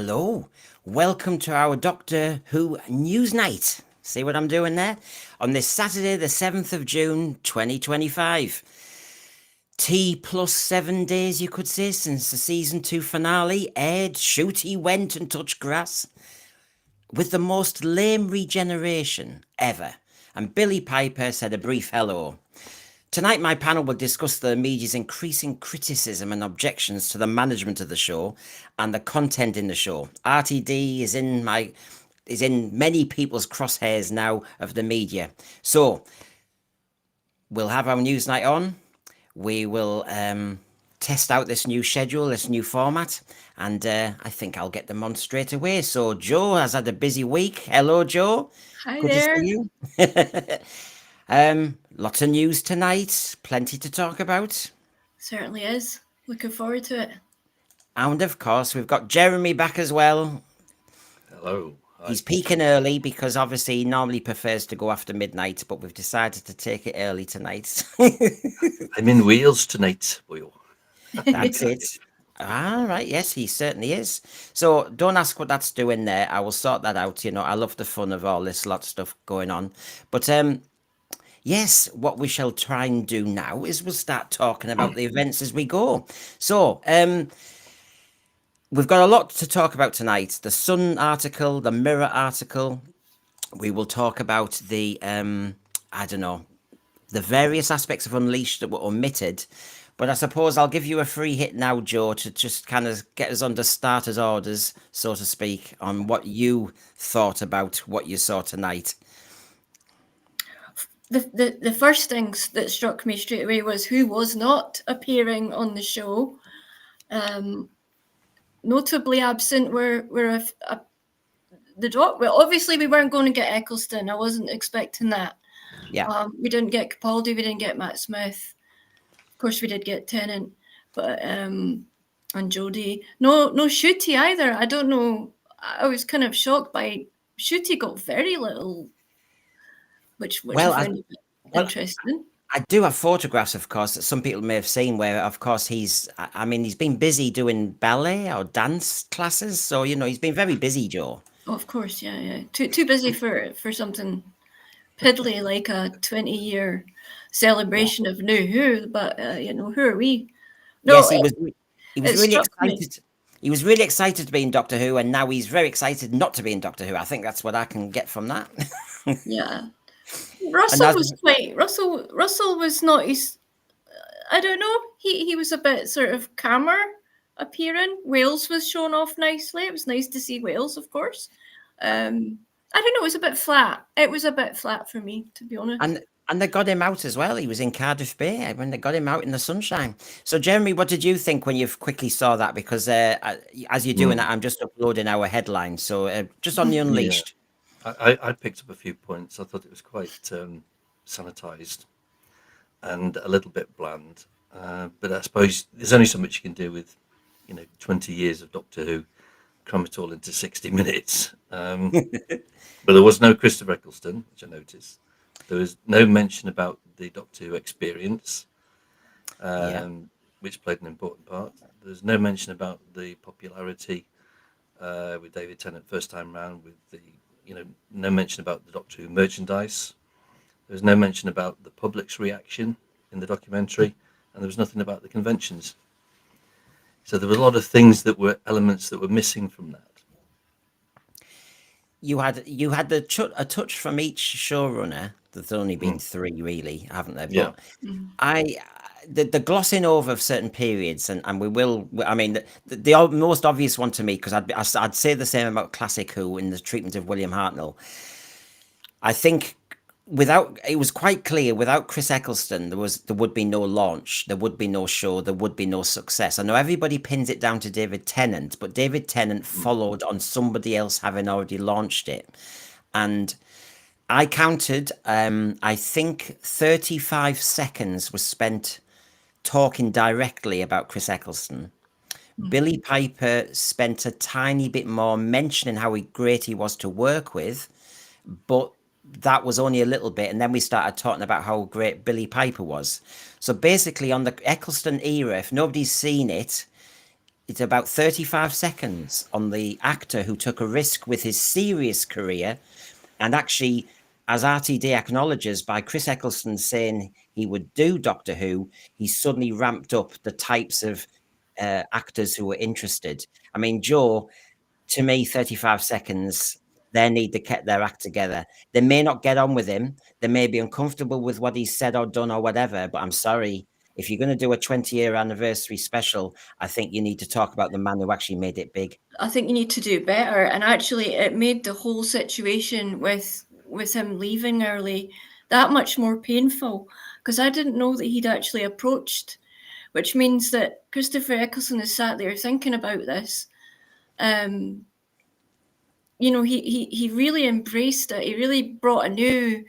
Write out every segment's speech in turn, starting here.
hello. Welcome to our Doctor Who Newsnight. See what I'm doing there? On this Saturday, the 7th of June, 2025. T plus 7 days, you could say, since the season 2 finale aired. Shooty went and touched grass with the most lame regeneration ever. And Billy Piper said a brief hello. Tonight, my panel will discuss the media's increasing criticism and objections to the management of the show and the content in the show. RTD is in many people's crosshairs now of the media. So we'll have our news night on. We will test out this new schedule, this new format, and I think I'll get them on straight away. So Joe has had a busy week. Hello, Joe. Hi Good there. to see you. Lots of news tonight. Plenty to talk about. Certainly is. Looking forward to it. And of course, we've got Jeremy back as well. Hello. Hi. He's peaking early because obviously he normally prefers to go after midnight, but we've decided to take it early tonight. I'm in wheels tonight, Will. That's it. Ah, right. Yes, he certainly is. So don't ask what that's doing there. I will sort that out. You know, I love the fun of all this lot of stuff going on. But yes, what we shall try and do now is we'll start talking about the events as we go. So we've got a lot to talk about tonight. The Sun article, the Mirror article. We will talk about the the various aspects of Unleashed that were omitted. But I suppose I'll give you a free hit now, Joe, to just kind of get us under starters orders, so to speak, on what you thought about what you saw tonight. The first things that struck me straight away was who was not appearing on the show. Notably absent were the doc. Well, obviously we weren't going to get Eckleston. I wasn't expecting that. Yeah. We didn't get Capaldi. We didn't get Matt Smith. Of course, we did get Tennant, but and Jodie. No Shooty either. I don't know. I was kind of shocked by Shooty got very little, which I found a bit interesting. I do have photographs, of course, that some people may have seen where, of course, he's been busy doing ballet or dance classes. So, you know, he's been very busy, Joe. Oh, of course, yeah. Too busy for something piddly like a 20-year celebration of New Who. But, who are we? No, yes, he was really excited. Me. He was really excited to be in Doctor Who, and now he's very excited not to be in Doctor Who. I think that's what I can get from that. Yeah. Russell was not his. I don't know. He was a bit sort of calmer appearing. Wales was shown off nicely. It was nice to see Wales, of course. I don't know. It was a bit flat. It was a bit flat for me, to be honest. And they got him out as well. He was in Cardiff Bay when they got him out in the sunshine. So, Jeremy, what did you think when you quickly saw that? Because as you're doing that, I'm just uploading our headlines. So, just on the Unleashed. Yeah. I picked up a few points. I thought it was quite sanitized and a little bit bland. But I suppose there's only so much you can do with, 20 years of Doctor Who, cram it all into 60 minutes. But there was no Christopher Eckleston, which I noticed. There was no mention about the Doctor Who experience, which played an important part. There's no mention about the popularity with David Tennant first time round, with the no mention about the Doctor Who merchandise. There's no mention about the public's reaction in the documentary, and there was nothing about the conventions. So there were a lot of things that were elements that were missing from that. You had a touch from each showrunner. There's only been 3 really, haven't there? But the glossing over of certain periods, and we will. I mean, the most obvious one to me, because I'd say the same about Classic Who in the treatment of William Hartnell. I think it was quite clear without Chris Eccleston, there would be no launch, there would be no show, there would be no success. I know everybody pins it down to David Tennant, but David Tennant followed on somebody else having already launched it, and I counted. I think 35 seconds was spent talking directly about Chris Eccleston. Billy Piper spent a tiny bit more mentioning how great he was to work with, but that was only a little bit, and then we started talking about how great Billy Piper was. So basically, on the Eccleston era, if nobody's seen it, it's about 35 seconds on the actor who took a risk with his serious career. And actually, as RTD acknowledges, by Chris Eckleston saying he would do Doctor Who, he suddenly ramped up the types of actors who were interested. I mean, Joe, to me, 35 seconds, they need to get their act together. They may not get on with him. They may be uncomfortable with what he's said or done or whatever, but I'm sorry. If you're going to do a 20-year anniversary special, I think you need to talk about the man who actually made it big. I think you need to do better. And actually, it made the whole situation with him leaving early that much more painful, because I didn't know that he'd actually approached, which means that Christopher Eccleston has sat there thinking about this. You know, he really embraced it. He really brought a new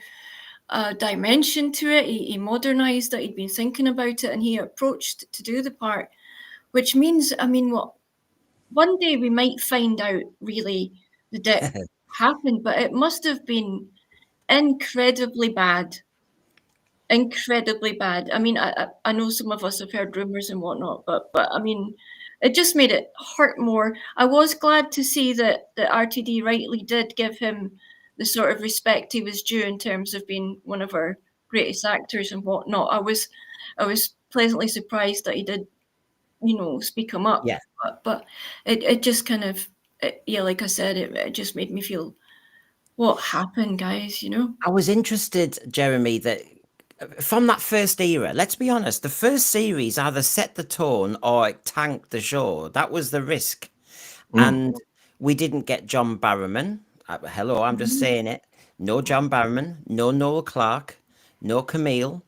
dimension to it. He modernized it. He'd been thinking about it, and he approached to do the part, which means, I mean, what, one day we might find out really the dip happened, but it must have been incredibly bad. Incredibly bad. I mean, I know some of us have heard rumors and whatnot, but I mean, it just made it hurt more. I was glad to see that RTD rightly did give him the sort of respect he was due in terms of being one of our greatest actors and whatnot. I was pleasantly surprised that he did, you know, speak him up. Yeah. But it just kind of, yeah, like I said, it just made me feel, what happened, guys, you know? I was interested, Jeremy, that from that first era, let's be honest, the first series either set the tone or it tanked the show. That was the risk. And we didn't get John Barrowman. Hello, I'm just saying it. No John Barrowman, no Noel Clarke, no Camille.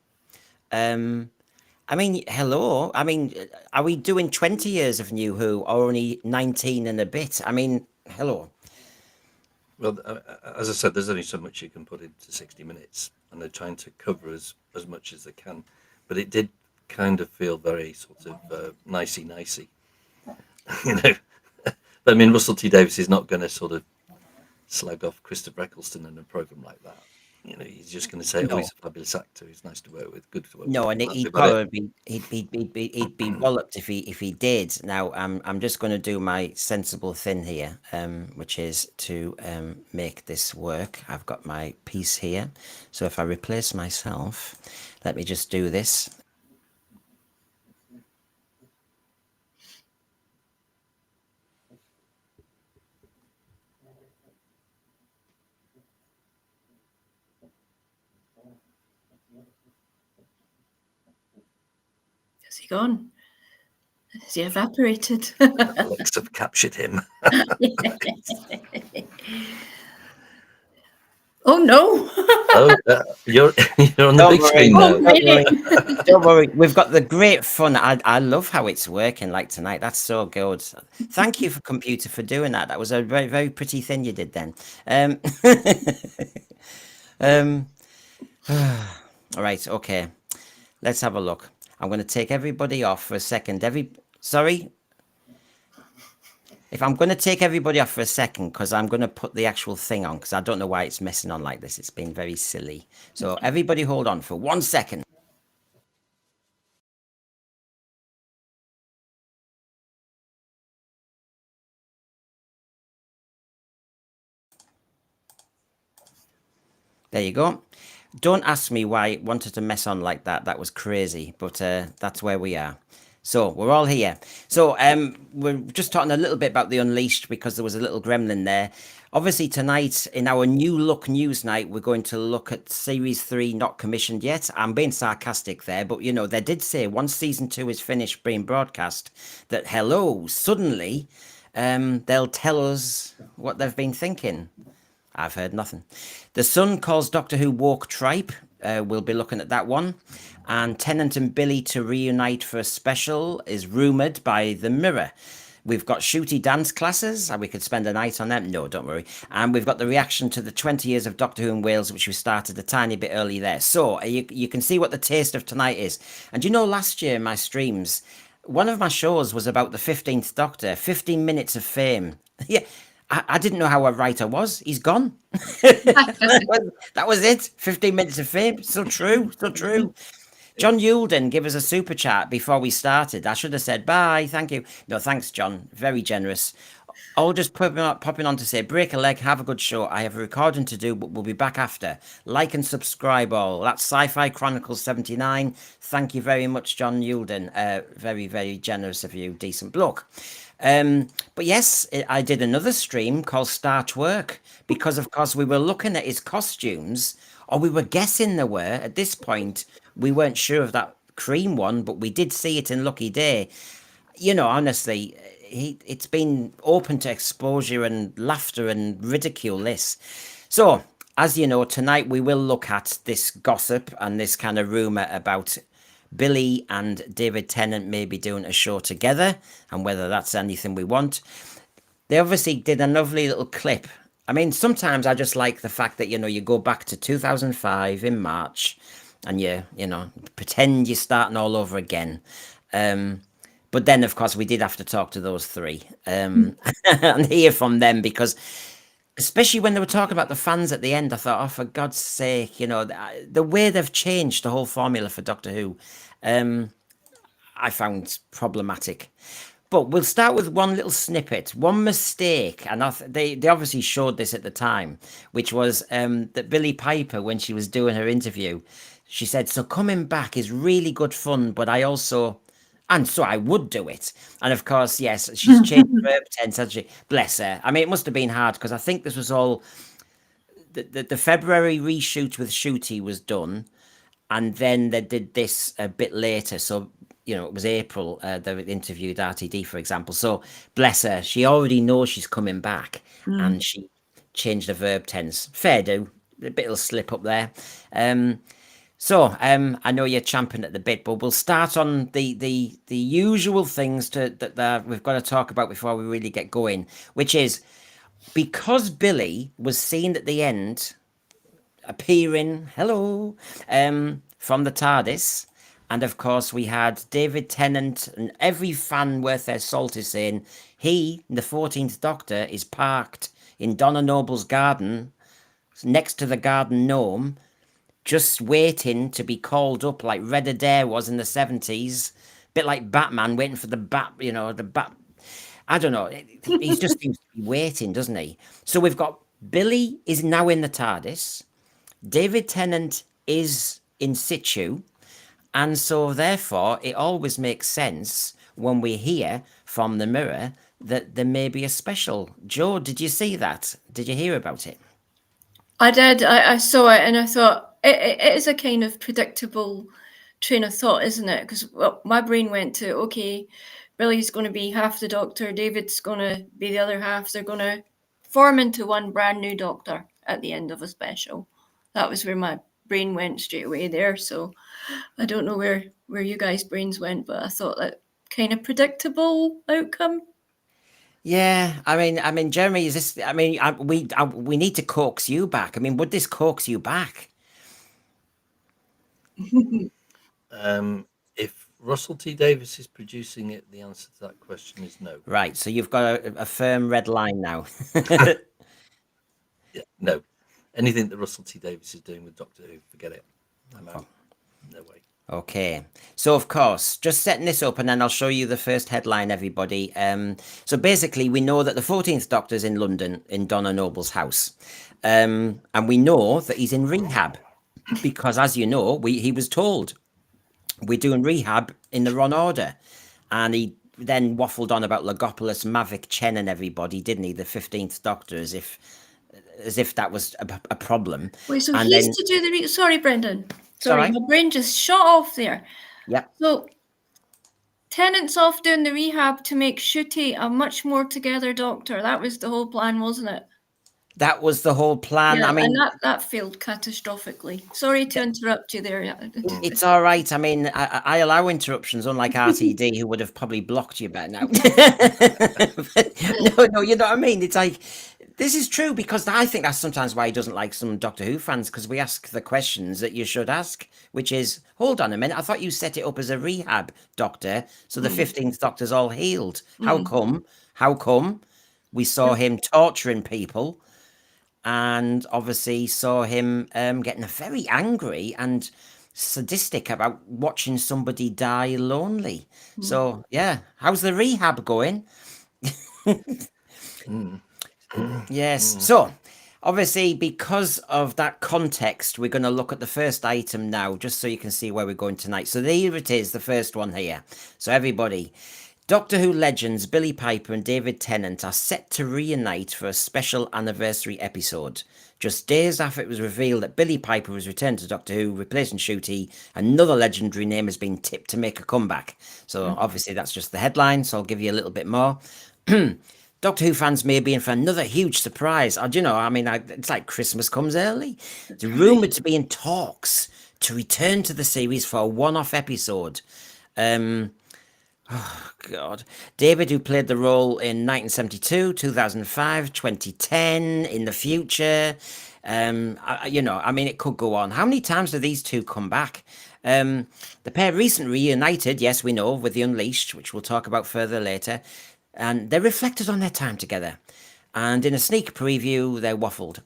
I mean, hello. I mean, are we doing 20 years of New Who or only 19 and a bit? I mean, hello. Well, as I said, there's only so much you can put into 60 minutes, and they're trying to cover as much as they can. But it did kind of feel very sort of nicey. You know, but I mean, Russell T Davies is not going to sort of slag off Christopher Eccleston in a program like that. You know, he's just going to say, "Oh, he's a fabulous actor. He's nice to work with, good to work with." No, and he'd probably he'd be walloped if he did. Now, I'm just going to do my sensible thing here, which is to make this work. I've got my piece here, so if I replace myself, let me just do this. Is he gone? Has he evaporated? Alex have captured him. Oh no! Oh, you're on the big screen now. Don't worry, we've got the great fun. I love how it's working like tonight. That's so good. Thank you for computer for doing that. That was a very, very pretty thing you did then. All right, okay. Let's have a look. I'm going to take everybody off for a second. Sorry. If I'm going to take everybody off for a second, because I'm going to put the actual thing on, because I don't know why it's messing on like this. It's been very silly. So everybody hold on for 1 second. There you go. Don't ask me why it wanted to mess on like that. That was crazy, but that's where we are. So we're all here. So we're just talking a little bit about the Unleashed because there was a little gremlin there. Obviously tonight in our new look Newsnight, we're going to look at series 3 not commissioned yet. I'm being sarcastic there, but you know, they did say once season 2 is finished being broadcast that hello, suddenly they'll tell us what they've been thinking. I've heard nothing. The Sun calls Doctor Who woke Tripe. We'll be looking at that one. And Tennant and Billy to reunite for a special is rumoured by The Mirror. We've got shooty dance classes, and we could spend a night on them. No, don't worry. And we've got the reaction to the 20 years of Doctor Who in Wales, which we started a tiny bit early there. So you can see what the taste of tonight is. And you know, last year, my streams, one of my shows was about the 15th Doctor, 15 minutes of fame. Yeah. I didn't know how a writer was. He's gone. That was it. 15 minutes of fame. So true. So true. John Yulden give us a super chat before we started. I should have said bye, thank you. No, thanks, John. Very generous. All just popping on to say, break a leg, have a good show. I have a recording to do, but we'll be back after. Like and subscribe all. That's Sci-Fi Chronicles 79. Thank you very much, John Yulden. Very, very generous of you. Decent bloke. But yes, I did another stream called Start Work because, of course, we were looking at his costumes, or we were guessing there were. At this point, we weren't sure of that cream one, but we did see it in Lucky Day. You know, honestly, it's been open to exposure and laughter and ridicule this. So, as you know, tonight we will look at this gossip and this kind of rumour about Billy and David Tennant maybe doing a show together, and whether that's anything we want. They obviously did a lovely little clip. I mean, sometimes I just like the fact that, you know, you go back to 2005 in March and you know, pretend you're starting all over again. But then, of course, we did have to talk to those three and hear from them, because especially when they were talking about the fans at the end, I thought, oh, for God's sake, you know, the way they've changed the whole formula for Doctor Who, I found problematic. But we'll start with one little snippet, one mistake, and they obviously showed this at the time, which was that Billie Piper, when she was doing her interview, she said, so coming back is really good fun, but I also... And so I would do it. And of course, yes, she's changed the verb tense, hasn't she? Bless her. I mean, it must have been hard, because I think this was all... The February reshoot with Shooty was done, and then they did this a bit later. So, you know, it was April, they interviewed RTD, for example. So, bless her. She already knows she's coming back, and she changed the verb tense. Fair do. A bit of a slip up there. So, I know you're champing at the bit, but we'll start on the usual things that we've got to talk about before we really get going, which is because Billy was seen at the end appearing, hello, from the TARDIS, and of course we had David Tennant, and every fan worth their salt is saying he, the 14th Doctor, is parked in Donna Noble's garden, next to the garden gnome, just waiting to be called up like Red Adair was in the 70s. Bit like Batman waiting for the bat, you know, the bat. I don't know. He's just seems to be waiting, doesn't he? So we've got Billy is now in the TARDIS. David Tennant is in situ. And so therefore, it always makes sense when we hear from the Mirror that there may be a special. Joe, did you see that? Did you hear about it? I did. I saw it, and I thought it is a kind of predictable train of thought, isn't it? Because my brain went to, okay, Billy's going to be half the Doctor, David's going to be the other half. They're going to form into one brand new Doctor at the end of a special. That was where my brain went straight away there. So I don't know where you guys' brains went, but I thought that kind of predictable outcome. Yeah, I mean, Jeremy, is this? I mean, we need to coax you back. I mean, would this coax you back? If Russell T Davies is producing it, the answer to that question is no. Right, so you've got a firm red line now. Yeah, no. Anything that Russell T Davies is doing with Doctor Who, forget it. I'm out. No way. Okay, so of course, just setting this up, and then I'll show you the first headline, everybody. So basically, we know that the 14th Doctor's in London, in Donna Noble's house. And we know that he's in rehab, because as you know, he was told, we're doing rehab in the wrong order. And he then waffled on about Logopolis, Mavic, Chen and everybody, didn't he? The 15th Doctor, as if that was a problem. Wait, so he's to do the... Sorry, Brendan. Sorry, my brain just shot off there. Yeah. So Tennant's off doing the rehab to make Shooty a much more together Doctor. That was the whole plan, wasn't it? That was the whole plan. Yeah, I mean, and that failed catastrophically. Sorry to interrupt you there. It's all right. I mean, I allow interruptions, unlike RTD, who would have probably blocked you by now. No, you know what I mean? It's like, this is true, because I think that's sometimes why he doesn't like some Doctor Who fans, because we ask the questions that you should ask, which is, hold on a minute, I thought you set it up as a rehab Doctor, so the 15th Doctor's all healed. How come we saw him torturing people, and obviously saw him getting very angry and sadistic about watching somebody die lonely. So yeah, how's the rehab going? Yes. So obviously, because of that context, we're going to look at the first item now, just so you can see where we're going tonight. So here it is, the first one here. So everybody, Doctor Who legends Billie Piper and David Tennant are set to reunite for a special anniversary episode. Just days after it was revealed that Billie Piper was returned to Doctor Who, replacing Ncuti, another legendary name has been tipped to make a comeback. So obviously that's just the headline, so I'll give you a little bit more. Doctor Who fans may be in for another huge surprise. It's like Christmas comes early. It's rumoured to be in talks to return to the series for a one-off episode. Oh, God. David, who played the role in 1972, 2005, 2010, in the future. It could go on. How many times do these two come back? The pair recently reunited, yes, we know, with The Unleashed, which we'll talk about further later. And they reflected on their time together. And in a sneak preview, they waffled.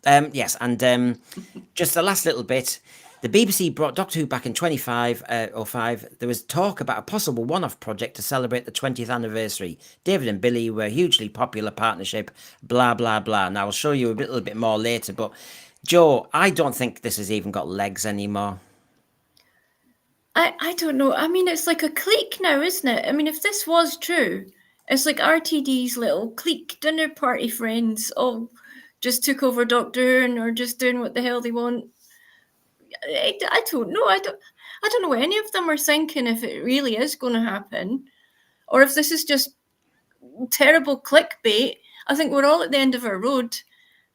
Just the last little bit. The BBC brought Doctor Who back in 2505. There was talk about a possible one-off project to celebrate the 20th anniversary. David and Billie were a hugely popular partnership, blah, blah, blah. Now, I'll show you a little bit more later, but Jo, I don't think this has even got legs anymore. I don't know. I mean, it's like a clique now, isn't it? I mean, if this was true, it's like RTD's little clique dinner party friends all just took over Doctor Who and are just doing what the hell they want. I don't know. I don't know what any of them are thinking, if it really is going to happen, or if this is just terrible clickbait. I think we're all at the end of our road,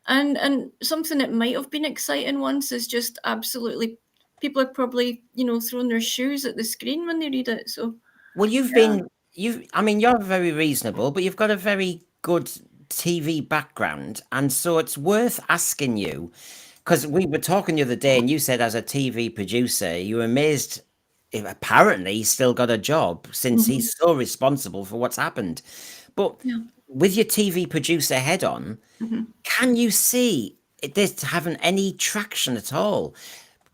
and something that might have been exciting once is just absolutely, people are probably throwing their shoes at the screen when they read it. So well, you're very reasonable, but you've got a very good TV background, and so it's worth asking you. Because we were talking the other day, and you said as a TV producer, you were amazed if apparently he's still got a job since he's so responsible for what's happened. But with your TV producer head on, can you see this having any traction at all?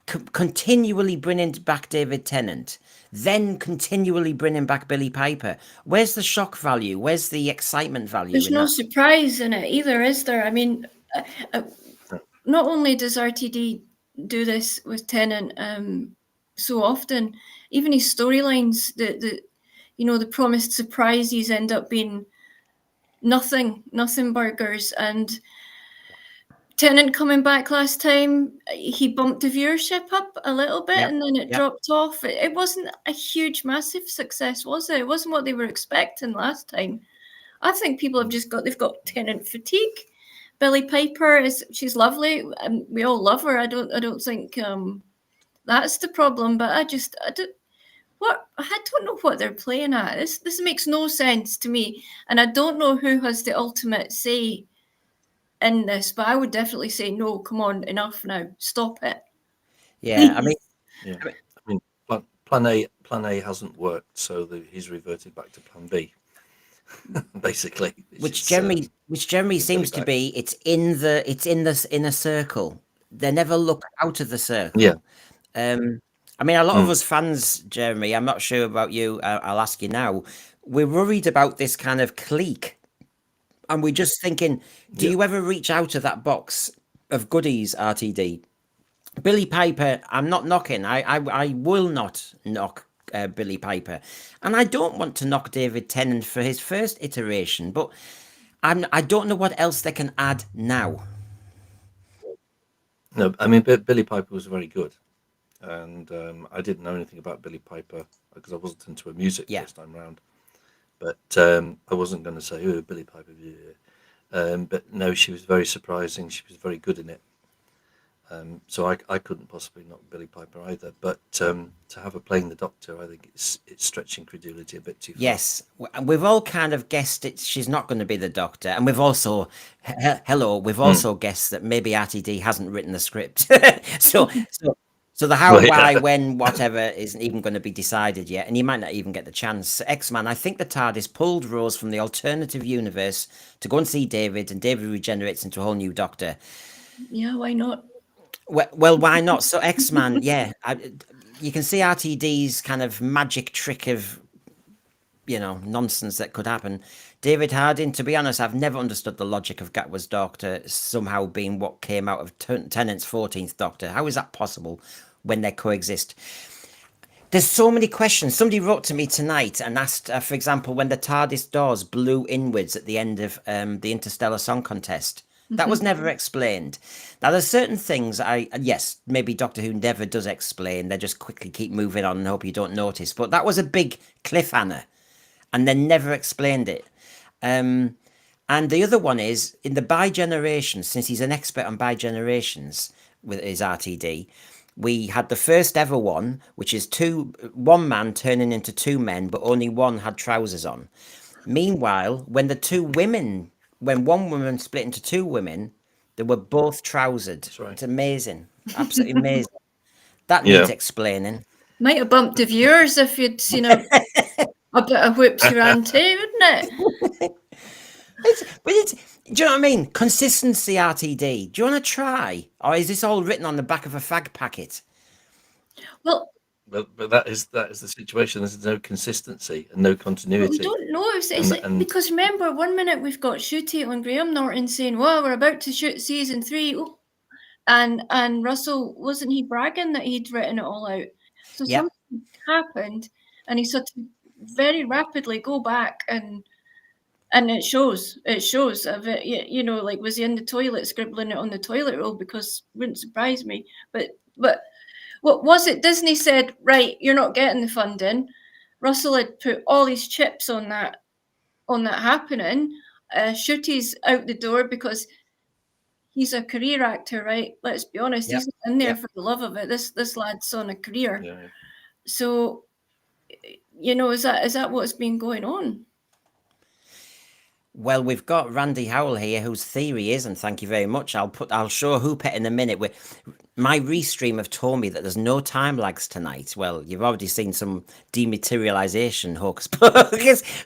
Continually bringing back David Tennant, then continually bringing back Billie Piper. Where's the shock value? Where's the excitement value? There's no surprise in it either, is there? I mean, not only does RTD do this with Tennant so often, even his storylines, the promised surprises end up being nothing burgers. And Tennant coming back last time, he bumped the viewership up a little bit, and then it dropped off. It wasn't a huge, massive success, was it? It wasn't what they were expecting last time. I think people have they've got Tennant fatigue. Billie Piper she's lovely, and we all love her. I don't think that's the problem, but I don't know what they're playing at. This makes no sense to me, and I don't know who has the ultimate say in this, but I would definitely say no. Come on, enough now. Stop it. Yeah, Plan A hasn't worked, so he's reverted back to Plan B. Basically, which Jeremy seems to be. It's in a circle. They never look out of the circle. Yeah. A lot of us fans, Jeremy, I'm not sure about you. I'll ask you now. We're worried about this kind of clique, and we're just thinking, do you ever reach out of that box of goodies, RTD? Billie Piper, I'm not knocking. I will not knock Billie Piper, and I don't want to knock David Tennant for his first iteration, but I don't know what else they can add now. No, I mean, Billie Piper was very good, and I didn't know anything about Billie Piper because I wasn't into her music first time round. But I wasn't going to say, "Oh, Billie Piper." But no, she was very surprising. She was very good in it. So I couldn't possibly knock Billie Piper either. But to have her playing the Doctor, I think it's stretching credulity a bit too far. Yes, we've all kind of guessed she's not going to be the Doctor, and we've also guessed that maybe RTD hasn't written the script. So the how, why, when, whatever isn't even going to be decided yet, and you might not even get the chance. X-Man, I think the TARDIS pulled Rose from the alternative universe to go and see David, and David regenerates into a whole new Doctor. Yeah, why not? Well, why not? So X-Man, you can see RTD's kind of magic trick of, nonsense that could happen. David Harding, to be honest, I've never understood the logic of Gatwa's Doctor somehow being what came out of Tennant's 14th Doctor. How is that possible when they coexist? There's so many questions. Somebody wrote to me tonight and asked, for example, when the TARDIS doors blew inwards at the end of the Interstellar Song Contest. That was never explained. Now, there's certain things yes, maybe Doctor Who never does explain. They just quickly keep moving on and hope you don't notice. But that was a big cliffhanger, and they never explained it. And the other one is, in the bi-generations, since he's an expert on bi-generations with his RTD, we had the first ever one, which is one man turning into two men, but only one had trousers on. Meanwhile, when one woman split into two women, they were both trousered. Right. It's amazing. Absolutely amazing. That needs explaining. Might have bumped the viewers if you'd seen a bit of whoopsie ranty, wouldn't it? Do you know what I mean? Consistency, RTD. Do you want to try? Or is this all written on the back of a fag packet? Well, but that is the situation. There's no consistency and no continuity. We don't know. Because remember, one minute we've got Shooty on Graham Norton saying, well, we're about to shoot season 3. And Russell, wasn't he bragging that he'd written it all out? So something happened, and he sort of very rapidly go back and it shows of it, like, was he in the toilet scribbling it on the toilet roll? Because it wouldn't surprise me. But what was it? Disney said, right, you're not getting the funding. Russell had put all his chips on that happening. Shooty's out the door because he's a career actor, right? Let's be honest. He's not in there for the love of it. This lad's on a career. Yeah. So, is that what's been going on? Well, we've got Randy Howell here, whose theory is, and thank you very much. I'll show Hoopet in a minute. My restream have told me that there's no time lags tonight. Well, you've already seen some dematerialization hooks,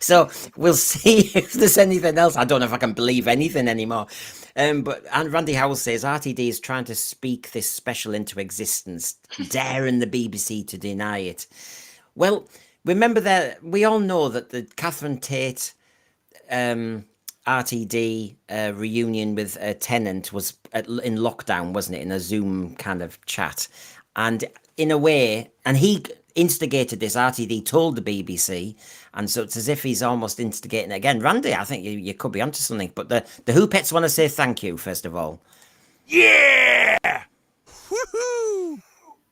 so we'll see if there's anything else. I don't know if I can believe anything anymore. And Randy Howell says RTD is trying to speak this special into existence, daring the BBC to deny it. Well, remember that we all know that the Catherine Tate RTD reunion with Tennant was in lockdown, wasn't it? In a Zoom kind of chat. And in a way, and he instigated this, RTD told the BBC, and so it's as if he's almost instigating it again. Randy, I think you could be onto something, but the Hoopets want to say thank you, first of all. Yeah! Woohoo!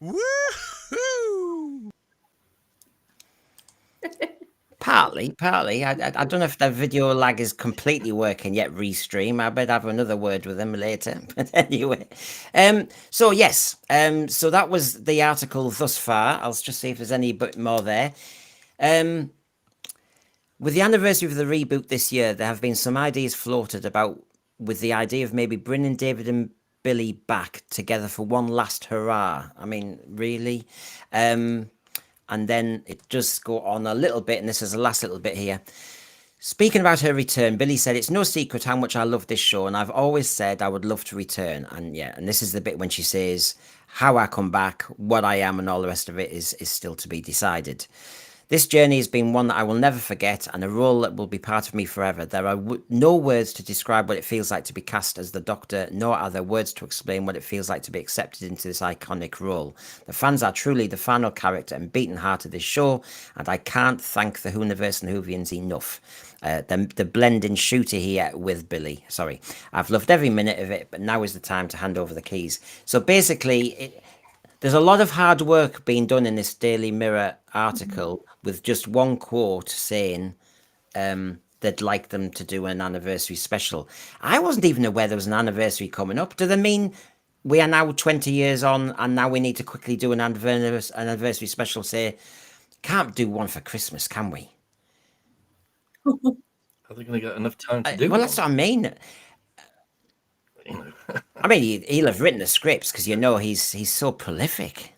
Woohoo! Partly. I don't know if the video lag is completely working yet, Restream. I better have another word with them later. But anyway. So yes. So that was the article thus far. I'll just see if there's any bit more there. With the anniversary of the reboot this year, there have been some ideas floated about with the idea of maybe bringing David and Billy back together for one last hurrah. I mean, really? And then it does go on a little bit, and this is the last little bit here. Speaking about her return, Billy said, it's no secret how much I love this show, and I've always said I would love to return. And this is the bit when she says, how I come back, what I am, and all the rest of it is still to be decided. This journey has been one that I will never forget, and a role that will be part of me forever. There are no words to describe what it feels like to be cast as the Doctor, nor are there words to explain what it feels like to be accepted into this iconic role. The fans are truly the final character and beating heart of this show, and I can't thank the Whoniverse and Whovians enough. The blending shooter here with Billy. Sorry, I've loved every minute of it, but now is the time to hand over the keys. So basically, there's a lot of hard work being done in this Daily Mirror article with just one quote saying they'd like them to do an anniversary special. I wasn't even aware there was an anniversary coming up. Do they mean we are now 20 years on and now we need to quickly do an anniversary special? Say, can't do one for Christmas, can we? Are they going to get enough time to do Well, that's what I mean. I mean, he'll have written the scripts because he's so prolific.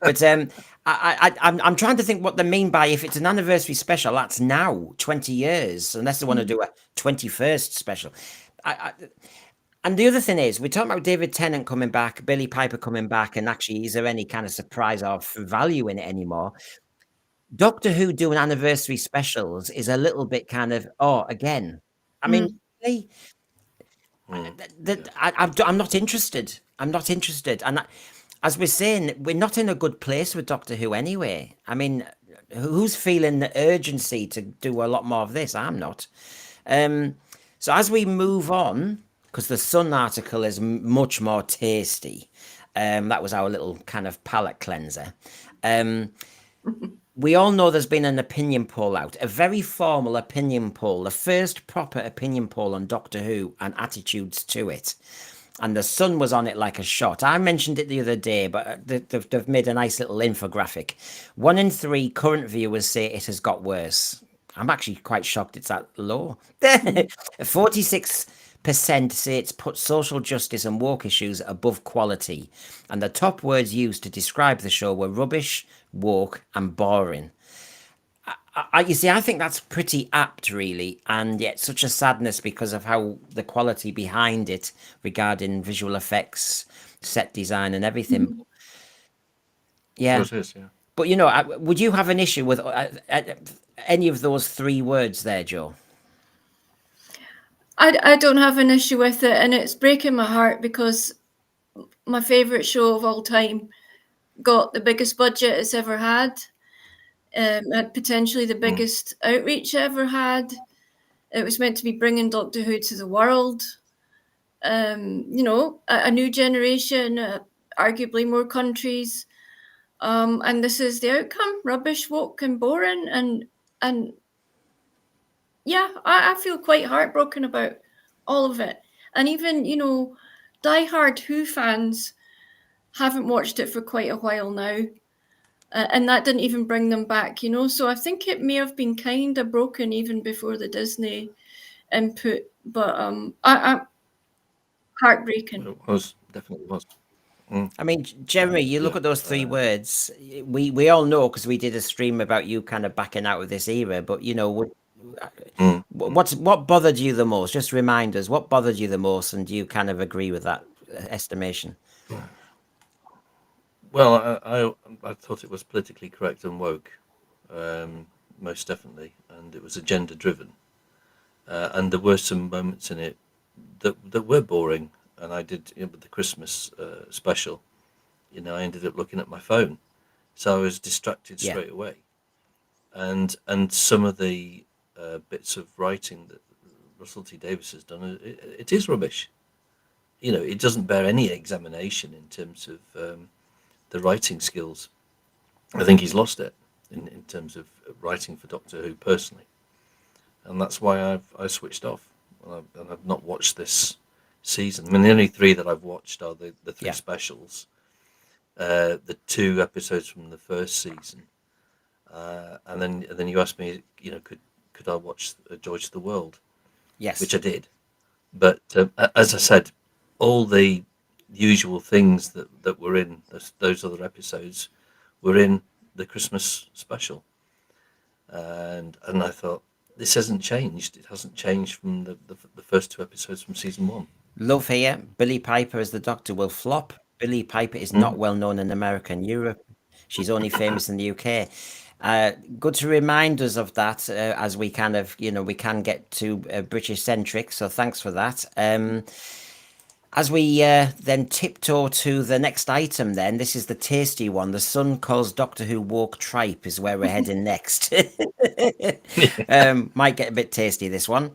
But I'm trying to think what they mean by if it's an anniversary special. That's now 20 years, unless they want to do a 21st special. And the other thing is, we're talking about David Tennant coming back, Billy Piper coming back, and actually, is there any kind of surprise or value in it anymore? Doctor Who doing anniversary specials is a little bit kind of, again. I mean, I'm not interested. I'm not interested. And as we're saying, we're not in a good place with Doctor Who anyway. I mean, who's feeling the urgency to do a lot more of this? I'm not. So as we move on, because the Sun article is much more tasty. That was our little kind of palate cleanser. We all know there's been an opinion poll out, a very formal opinion poll, the first proper opinion poll on Doctor Who and attitudes to it. And the Sun was on it like a shot. I mentioned it the other day, but they've made a nice little infographic. 1 in 3 current viewers say it has got worse. I'm actually quite shocked it's that low. 46% say it's put social justice and woke issues above quality. And the top words used to describe the show were rubbish, woke, and boring. You see, I think that's pretty apt, really, and yet such a sadness because of how the quality behind it regarding visual effects, set design, and everything. Yeah. Sure it is, yeah. But, you know, would you have an issue with any of those 3 words there, Joe? I don't have an issue with it, and it's breaking my heart because my favourite show of all time got the biggest budget it's ever had. Had potentially the biggest outreach it ever had. It was meant to be bringing Doctor Who to the world. You know, a new generation, arguably more countries. And this is the outcome: rubbish, woke, and boring. And yeah, I feel quite heartbroken about all of it. And even, you know, diehard Who fans haven't watched it for quite a while now. And that didn't even bring them back, you know. So I think it may have been kind of broken even before the Disney input. But I'm heartbreaking. It was, definitely was. I mean, Jeremy, you look at those 3 words. We all know because we did a stream about you kind of backing out of this era. But you know, what bothered you the most? Just remind us what bothered you the most, and do you kind of agree with that estimation? Well, I thought it was politically correct and woke, most definitely, and it was agenda driven, and there were some moments in it that were boring. And I did, you know, with the Christmas special, you know, I ended up looking at my phone, so I was distracted straight away. And some of the bits of writing that Russell T Davies has done, it is rubbish. You know, it doesn't bear any examination in terms of the writing skills. I think he's lost it in terms of writing for Doctor Who personally, and that's why I switched off. And I've not watched this season. I mean, the only 3 that I've watched are the 3 specials, the 2 episodes from the first season, and then you asked me, you know, could I watch Joy to the World? Yes, which I did. But as I said, all the usual things that were in those other episodes were in the Christmas special, and I thought, this hasn't changed. It hasn't changed from the first 2 episodes from season 1. Love here. Billy Piper as the Doctor will flop. Billy Piper is not well known in America and Europe. She's only famous in the UK. Good to remind us of that as we kind of, you know, we can get to British centric. So thanks for that. As we then tiptoe to the next item, then this is the tasty one. The Sun calls Doctor Who woke tripe is where we're heading next. Might get a bit tasty, this one.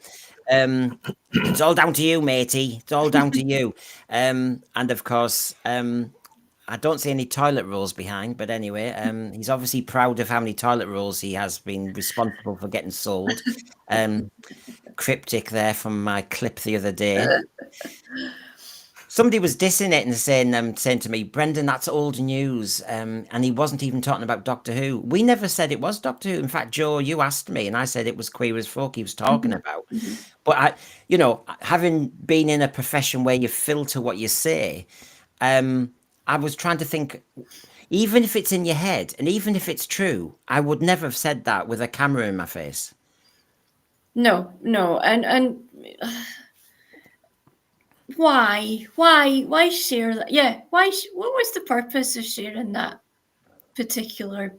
It's all down to you, matey. It's all down to you. And of course, I don't see any toilet rolls behind, but anyway, he's obviously proud of how many toilet rolls he has been responsible for getting sold. Cryptic there from my clip the other day. Somebody was dissing it and saying to me, Brendan, that's old news. And he wasn't even talking about Doctor Who. We never said it was Doctor Who. In fact, Joe, you asked me and I said it was Queer as Folk he was talking about. But you know, having been in a profession where you filter what you say, I was trying to think, even if it's in your head and even if it's true, I would never have said that with a camera in my face. No. And Why share that? Yeah, what was the purpose of sharing that particular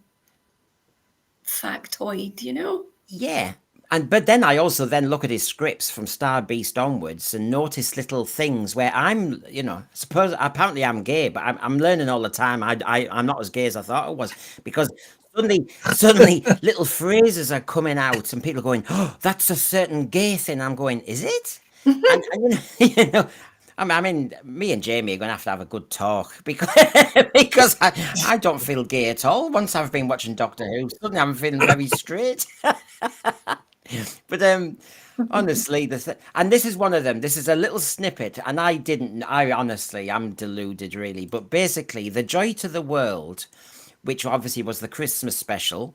factoid, you know? Yeah. But then I also then look at his scripts from Star Beast onwards and notice little things where I'm, suppose apparently I'm gay, but I'm learning all the time. I'm not as gay as I thought I was, because suddenly little phrases are coming out and people are going, "Oh, that's a certain gay thing." I'm going, "Is it?" And you know, I mean, me and Jamie are going to have a good talk, because I don't feel gay at all. Once I've been watching Doctor Who, suddenly I'm feeling very straight. But honestly, and this is one of them. This is a little snippet, and I honestly, I'm deluded really. But basically, the Joy to the World, which obviously was the Christmas special,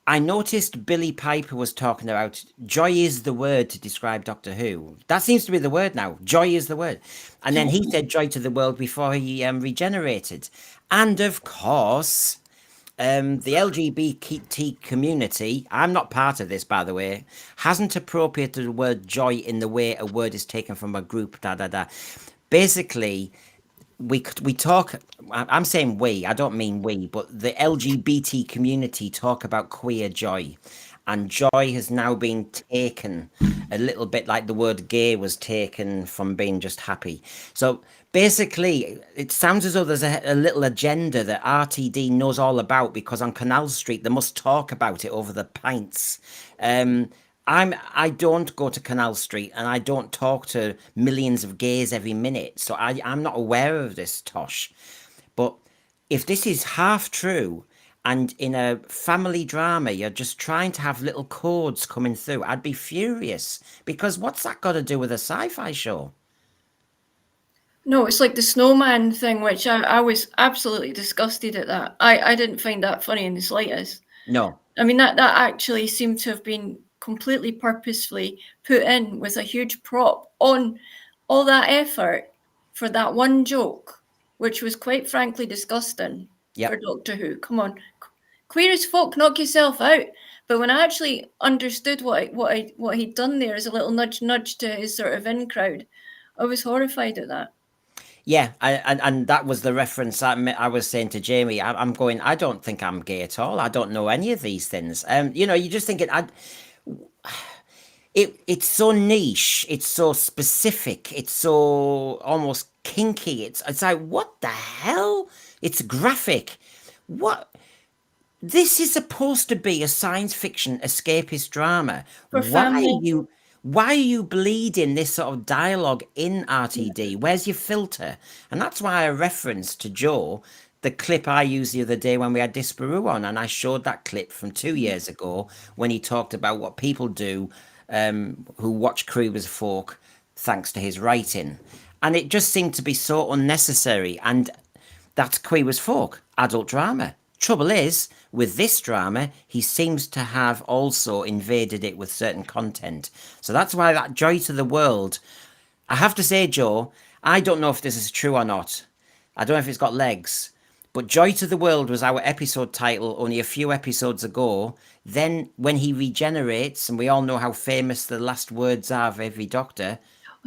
I noticed Billy Piper was talking about joy is the word to describe Doctor Who. That seems to be the word now. Joy is the word. And then he said joy to the world before he regenerated. And of course, the LGBT community, I'm not part of this, by the way, hasn't appropriated the word joy in the way a word is taken from a group, Basically, we talk, I'm saying we, I don't mean we, but the LGBT community talk about queer joy. And joy has now been taken a little bit like the word gay was taken from being just happy. So basically, it sounds as though there's a little agenda that RTD knows all about, because on Canal Street, they must talk about it over the pints. I don't go to Canal Street and I don't talk to millions of gays every minute. So I'm not aware of this, Tosh. But if this is half true, and in a family drama, you're just trying to have little chords coming through, I'd be furious, because what's that got to do with a sci-fi show? No, it's like the snowman thing, which I was absolutely disgusted at that. I didn't find that funny in the slightest. No. I mean, that actually seemed to have been completely purposefully put in with a huge prop on all that effort for that one joke, which was quite frankly disgusting for Doctor Who. Come on. Queer as folk, knock yourself out. But when I actually understood what he'd done there as a little nudge to his sort of in crowd, I was horrified at that. Yeah, and that was the reference I was saying to Jamie. I'm going, I don't think I'm gay at all. I don't know any of these things. You're just thinking, it's so niche, it's so specific, it's so almost kinky. It's like, what the hell? It's graphic. What? This is supposed to be a science fiction escapist drama. Why are you bleeding this sort of dialogue in RTD? Where's your filter? And that's why I referenced to Joe the clip I used the other day when we had Disparu on, and I showed that clip from 2 years ago when he talked about what people do who watch Queer as Folk thanks to his writing. And it just seemed to be so unnecessary. And that's Queer as Folk, adult drama. Trouble is, with this drama, he seems to have also invaded it with certain content. So that's why that Joy to the World, I have to say, Joe, I don't know if this is true or not. I don't know if it's got legs. But Joy to the World was our episode title only a few episodes ago. Then when he regenerates, and we all know how famous the last words are of every Doctor,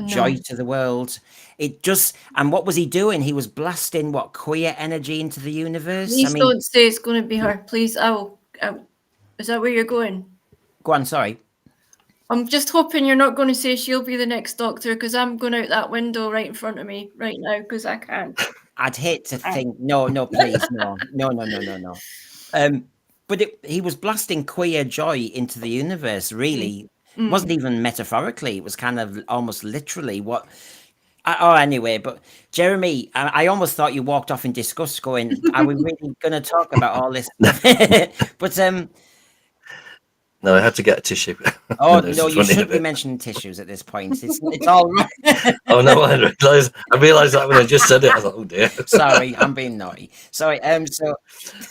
Joy to the World. It just, and what was he doing? He was blasting what, queer energy into the universe? Please don't say it's going to be her. Please, is that where you're going? Go on, sorry. I'm just hoping you're not going to say she'll be the next Doctor, because I'm going out that window right in front of me right now, because I can't. I'd hate to think, no, please, no. But he was blasting queer joy into the universe, really. It wasn't even metaphorically. It was kind of almost literally what... anyway, but Jeremy, I almost thought you walked off in disgust going, are we really going to talk about all this? But... No, I had to get a tissue. Oh, no, you shouldn't be mentioning tissues at this point. It's all right. Oh, no, I realised that when I just said it. I was like, oh, dear. Sorry, I'm being naughty. Sorry, so...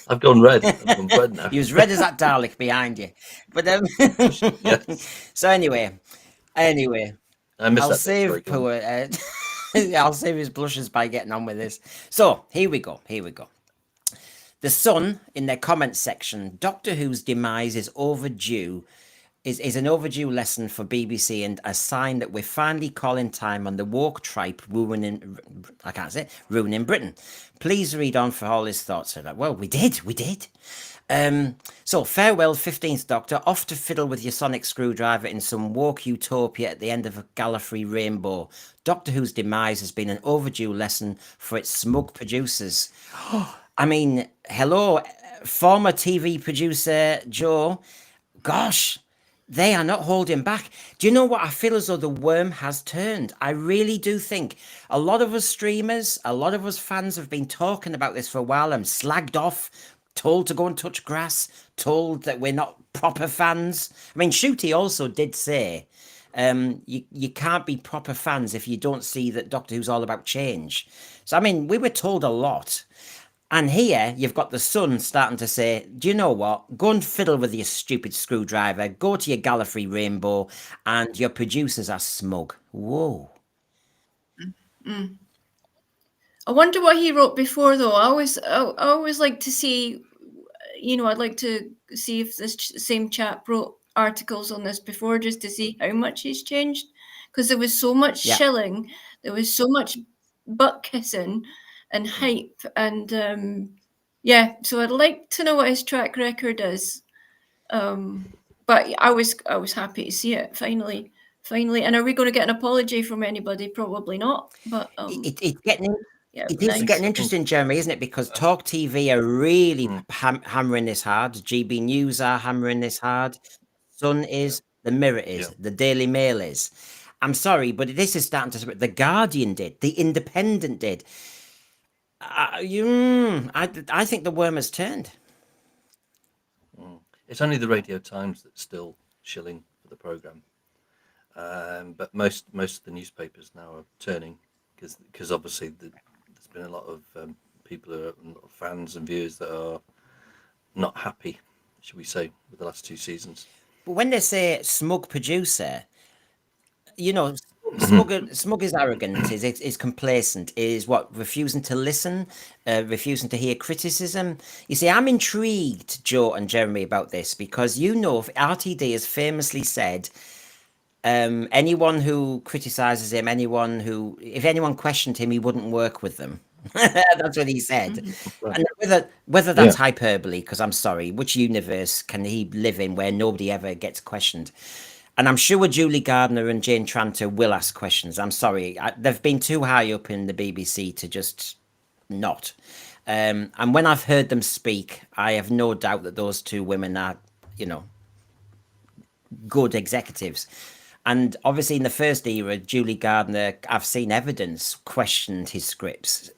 I've gone red. I've gone red now. You're as red as that Dalek behind you. But, yes. So anyway, I'll save I'll save his blushes by getting on with this. So, here we go. The Sun, in their comments section, Doctor Who's demise is overdue is an overdue lesson for BBC and a sign that we're finally calling time on the woke tripe ruining Britain. Please read on for all his thoughts. Well, we did. So farewell, 15th Doctor, off to fiddle with your sonic screwdriver in some woke utopia at the end of a Gallifrey rainbow. Doctor Who's demise has been an overdue lesson for its smug producers. I mean, hello, former TV producer Joe. Gosh, they are not holding back. Do you know what? I feel as though the worm has turned. I really do think a lot of us streamers, a lot of us fans have been talking about this for a while and slagged off, told to go and touch grass, told that we're not proper fans. I mean, Shooty also did say you can't be proper fans if you don't see that Doctor Who's all about change. So, I mean, we were told a lot. And here you've got the Sun starting to say, do you know what? Go and fiddle with your stupid screwdriver, go to your Gallifrey rainbow, and your producers are smug. Whoa. Mm. I wonder what he wrote before, though. I always like to see, I'd like to see if this same chap wrote articles on this before, just to see how much he's changed. Because there was so much shilling, there was so much butt kissing and hype, and so I'd like to know what his track record is. But I was happy to see it finally. And are we going to get an apology from anybody? Probably not. But it's getting getting interesting, Jeremy, isn't it? Because Talk TV are really hammering this hard. GB News are hammering this hard. Sun is, the Mirror is, the Daily Mail is. I'm sorry, but this is starting to. The Guardian did, the Independent did. I think the worm has turned. It's only the Radio Times that's still shilling for the programme, but most of the newspapers now are turning because obviously there's been a lot of people who are fans and viewers that are not happy, should we say, with the last two seasons. But when they say smug producer, Smug is arrogant, is complacent, is what? Refusing to listen, refusing to hear criticism. You see, I'm intrigued, Joe and Jeremy, about this because RTD has famously said anyone who criticizes him, if anyone questioned him, he wouldn't work with them. That's what he said. And whether that's hyperbole, because I'm sorry, which universe can he live in where nobody ever gets questioned? And I'm sure Julie Gardner and Jane Tranter will ask questions. I'm sorry. They've been too high up in the BBC to just not. And when I've heard them speak, I have no doubt that those two women are, good executives. And obviously in the first era, Julie Gardner, I've seen evidence, questioned his scripts,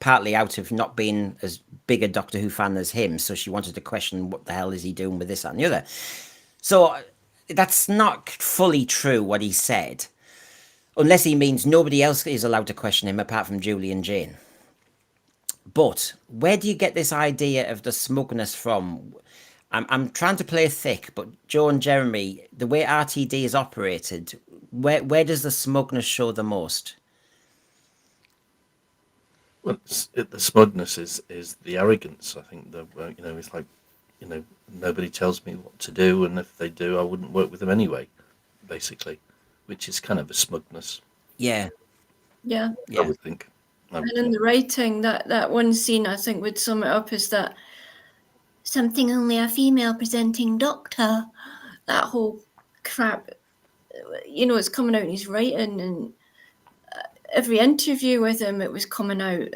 partly out of not being as big a Doctor Who fan as him. So she wanted to question what the hell is he doing with this, that and the other. So that's not fully true what he said, unless he means nobody else is allowed to question him apart from Julie and Jane. But where do you get this idea of the smugness from? I'm trying to play thick, but Joe and Jeremy, the way RTD is operated, where does the smugness show the most? Well, the smugness is the arrogance. I think that it's like, nobody tells me what to do, and if they do, I wouldn't work with them anyway, basically, which is kind of a smugness. Yeah. I would think. And in the writing, that one scene, I think, would sum it up is that something only a female presenting doctor, that whole crap, it's coming out in his writing, and every interview with him, it was coming out.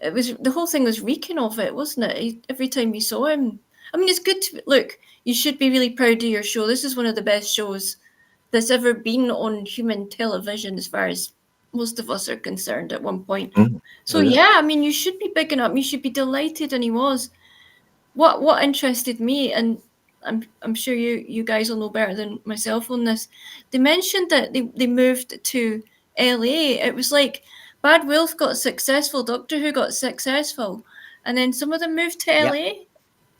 It was, the whole thing was reeking of it, wasn't it? Every time you saw him. I mean, it's good to look. You should be really proud of your show. This is one of the best shows that's ever been on human television, as far as most of us are concerned at one point. So I mean, you should be bigging up. You should be delighted, and he was. What interested me, and I'm sure you guys will know better than myself on this. They mentioned that they moved to LA. It was like Bad Wolf got successful, Doctor Who got successful, and then some of them moved to LA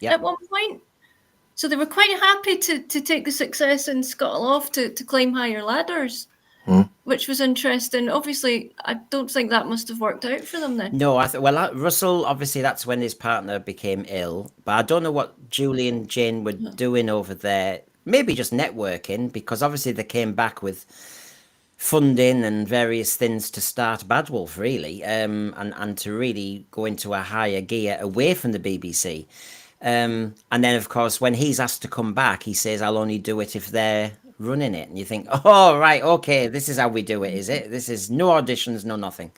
at one point. So they were quite happy to take the success and scuttle off to climb higher ladders. which was interesting. Obviously, I don't think that must have worked out for them then. No, Russell, obviously that's when his partner became ill, but I don't know what Julie and Jane were doing over there. Maybe just networking, because obviously they came back with funding and various things to start Bad Wolf, really, and to really go into a higher gear away from the BBC. And then, of course, when he's asked to come back, he says, "I'll only do it if they're running it." And you think, "Oh, right, okay, this is how we do it, is it? This is no auditions, no nothing."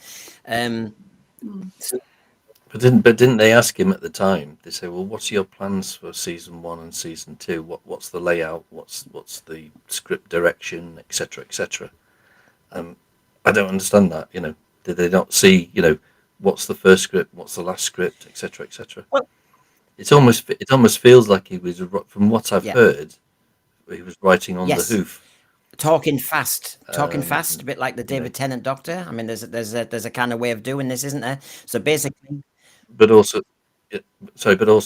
But didn't they ask him at the time? They say, "Well, what's your plans for season 1 and season 2? What's the layout? What's the script direction, etc., etc." I don't understand that. Did they not see? What's the first script? What's the last script, etc., etc. Well, it almost feels like he was, from what I've heard, he was writing on the hoof. Talking fast, a bit like the David Tennant Doctor. I mean, there's a kind of way of doing this, isn't there? So basically, but also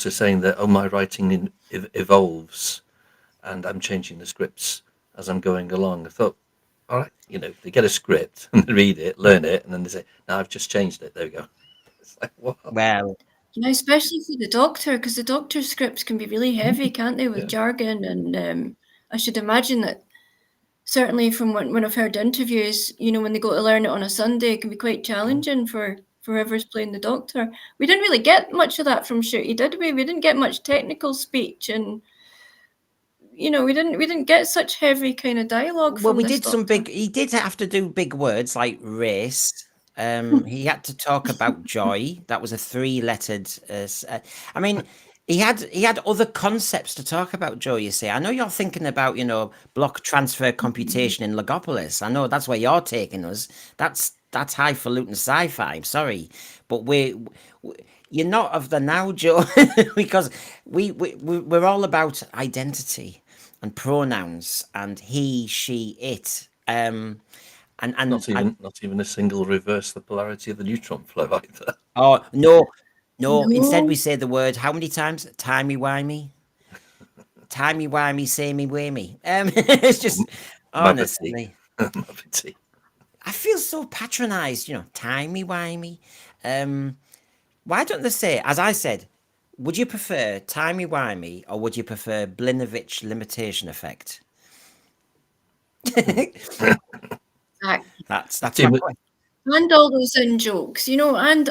saying that, oh, my writing evolves, and I'm changing the scripts as I'm going along. I thought, all right, they get a script and they read it, learn it, and then they say, "No, I've just changed it. There we go." It's like, what? Well, especially for the Doctor, because the Doctor's scripts can be really heavy, can't they, with jargon? And I should imagine that, certainly from when I've heard interviews, when they go to learn it on a Sunday, it can be quite challenging for whoever's playing the Doctor. We didn't really get much of that from Shooty, did we? We didn't get much technical speech, and we didn't get such heavy kind of dialogue. Well, from we this did some Doctor. big. He did have to do big words like race. He had to talk about joy. That was a 3-lettered. I mean, he had other concepts to talk about, Joe. You see, I know you're thinking about block transfer computation in Logopolis. I know that's where you're taking us. That's highfalutin sci-fi. I'm sorry, but you're not of the now, Joe, because we're all about identity and pronouns and he, she, it. And not even a single reverse the polarity of the neutron flow either. Oh no. Instead we say the word how many times? Timey-wimey. Timey-wimey, samey-wamey. It's just honestly. Muppety. I feel so patronised, timey-wimey. Why don't they say, as I said, would you prefer timey-wimey or would you prefer Blinovich limitation effect? That's my point. And all those in jokes, and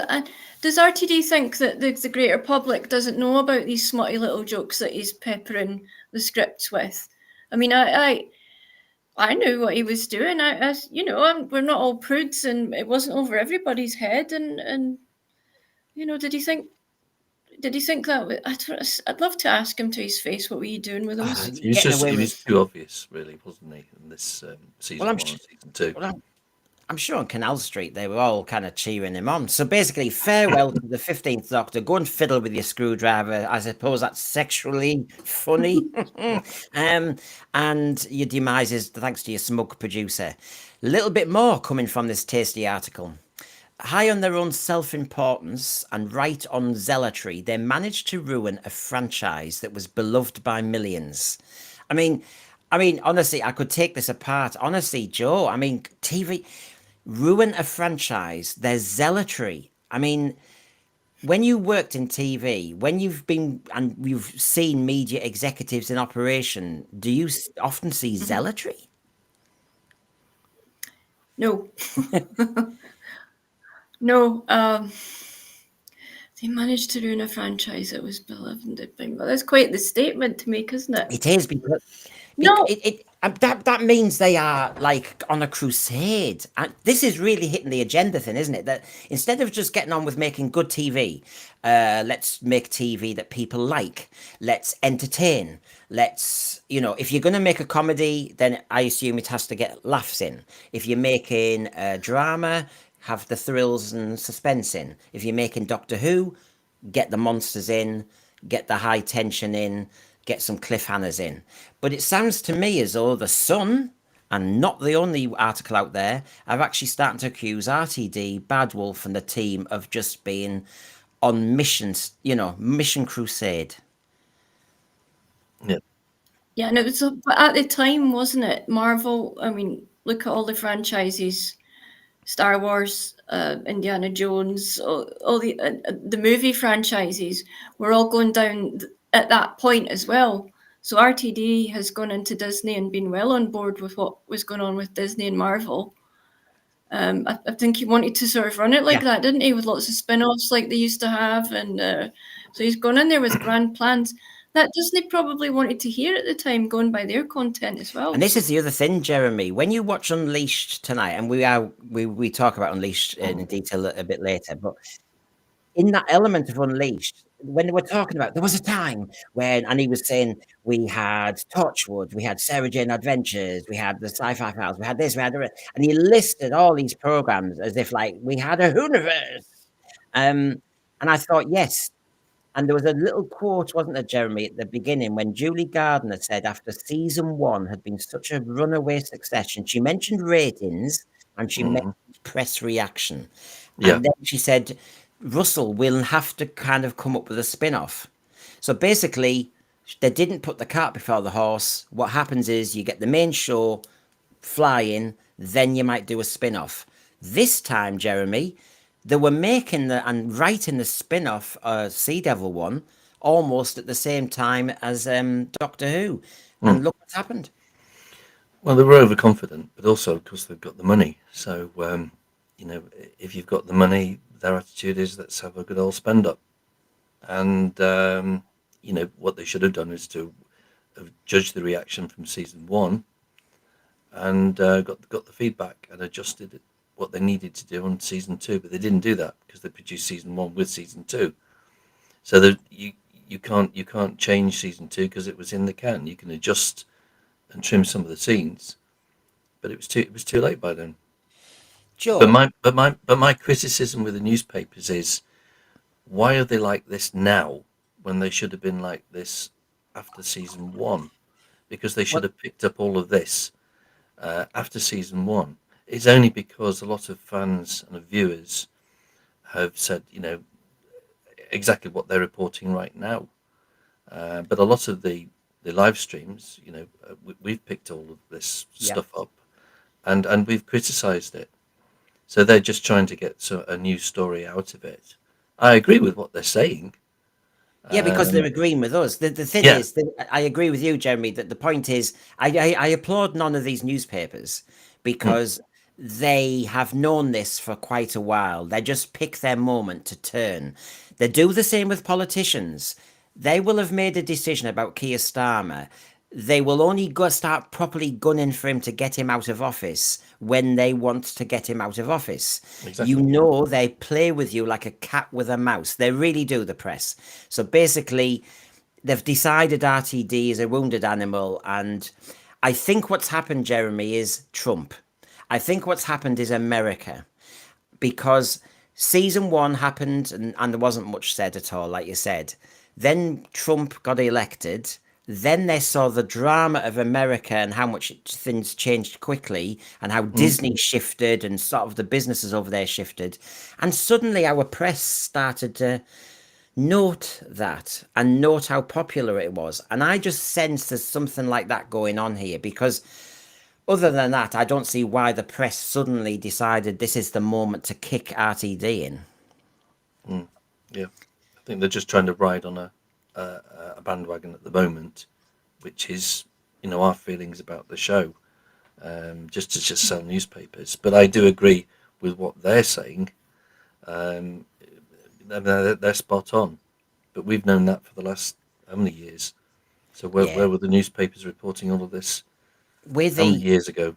does RTD think that the greater public doesn't know about these smutty little jokes that he's peppering the scripts with? I mean, I knew what he was doing. We're not all prudes, and it wasn't over everybody's head. And did he think that? I'd love to ask him to his face, what were you doing with those? He was too obvious, really, wasn't he? In this season 1 and season 2. I'm sure on Canal Street they were all kind of cheering him on. So basically, farewell to the 15th Doctor. Go and fiddle with your screwdriver. I suppose that's sexually funny. And your demise is thanks to your smug producer. A little bit more coming from this tasty article. High on their own self-importance and right on zealotry, they managed to ruin a franchise that was beloved by millions. I mean, honestly, I could take this apart. Honestly, Joe, TV... ruin a franchise, their zealotry. I mean, when you worked in TV, when you've seen media executives in operation, do you often see zealotry? No. No. They managed to ruin a franchise that was beloved. Well, that's quite the statement to make, isn't it? It is, because that means they are like on a crusade. And this is really hitting the agenda thing, isn't it? That instead of just getting on with making good TV, let's make TV that people like. Let's entertain. Let's, if you're going to make a comedy, then I assume it has to get laughs in. If you're making a drama, have the thrills and suspense in. If you're making Doctor Who, get the monsters in, get the high tension in, get some cliffhangers in. But it sounds to me as though The Sun, and not the only article out there, are actually starting to accuse RTD, Bad Wolf and the team of just being on missions, mission crusade. Yeah. Yeah, and it was, but at the time, wasn't it? Marvel, look at all the franchises, Star Wars, Indiana Jones, all the movie franchises, were all going down at that point as well. So RTD has gone into Disney and been well on board with what was going on with Disney and Marvel. I think he wanted to sort of run it like that, didn't he? With lots of spin-offs like they used to have. And so he's gone in there with grand plans that Disney probably wanted to hear at the time, going by their content as well. And this is the other thing, Jeremy. When you watch Unleashed tonight, and we talk about Unleashed in detail a bit later, but in that element of Unleashed, when they were talking about, there was a time when, and he was saying, we had Torchwood, we had Sarah Jane Adventures, we had the Sci-Fi Files, we had this, we had that, and he listed all these programs as if like we had a universe. And I thought, yes. And there was a little quote, wasn't there, Jeremy, at the beginning when Julie Gardner said after season 1 had been such a runaway success, and she mentioned ratings and she mentioned press reaction. And then she said, Russell will have to kind of come up with a spin-off. So basically, they didn't put the cart before the horse. What happens is you get the main show flying, then you might do a spin-off. This time, Jeremy, they were making and writing the spin-off Sea Devil one almost at the same time as Doctor Who. And look what's happened. Well, they were overconfident, but also because they've got the money. So, if you've got the money, their attitude is let's have a good old spend up. And, what they should have done is to have judged the reaction from season 1 and got the feedback and adjusted what they needed to do on season 2, but they didn't do that because they produced season 1 with season 2. So that you can't change season 2 because it was in the can. You can adjust and trim some of the scenes, but it was too late by then. Sure. But my criticism with the newspapers is, why are they like this now when they should have been like this after season 1? Because they should have picked up all of this after season 1. It's only because a lot of fans and viewers have said, exactly what they're reporting right now. But a lot of the live streams, we've picked all of this stuff up and we've criticised it. So they're just trying to get a new story out of it. I agree with what they're saying. Yeah, because they're agreeing with us. The thing is, I agree with you, Jeremy, that the point is, I applaud none of these newspapers because they have known this for quite a while. They just pick their moment to turn. They do the same with politicians. They will have made a decision about Keir Starmer. They will only start properly gunning for him to get him out of office when they want to get him out of office. Exactly. They play with you like a cat with a mouse. They really do, the press. So basically, they've decided RTD is a wounded animal. And I think what's happened, Jeremy, is Trump. I think what's happened is America. Because season 1 happened and there wasn't much said at all, like you said. Then Trump got elected. Then they saw the drama of America and how much things changed quickly and how Disney shifted and sort of the businesses over there shifted. And suddenly our press started to note that and note how popular it was. And I just sense there's something like that going on here because other than that, I don't see why the press suddenly decided this is the moment to kick RTD in. Yeah, I think they're just trying to ride on a bandwagon at the moment, which is our feelings about the show, just to sell newspapers. But I do agree with what they're saying. They're spot on, but we've known that for the last how many years? So where were the newspapers reporting all of this how many years ago?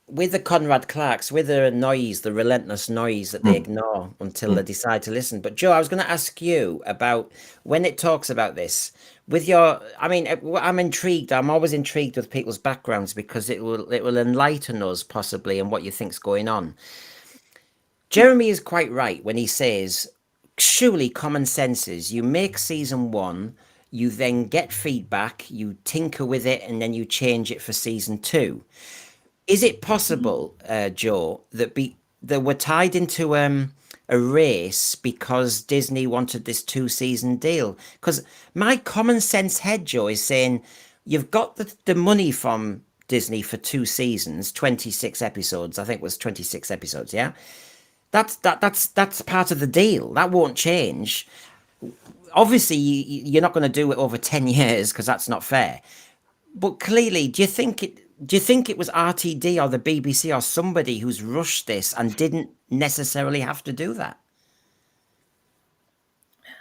With the Conrad Clarks, with the noise, the relentless noise that they ignore until they decide to listen. But Joe, I was going to ask you about when it talks about this with I'm intrigued. I'm always intrigued with people's backgrounds because it will enlighten us possibly in what you think's going on. Jeremy is quite right when he says, surely common sense is you make season 1, you then get feedback, you tinker with it, and then you change it for season 2. Is it possible, Joe, that they were tied into a race because Disney wanted this 2-season deal? Because my common sense head, Joe, is saying you've got the money from Disney for 2 seasons, 26 episodes. I think it was 26 episodes. Yeah, that's part of the deal. That won't change. Obviously, you're not going to do it over 10 years because that's not fair. But clearly, do you think it was RTD or the BBC or somebody who's rushed this and didn't necessarily have to do that?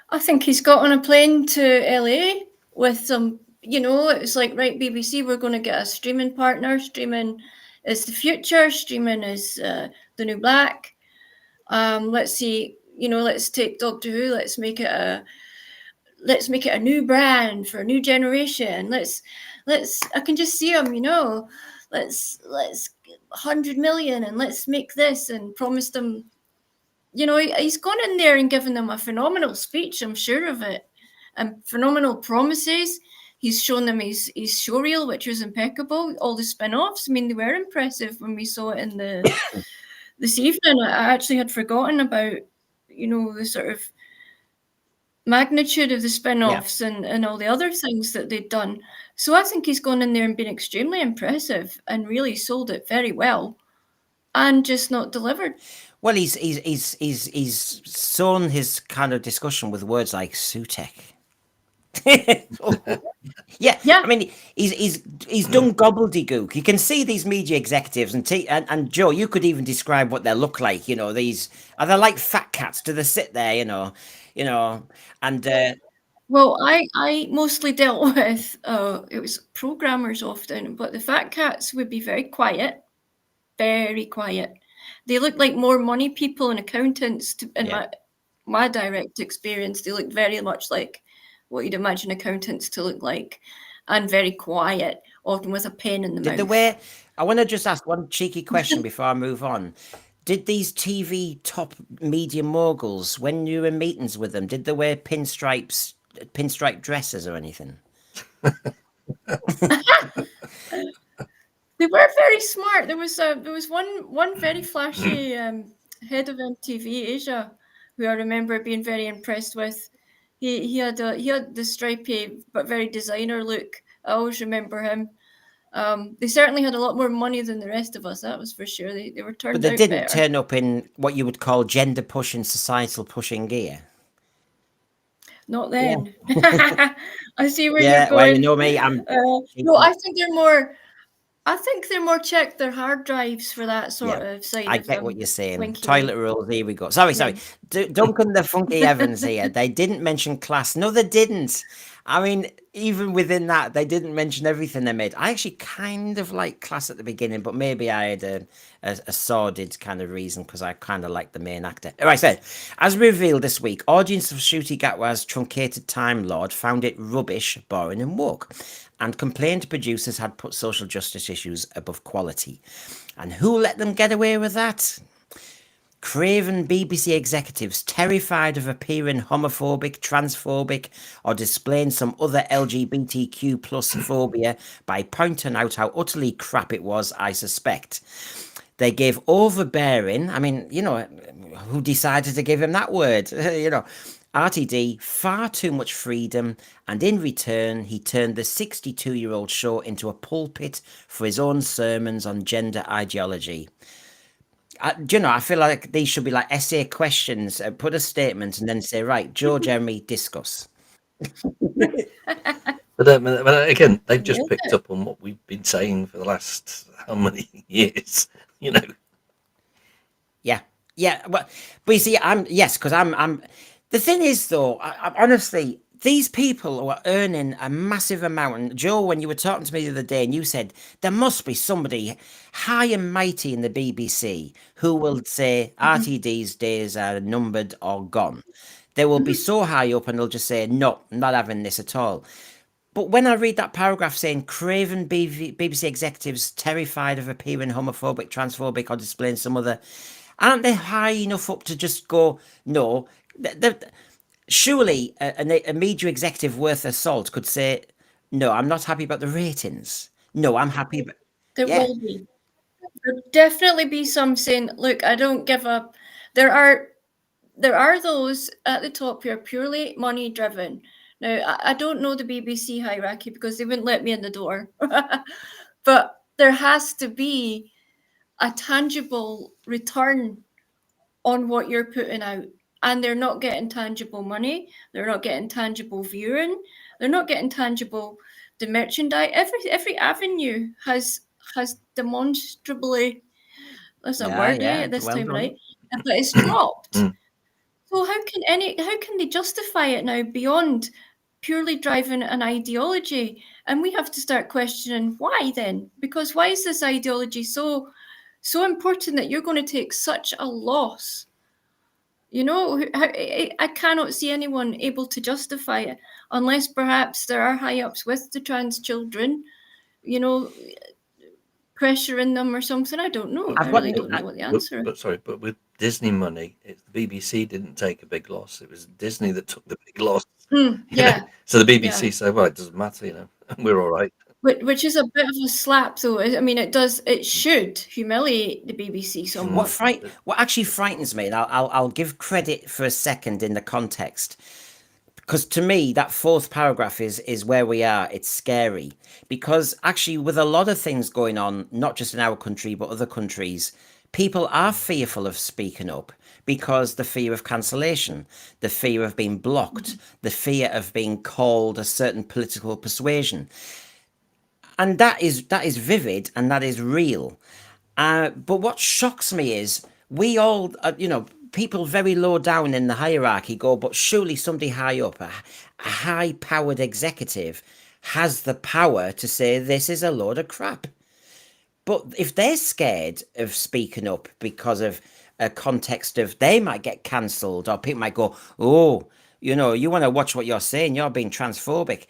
I think he's got on a plane to LA with some, it was like, right, BBC, we're going to get a streaming partner. Streaming is the future. Streaming is the new black. Let's see, let's take Doctor Who. Let's make it a new brand for a new generation. Let's I can just see him, let's 100 million and let's make this, and promised them, he's gone in there and given them a phenomenal speech, I'm sure of it, and phenomenal promises. He's shown them his showreel, which was impeccable. All the spin-offs, I mean, they were impressive when we saw it in this evening. I actually had forgotten about, the sort of magnitude of the spin-offs and all the other things that they'd done. So I think he's gone in there and been extremely impressive and really sold it very well, and just not delivered. Well, he's sown his kind of discussion with words like Sutek. Yeah. I mean, he's done gobbledygook. You can see these media executives, and Joe, you could even describe what they look like. These are they like fat cats? Do they sit there? And well, I mostly dealt with it was programmers often, but the fat cats would be very quiet. They look like more money people and accountants. In my direct experience, they look very much like what you'd imagine accountants to look like, and very quiet, often with a pen in the mouth. I want to just ask one cheeky question before I move on. Did these TV top media moguls, when you were in meetings with them, did they wear pinstripe dresses or anything? They were very smart. There was one very flashy head of MTV Asia who I remember being very impressed with. He had the stripy but very designer look. I always remember him. They certainly had a lot more money than the rest of us, that was for sure. They were turned out better. But they didn't turn up in what you would call gender pushing, societal pushing gear. Not then. Yeah. I see where you're going. Well, you know me. No, I think they're more check their hard drives for that sort of side. I get what you're saying. Toilet rolls. Here we go. Sorry. Duncan the Funky Evans here. They didn't mention class. No, they didn't. I mean, even within that, they didn't mention everything they made. I actually kind of like class at the beginning, but maybe I had a sordid kind of reason because I kind of like the main actor. Right, so as revealed this week, audience of Ncuti Gatwa's truncated Time Lord found it rubbish, boring, and woke, and complained producers had put social justice issues above quality. And who let them get away with that? Craven BBC executives terrified of appearing homophobic, transphobic, or displaying some other LGBTQ plus phobia by pointing out how utterly crap it was, I suspect. They gave overbearing, I mean, who decided to give him that word? RTD far too much freedom, and in return, he turned the 62-year-old show into a pulpit for his own sermons on gender ideology. I feel like these should be like essay questions. Put a statement and then say, right, Joe, Jeremy, discuss. But again, they've just picked up on what we've been saying for the last how many years, Yeah. Well, but you see, because I'm. The thing is, though, I honestly, these people who are earning a massive amount. And Joe, when you were talking to me the other day, and you said there must be somebody high and mighty in the BBC who will say RTD's days are numbered or gone. They will be so high up, and they'll just say, "No, I'm not having this at all." But when I read that paragraph saying Craven BBC executives terrified of appearing homophobic, transphobic, or displaying some other, aren't they high enough up to just go, no? Surely a media executive worth their salt could say, no, I'm not happy about the ratings. No, I'm happy. There will be. There'll definitely be some saying, look, I don't give up. There are those at the top who are purely money driven. Now, I don't know the BBC hierarchy because they wouldn't let me in the door. But there has to be a tangible return on what you're putting out. And they're not getting tangible money. They're not getting tangible viewing. They're not getting tangible the merchandise. Every avenue has demonstrably, that's a word at this time, right? But it's dropped. So how can they justify it now beyond purely driving an ideology? And we have to start questioning why then, because why is this ideology so important that you're going to take such a loss? You know, I cannot see anyone able to justify it unless perhaps there are high ups with the trans children, you know, pressuring them or something. I don't know. I really don't know what the answer is. But with Disney money, the BBC didn't take a big loss. It was Disney that took the big loss. Yeah. So the BBC said, well, it doesn't matter, we're all right. Which is a bit of a slap, though. I mean, it should humiliate the BBC somewhat. What actually frightens me, and I'll give credit for a second in the context, because to me that fourth paragraph is where we are. It's scary because actually, with a lot of things going on, not just in our country but other countries, people are fearful of speaking up because the fear of cancellation, the fear of being blocked, the fear of being called a certain political persuasion. And that is vivid and that is real. But what shocks me is we all, people very low down in the hierarchy go, but surely somebody high up, a high-powered executive, has the power to say this is a load of crap. But if they're scared of speaking up because of a context of they might get cancelled, or people might go, oh, you want to watch what you're saying, you're being transphobic.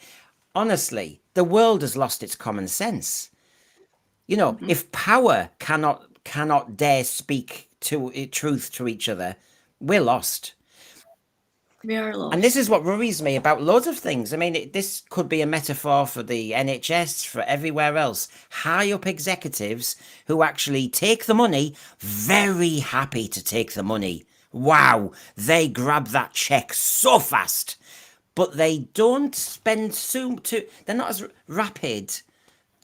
Honestly, the world has lost its common sense. If power cannot dare speak truth to each other, we're lost. We are lost. And this is what worries me about loads of things. I mean, this could be a metaphor for the NHS, for everywhere else. High up executives who actually take the money, very happy to take the money. Wow, they grab that check so fast. But they don't spend they're not as rapid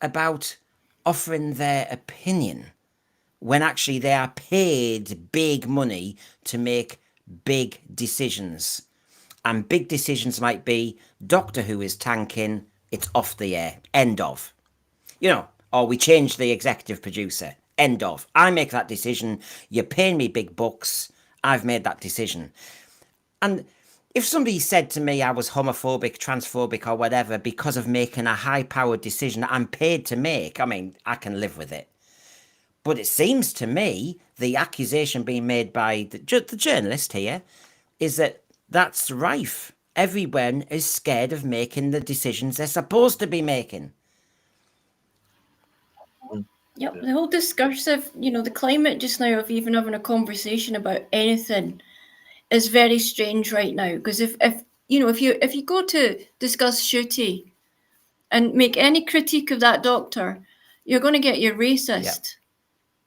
about offering their opinion when actually they are paid big money to make big decisions. And big decisions might be Doctor Who is tanking, it's off the air, end of. Or we change the executive producer, end of. I make that decision, you're paying me big bucks, I've made that decision. And if somebody said to me I was homophobic, transphobic or whatever because of making a high-powered decision that I'm paid to make, I mean, I can live with it. But it seems to me the accusation being made by the journalist here is that that's rife. Everyone is scared of making the decisions they're supposed to be making. Yep, the whole discursive, the climate just now of even having a conversation about anything is very strange right now, because if you go to discuss Shooty and make any critique of that doctor, you're going to get your racist.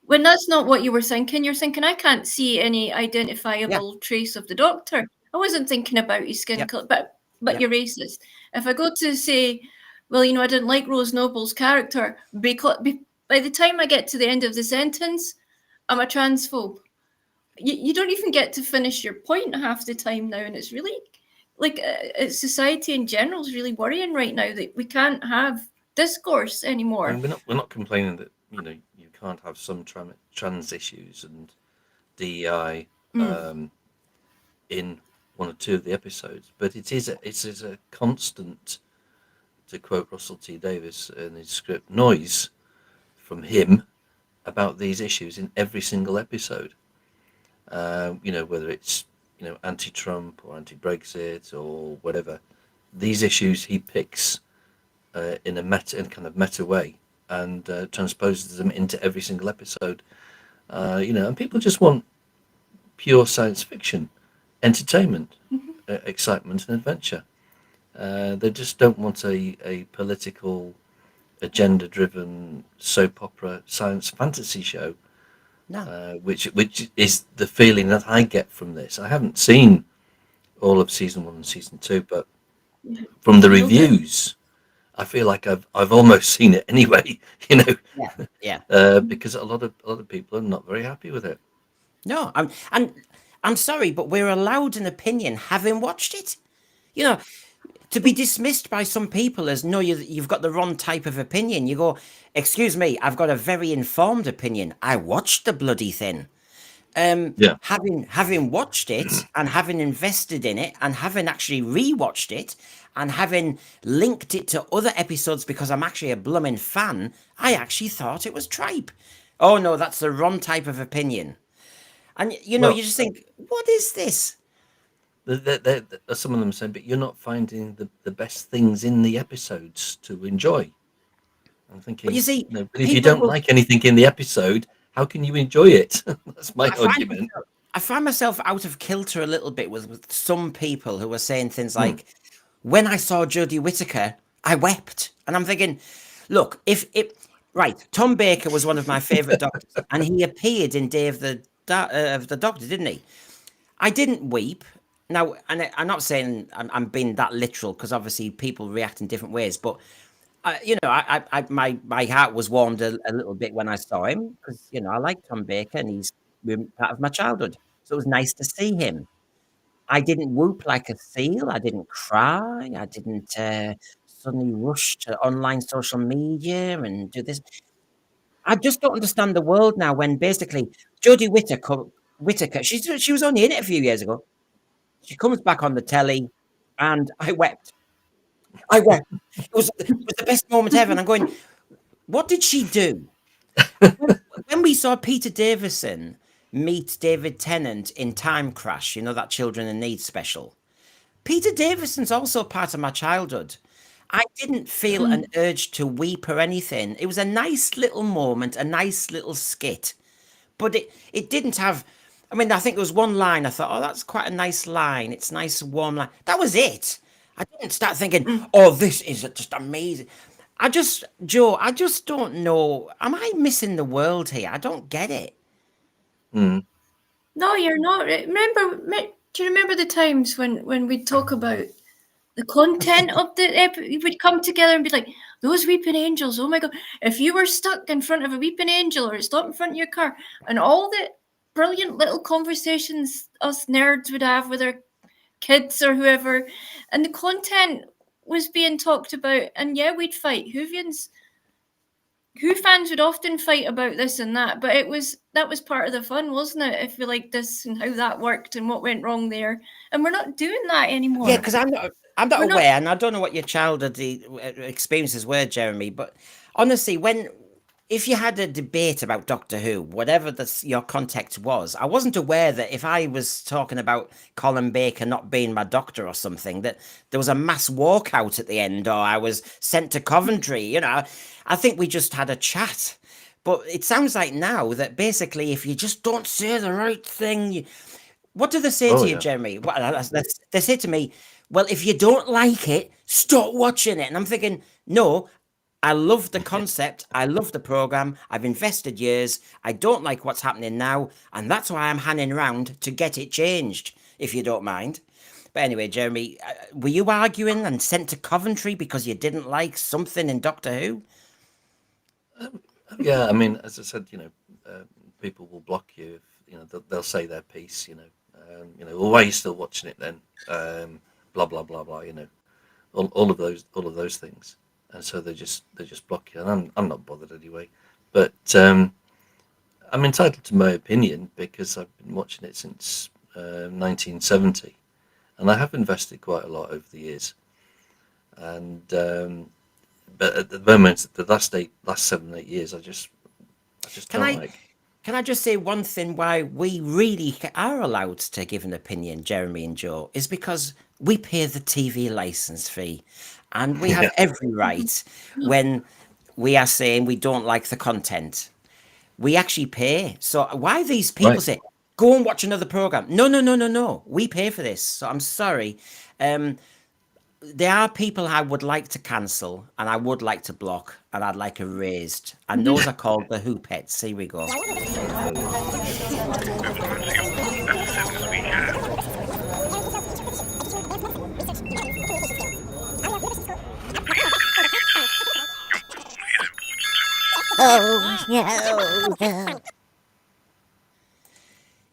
When that's not what you were thinking. You're thinking, I can't see any identifiable trace of the doctor. I wasn't thinking about his skin color, but you're racist. If I go to say, well, I didn't like Rose Noble's character, because by the time I get to the end of the sentence, I'm a transphobe. You don't even get to finish your point half the time now, and it's really society in general is really worrying right now that we can't have discourse anymore. I mean, we're not complaining that you can't have some trans issues and DEI in one or two of the episodes, but it is a constant, to quote Russell T Davies in his script, noise from him about these issues in every single episode. Whether it's anti-Trump or anti-Brexit or whatever, these issues he picks in a kind of meta way and transposes them into every single episode. And people just want pure science fiction, entertainment, excitement and adventure. They just don't want a political, agenda-driven soap opera science fantasy show. No. Which is the feeling that I get from this. I haven't seen all of season 1 and season 2, but from the reviews, I feel like I've almost seen it anyway, you know. Yeah. Because a lot of people are not very happy with it. No, I'm sorry, but we're allowed an opinion having watched it. You know, to be dismissed by some people as no, you've got the wrong type of opinion. You go, excuse me, I've got a very informed opinion. I watched the bloody thing. Yeah. Having watched it and having invested in it and having actually rewatched it and having linked it to other episodes because I'm actually a blooming fan, I actually thought it was tripe. Oh no, that's the wrong type of opinion. And you know, Well, you just think, what is this? Some of them saying, but you're not finding the best things in the episodes to enjoy. I'm thinking, But you see, no, but if you don't like anything in the episode, how can you enjoy it? That's my argument. I find myself out of kilter a little bit with some people who are saying things like, when I saw Jodie Whittaker, I wept. And I'm thinking, look, right, Tom Baker was one of my favourite doctors, and he appeared in Day of the Doctor, didn't he? I didn't weep. Now, and I'm not saying I'm being that literal, because obviously people react in different ways, but you know, my heart was warmed a little bit when I saw him, because you know I like Tom Baker and he's been part of my childhood, so it was nice to see him. I didn't whoop like a seal. I didn't cry. I didn't suddenly rush to online social media and do this. I just don't understand the world now when basically Jodie Whittaker, she was only in it a few years ago. She comes back on the telly, and I wept. I wept. It was the best moment ever. And I'm going, what did she do? When we saw Peter Davison meet David Tennant in Time Crash, you know, that Children in Need special, Peter Davison's also part of my childhood. I didn't feel an urge to weep or anything. It was a nice little moment, a nice little skit. But it didn't have... I mean, I think there was one line I thought, oh, that's quite a nice line. It's a nice, warm line. That was it. I didn't start thinking, oh, this is just amazing. Joe, I just don't know. Am I missing the world here? I don't get it. No, you're not. Do you remember the times when we'd talk about the content of the episode? We'd come together and be like, those weeping angels, oh my God. If you were stuck in front of a weeping angel or stopped in front of your car, and all the brilliant little conversations us nerds would have with our kids or whoever, and the content was being talked about, and yeah, we'd fight. Who fans would often fight about this and that, but that was part of the fun, wasn't it? If you like this and how that worked and what went wrong there, and we're not doing that anymore. Yeah, because I'm not aware, and I don't know what your childhood experiences were, Jeremy. But honestly, if you had a debate about Doctor Who, whatever your context was, I wasn't aware that if I was talking about Colin Baker not being my doctor or something, that there was a mass walkout at the end, or I was sent to Coventry. You know, I think we just had a chat. But it sounds like now that basically, if you just don't say the right thing, what do they say to you, Jeremy? Well, they say to me, well, if you don't like it, stop watching it. And I'm thinking, no, I love the concept. I love the program. I've invested years. I don't like what's happening now. And that's why I'm hanging around to get it changed, if you don't mind. But anyway, Jeremy, were you arguing and sent to Coventry because you didn't like something in Doctor Who? Yeah, I mean, as I said, you know, people will block you. You know, they'll say their piece. You know, well, why are you still watching it then? Blah blah blah blah. You know, all of those things. And so they just block you, and I'm not bothered anyway. But I'm entitled to my opinion because I've been watching it since 1970, and I have invested quite a lot over the years. And but at the moment, the last 7-8 years, I just don't like. Can I just say one thing why we really are allowed to give an opinion, Jeremy and Joe, is because we pay the TV license fee. And we have every right when we are saying we don't like the content. We actually pay. So why these people say, go and watch another program? No. We pay for this. So I'm sorry. There are people I would like to cancel and I would like to block and I'd like erased. And those are called the Who Pets. Here we go.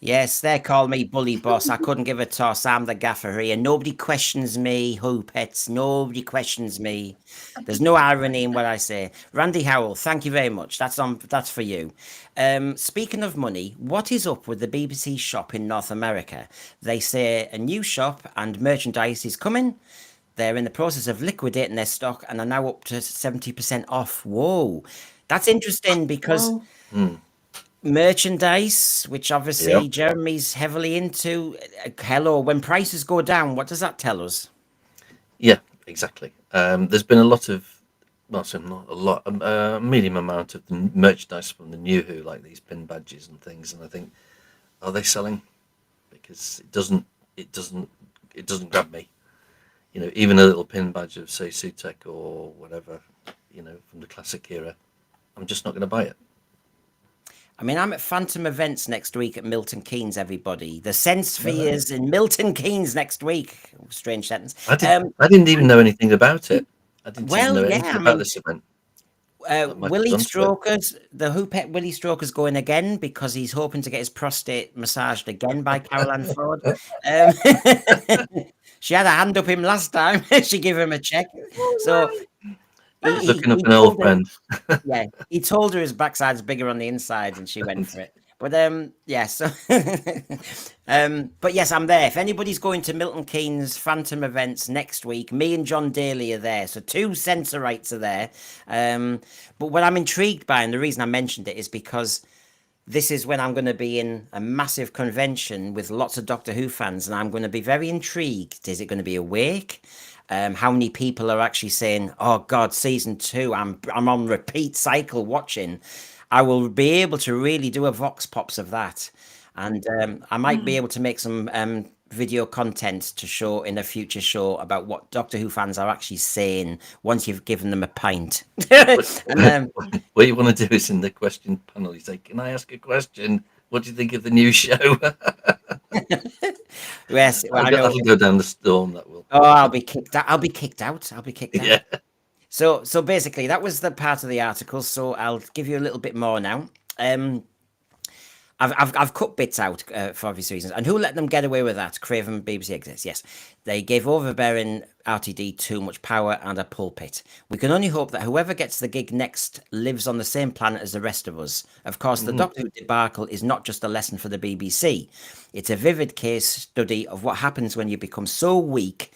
Yes, they call me Bully Boss. I couldn't give a toss. I'm the gaffer here. Nobody questions me, who pets. Nobody questions me. There's no irony in what I say. Randy Howell, thank you very much. That's for you. Speaking of money, what is up with the BBC shop in North America? They say a new shop and merchandise is coming. They're in the process of liquidating their stock and are now up to 70% off. Whoa. That's interesting because merchandise, which obviously Jeremy's heavily into. Hello, when prices go down, what does that tell us? Yeah, exactly. There's been a lot of, well, so not a lot, a medium amount of the merchandise from the new Who, like these pin badges and things. And I think, are they selling? Because it doesn't grab me. You know, even a little pin badge of, say, Sutek or whatever, you know, from the classic era, I'm just not going to buy it. I mean, I'm at Phantom Events next week at Milton Keynes, everybody. The Sense Spheres in Milton Keynes next week. Strange sentence. I didn't even know anything about it. I didn't even know anything about this event. Willie Stroker's, the Who pet Willie Stroker's going again because he's hoping to get his prostate massaged again by Caroline Ford. She had a hand up him last time. She gave him a check. So looking up an old friend. Yeah, he told her his backside's bigger on the inside, and she went for it. But yes, but yes, I'm there. If anybody's going to Milton Keynes Phantom Events next week, me and John Daly are there. So 2 Sensorites are there. But what I'm intrigued by, and the reason I mentioned it is because this is when I'm going to be in a massive convention with lots of Doctor Who fans, and I'm going to be very intrigued. Is it going to be a wake? How many people are actually saying, "Oh God, season 2, I'm on repeat cycle watching." I will be able to really do a vox pops of that, and I might be able to make some video content to show in a future show about what Doctor Who fans are actually saying once you've given them a pint. What you want to do is in the question panel, you say, "Can I ask a question? What do you think of the new show?" Yes, well, that'll go down the storm. That will. Oh, I'll be kicked out. I'll be kicked out. Yeah. So basically, that was the part of the article. So I'll give you a little bit more now. I've cut bits out for obvious reasons. And who let them get away with that? Craven BBC exists. Yes, they gave overbearing RTD too much power and a pulpit. We can only hope that whoever gets the gig next lives on the same planet as the rest of us. Of course, the Doctor Who debacle is not just a lesson for the BBC. It's a vivid case study of what happens when you become so weak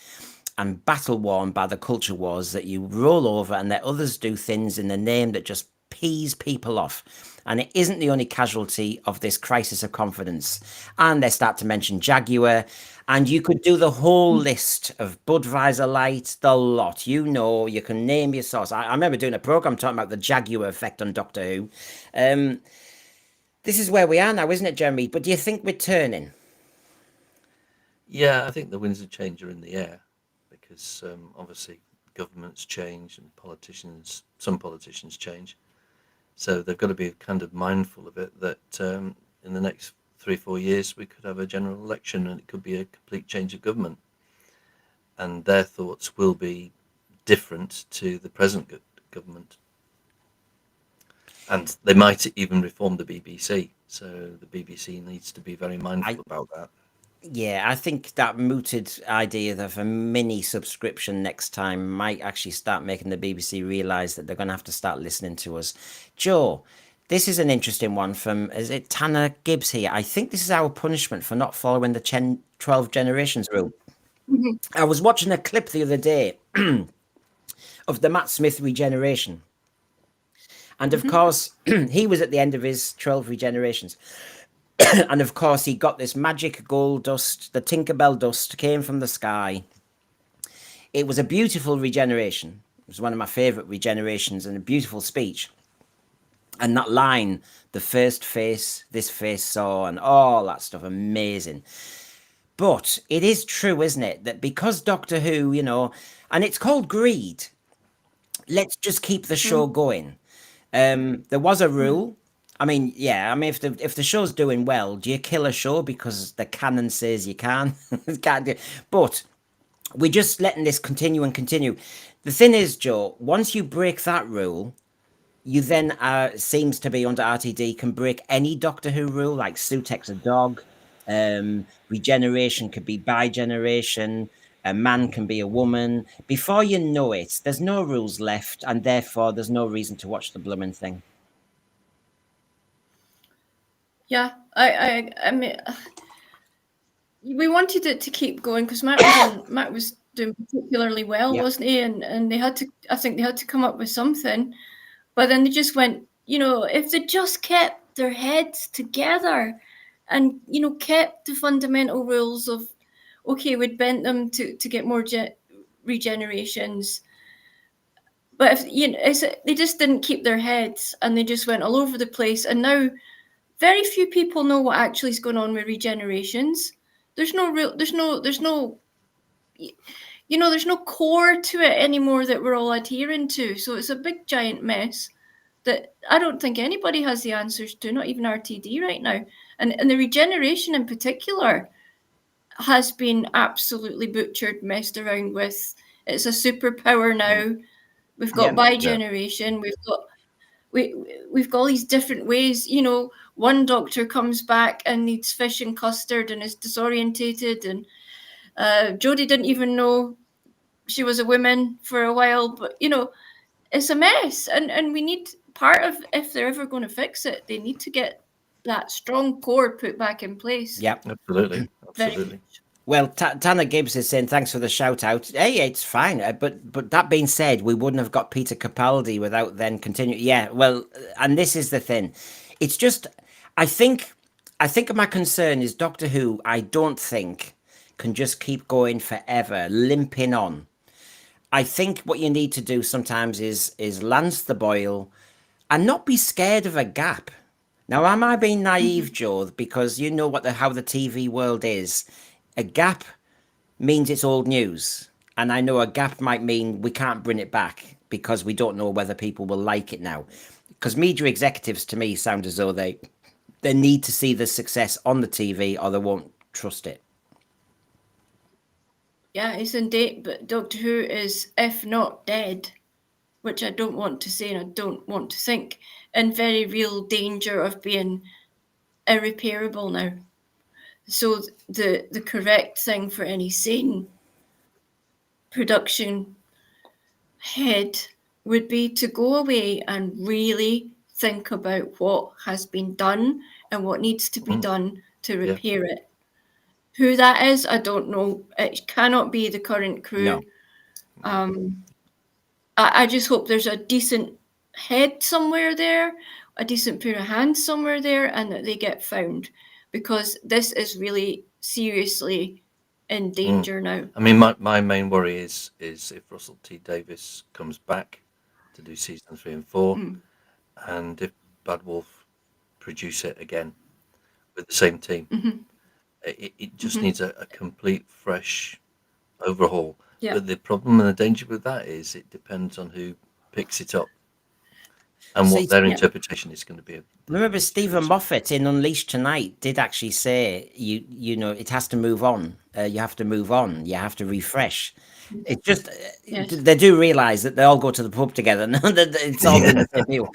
and battle-worn by the culture wars that you roll over and let others do things in the name that just pees people off. And it isn't the only casualty of this crisis of confidence. And they start to mention Jaguar, and you could do the whole list of Budweiser Light, the lot. You know, you can name your source. I remember doing a program talking about the Jaguar effect on Doctor Who. This is where we are now, isn't it, Jeremy? But do you think we're turning? Yeah, I think the winds of change are in the air because obviously governments change and some politicians change. So they've got to be kind of mindful of it that in the next 3-4 years we could have a general election and it could be a complete change of government. And their thoughts will be different to the present government. And they might even reform the BBC. So the BBC needs to be very mindful about that. Yeah, I think that mooted idea of a mini subscription next time might actually start making the BBC realise that they're going to have to start listening to us. Joe, this is an interesting one from, is it Tanner Gibbs here? I think this is our punishment for not following the 12 generations rule. I was watching a clip the other day of the Matt Smith regeneration. And of course, he was at the end of his 12 regenerations. And of course, he got this magic gold dust. The Tinkerbell dust came from the sky. It was a beautiful regeneration. It was one of my favourite regenerations and a beautiful speech. And that line, the first face this face saw, and all that stuff, amazing. But it is true, isn't it, that because Doctor Who, you know, and it's called greed, let's just keep the show going. There was a rule. I mean, yeah. I mean, if the show's doing well, do you kill a show because the canon says you can? Can't do. But we're just letting this continue and continue. The thing is, Joe, once you break that rule, You then seems to be under RTD can break any Doctor Who rule, like Sue takes a dog. Regeneration could be bi-generation. A man can be a woman. Before you know it, there's no rules left, and therefore there's no reason to watch the blooming thing. Yeah, I mean, we wanted it to keep going because Matt was doing particularly well, wasn't he? And they had to, I think they had to come up with something, but then they just went, if they just kept their heads together and, kept the fundamental rules of, okay, we'd bent them to get more regenerations. But if they just didn't keep their heads and they just went all over the place. And now very few people know what actually is going on with regenerations. There's no core to it anymore that we're all adhering to. So it's a big giant mess that I don't think anybody has the answers to, not even RTD right now. And the regeneration in particular has been absolutely butchered, messed around with. It's a superpower now. We've got bi-generation. We've got all these different ways. One Doctor comes back and needs fish and custard and is disorientated, and Jodie didn't even know she was a woman for a while. But it's a mess, and we need part of, if they're ever going to fix it, they need to get that strong core put back in place. Yep, absolutely. Well, Tanner Gibbs is saying thanks for the shout out. Hey, it's fine. But that being said, we wouldn't have got Peter Capaldi without then continuing. Yeah, well, and this is the thing. It's just, I think my concern is Doctor Who, I don't think, can just keep going forever, limping on. I think what you need to do sometimes is lance the boil and not be scared of a gap. Now, am I being naive, Joe? Because you know how the TV world is. A gap means it's old news. And I know a gap might mean we can't bring it back because we don't know whether people will like it now. Because media executives, to me, sound as though they need to see the success on the TV or they won't trust it. Yeah, it's in date, but Doctor Who is, if not dead, which I don't want to say and I don't want to think, in very real danger of being irreparable now. So the correct thing for any sane production head would be to go away and really think about what has been done and what needs to be done to repair it. Who that is, I don't know. It cannot be the current crew. No. I just hope there's a decent head somewhere there, a decent pair of hands somewhere there, and that they get found, because this is really seriously in danger now. I mean, my main worry is if Russell T Davies comes back to do season 3 and 4, and if Bad Wolf produce it again with the same team, it just needs a complete fresh overhaul. But the problem and the danger with that is it depends on who picks it up and what their interpretation is going to be. Remember, Stephen Moffat in Unleashed Tonight did actually say, you know, it has to move on. You have to move on. You have to refresh. It's just they do realise that they all go to the pub together. It's all in the same meal.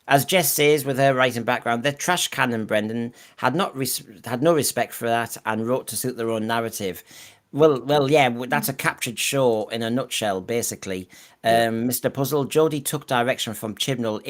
As Jess says, with her writing background, their trash cannon, Brendan, had no respect for that and wrote to suit their own narrative. Well, yeah, that's a captured show in a nutshell, basically. Mr. Puzzle, Jodie took direction from Chibnall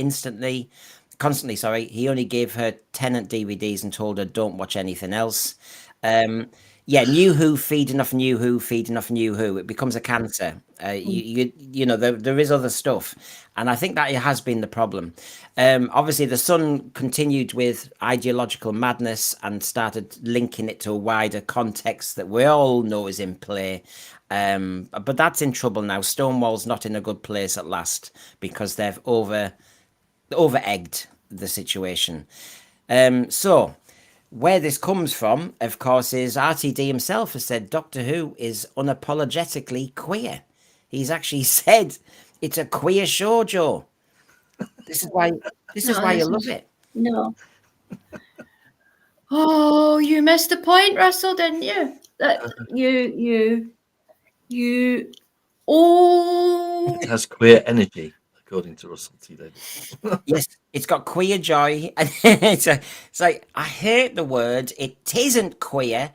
constantly, sorry. He only gave her Tennant DVDs and told her don't watch anything else. New Who feeding off New Who feeding off New Who. It becomes a cancer. You know, there is other stuff. And I think that it has been the problem. Obviously, the Sun continued with ideological madness and started linking it to a wider context that we all know is in play. But that's in trouble now. Stonewall's not in a good place at last because they've over-egged the situation. So where this comes from, of course, is RTD himself has said Doctor Who is unapologetically queer. He's actually said it's a queer show, Joe. This is why you love it. No. Oh, you missed the point, Russell, didn't you? That you. It has queer energy. according to Russell T Davies. Yes, it's got queer joy. it's like, I hate the word. It isn't queer.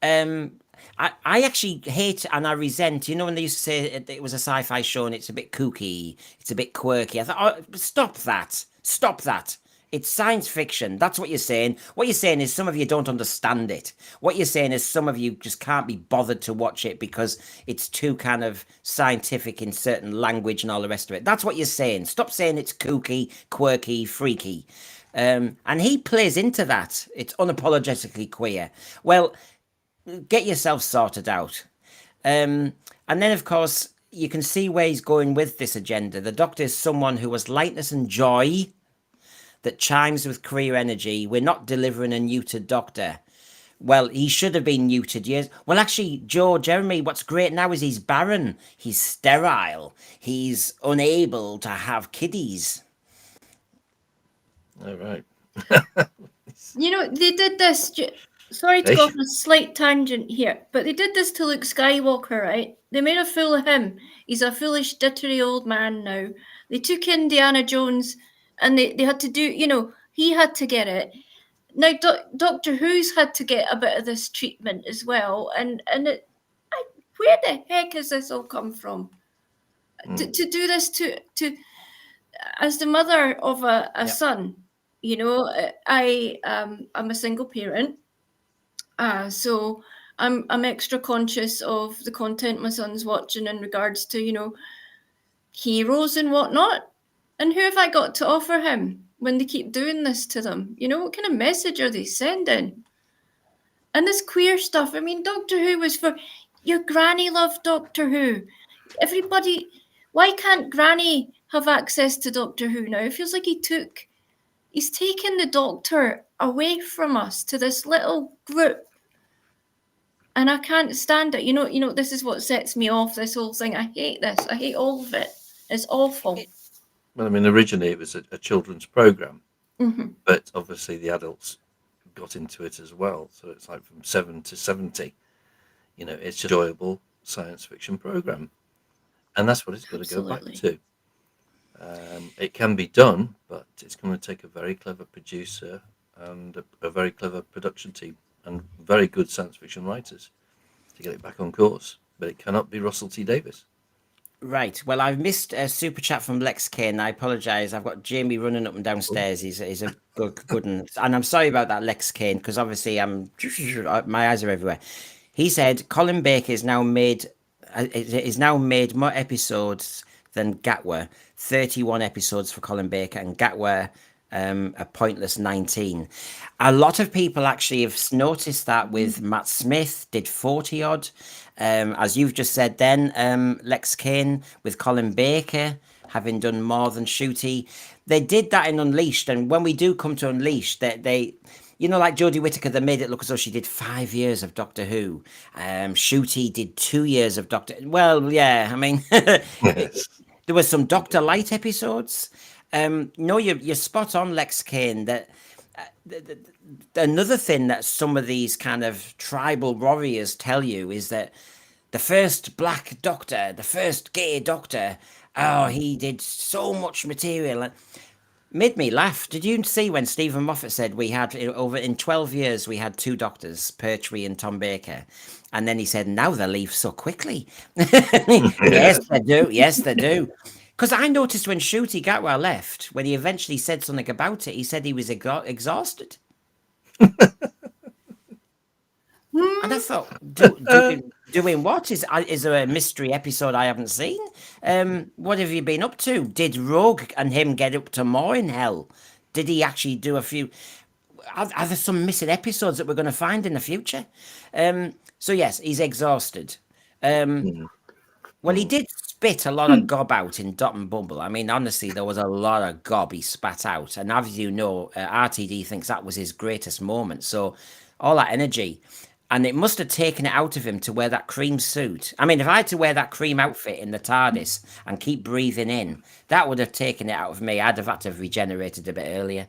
I actually hate and I resent, when they used to say it was a sci-fi show and it's a bit kooky, it's a bit quirky. I thought, oh, stop that. Stop that. It's science fiction. That's what you're saying. What you're saying is some of you don't understand it. What you're saying is some of you just can't be bothered to watch it because it's too kind of scientific in certain language and all the rest of it. That's what you're saying. Stop saying it's kooky, quirky, freaky. And he plays into that. It's unapologetically queer. Well, get yourself sorted out. And then, of course, you can see where he's going with this agenda. The Doctor is someone who has lightness and joy that chimes with queer energy. We're not delivering a neutered Doctor. Well, he should have been neutered years. Well, actually, Jeremy, what's great now is he's barren. He's sterile. He's unable to have kiddies. All right. They did this. Sorry to go off on a slight tangent here, but they did this to Luke Skywalker, right? They made a fool of him. He's a foolish, dittery old man now. They took Indiana Jones and they had to do, he had to get it. Now, Doctor Who's had to get a bit of this treatment as well. And where the heck has this all come from? To do this to as the mother of a son, I'm a single parent. So I'm extra conscious of the content my son's watching in regards to, heroes and whatnot. And who have I got to offer him when they keep doing this to them? What kind of message are they sending? And this queer stuff, Doctor Who was for... Your granny loved Doctor Who. Everybody... Why can't Granny have access to Doctor Who now? It feels like he's taken the Doctor away from us to this little group. And I can't stand it. This is what sets me off, this whole thing. I hate this. I hate all of it. It's awful. Well, originally it was a children's program, but obviously the adults got into it as well. So it's like from 7 to 70. It's an enjoyable science fiction program. And that's what it's got to go back to. It can be done, but it's going to take a very clever producer and a very clever production team and very good science fiction writers to get it back on course. But it cannot be Russell T Davies. Right. Well, I've missed a super chat from Lex Kane. I apologise. I've got Jamie running up and downstairs. He's a good one. And I'm sorry about that, Lex Kane, because obviously my eyes are everywhere. He said Colin Baker is now made more episodes than Gatwa. 31 episodes for Colin Baker, and Gatwa a pointless 19. A lot of people actually have noticed that with Matt Smith, did 40 odd. As you've just said then, Lex Kane with Colin Baker having done more than Shooty. They did that in Unleashed, and when we do come to Unleashed, they like Jodie Whittaker, they made it look as though she did 5 years of Doctor Who. Shooty did 2 years of Doctor... Well, yeah, there was some Doctor Light episodes. No, you're spot on, Lex Kane, that... another thing that some of these kind of tribal warriors tell you is that the first black doctor, the first gay doctor, he did so much material. Made me laugh. Did you see when Stephen Moffat said we had, over in 12 years, we had 2 doctors, Pertwee and Tom Baker? And then he said, now they leave so quickly. Yes, they do. Yes, they do. Because I noticed when Shooty Gatwa left, when he eventually said something about it, he said he was exhausted. And I thought, doing what? Is there a mystery episode I haven't seen? What have you been up to? Did Rogue and him get up to more in hell? Did he actually do a few... Are there some missing episodes that we're going to find in the future? So yes, he's exhausted. Well, he did spit a lot of gob out in Dot and Bumble. Honestly, there was a lot of gob he spat out. And as you know, RTD thinks that was his greatest moment. So all that energy. And it must have taken it out of him to wear that cream suit. If I had to wear that cream outfit in the TARDIS and keep breathing in, that would have taken it out of me. I'd have had to have regenerated a bit earlier.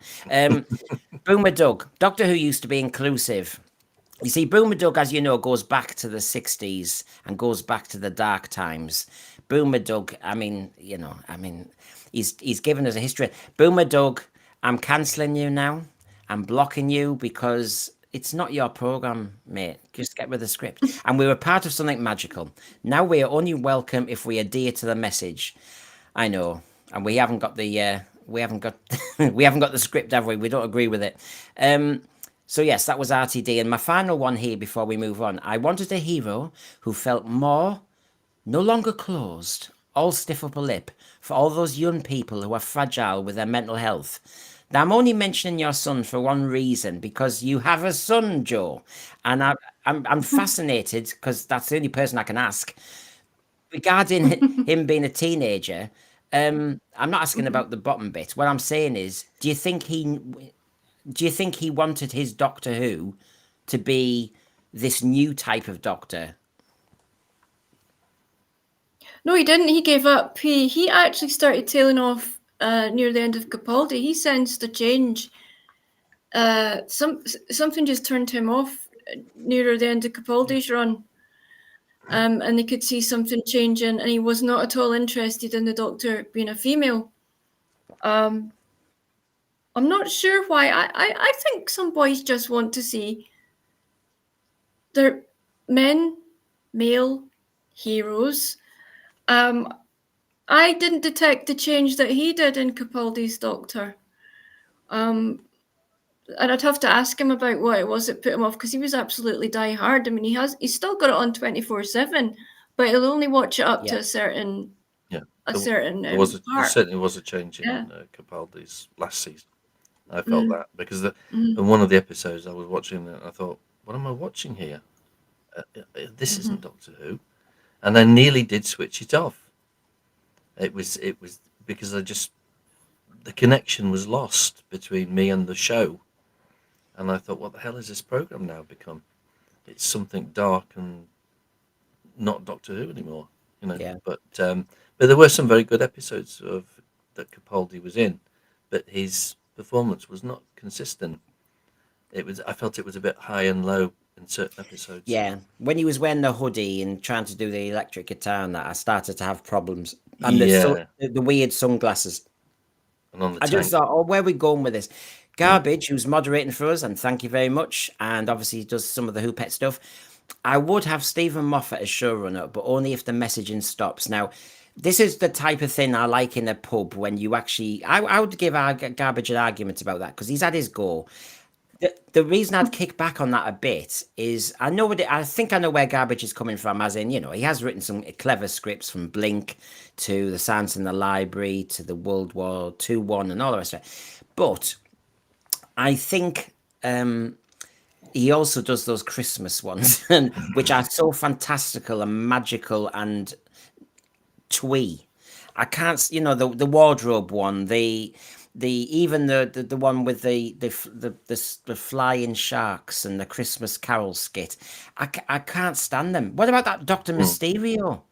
Boomer Doug. Doctor Who used to be inclusive. You see, Boomer Doug, as you know, goes back to the 60s and goes back to the dark times. Boomer Doug, he's given us a history. Boomer Doug, I'm cancelling you now. I'm blocking you because it's not your program, mate. Just get with the script. And we were part of something magical. Now we are only welcome if we adhere to the message. I know, and we haven't got the we haven't got the script, have we? We don't agree with it. So yes, that was RTD. And my final one here before we move on. I wanted a hero who felt more, no longer closed, all stiff upper lip, for all those young people who are fragile with their mental health. Now, I'm only mentioning your son for one reason, because you have a son, Joe. And I'm fascinated, because that's the only person I can ask. Regarding him being a teenager, I'm not asking about the bottom bit. What I'm saying is, do you think he wanted his Doctor Who to be this new type of Doctor? No, he didn't. He gave up. He actually started tailing off near the end of Capaldi. He sensed a change. Something just turned him off nearer the end of Capaldi's run. And they could see something changing, and he was not at all interested in the Doctor being a female. I'm not sure why. I think some boys just want to see their male heroes. I didn't detect the change that he did in Capaldi's Doctor. And I'd have to ask him about what it was that put him off, because he was absolutely die hard. I mean, he's still got it on 24/7, but he'll only watch it up to a certain there part. certainly was a change in Capaldi's last season. I felt that because in one of the episodes I was watching, I thought, what am I watching here? This isn't Doctor Who, and I nearly did switch it off. It was because the connection was lost between me and the show. And I thought, what the hell has this program now become? It's something dark and not Doctor Who anymore, you know. Yeah. But there were some very good episodes that Capaldi was in, but his performance was not consistent. I felt it was a bit high and low in certain episodes. Yeah, when he was wearing the hoodie and trying to do the electric guitar and that, I started to have problems. And the weird sunglasses. And on the I just thought, where are we going with this? Garbage, who's moderating for us, and thank you very much. And obviously he does some of the Who Pet stuff. I would have Stephen Moffat as showrunner, but only if the messaging stops. Now, this is the type of thing I like in a pub when you actually... I would give Garbage an argument about that, because he's had his go. The reason I'd kick back on that a bit is I think I know where Garbage is coming from, as in, you know, he has written some clever scripts, from Blink to The Silence in the Library to the World War II one and all the rest of it. But I think he also does those Christmas ones, which are so fantastical and magical and twee. I can't, you know, the wardrobe one, even the one with the flying sharks and the Christmas Carol skit. I can't stand them. What about that Dr. Mysterio?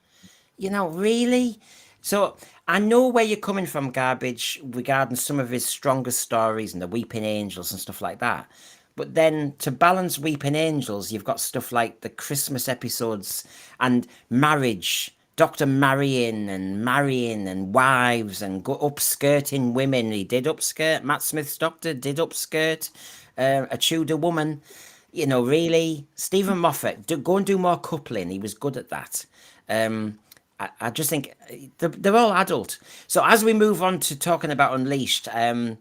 You know, really? So I know where you're coming from, Garbage, regarding some of his strongest stories and the Weeping Angels and stuff like that. But then to balance Weeping Angels, you've got stuff like the Christmas episodes and marriage, Doctor marrying and wives and upskirting women. He did upskirt. Matt Smith's Doctor did upskirt a Tudor woman. You know, really, Stephen Moffat, go and do more coupling. He was good at that. I just think they're all adult. So as we move on to talking about Unleashed, the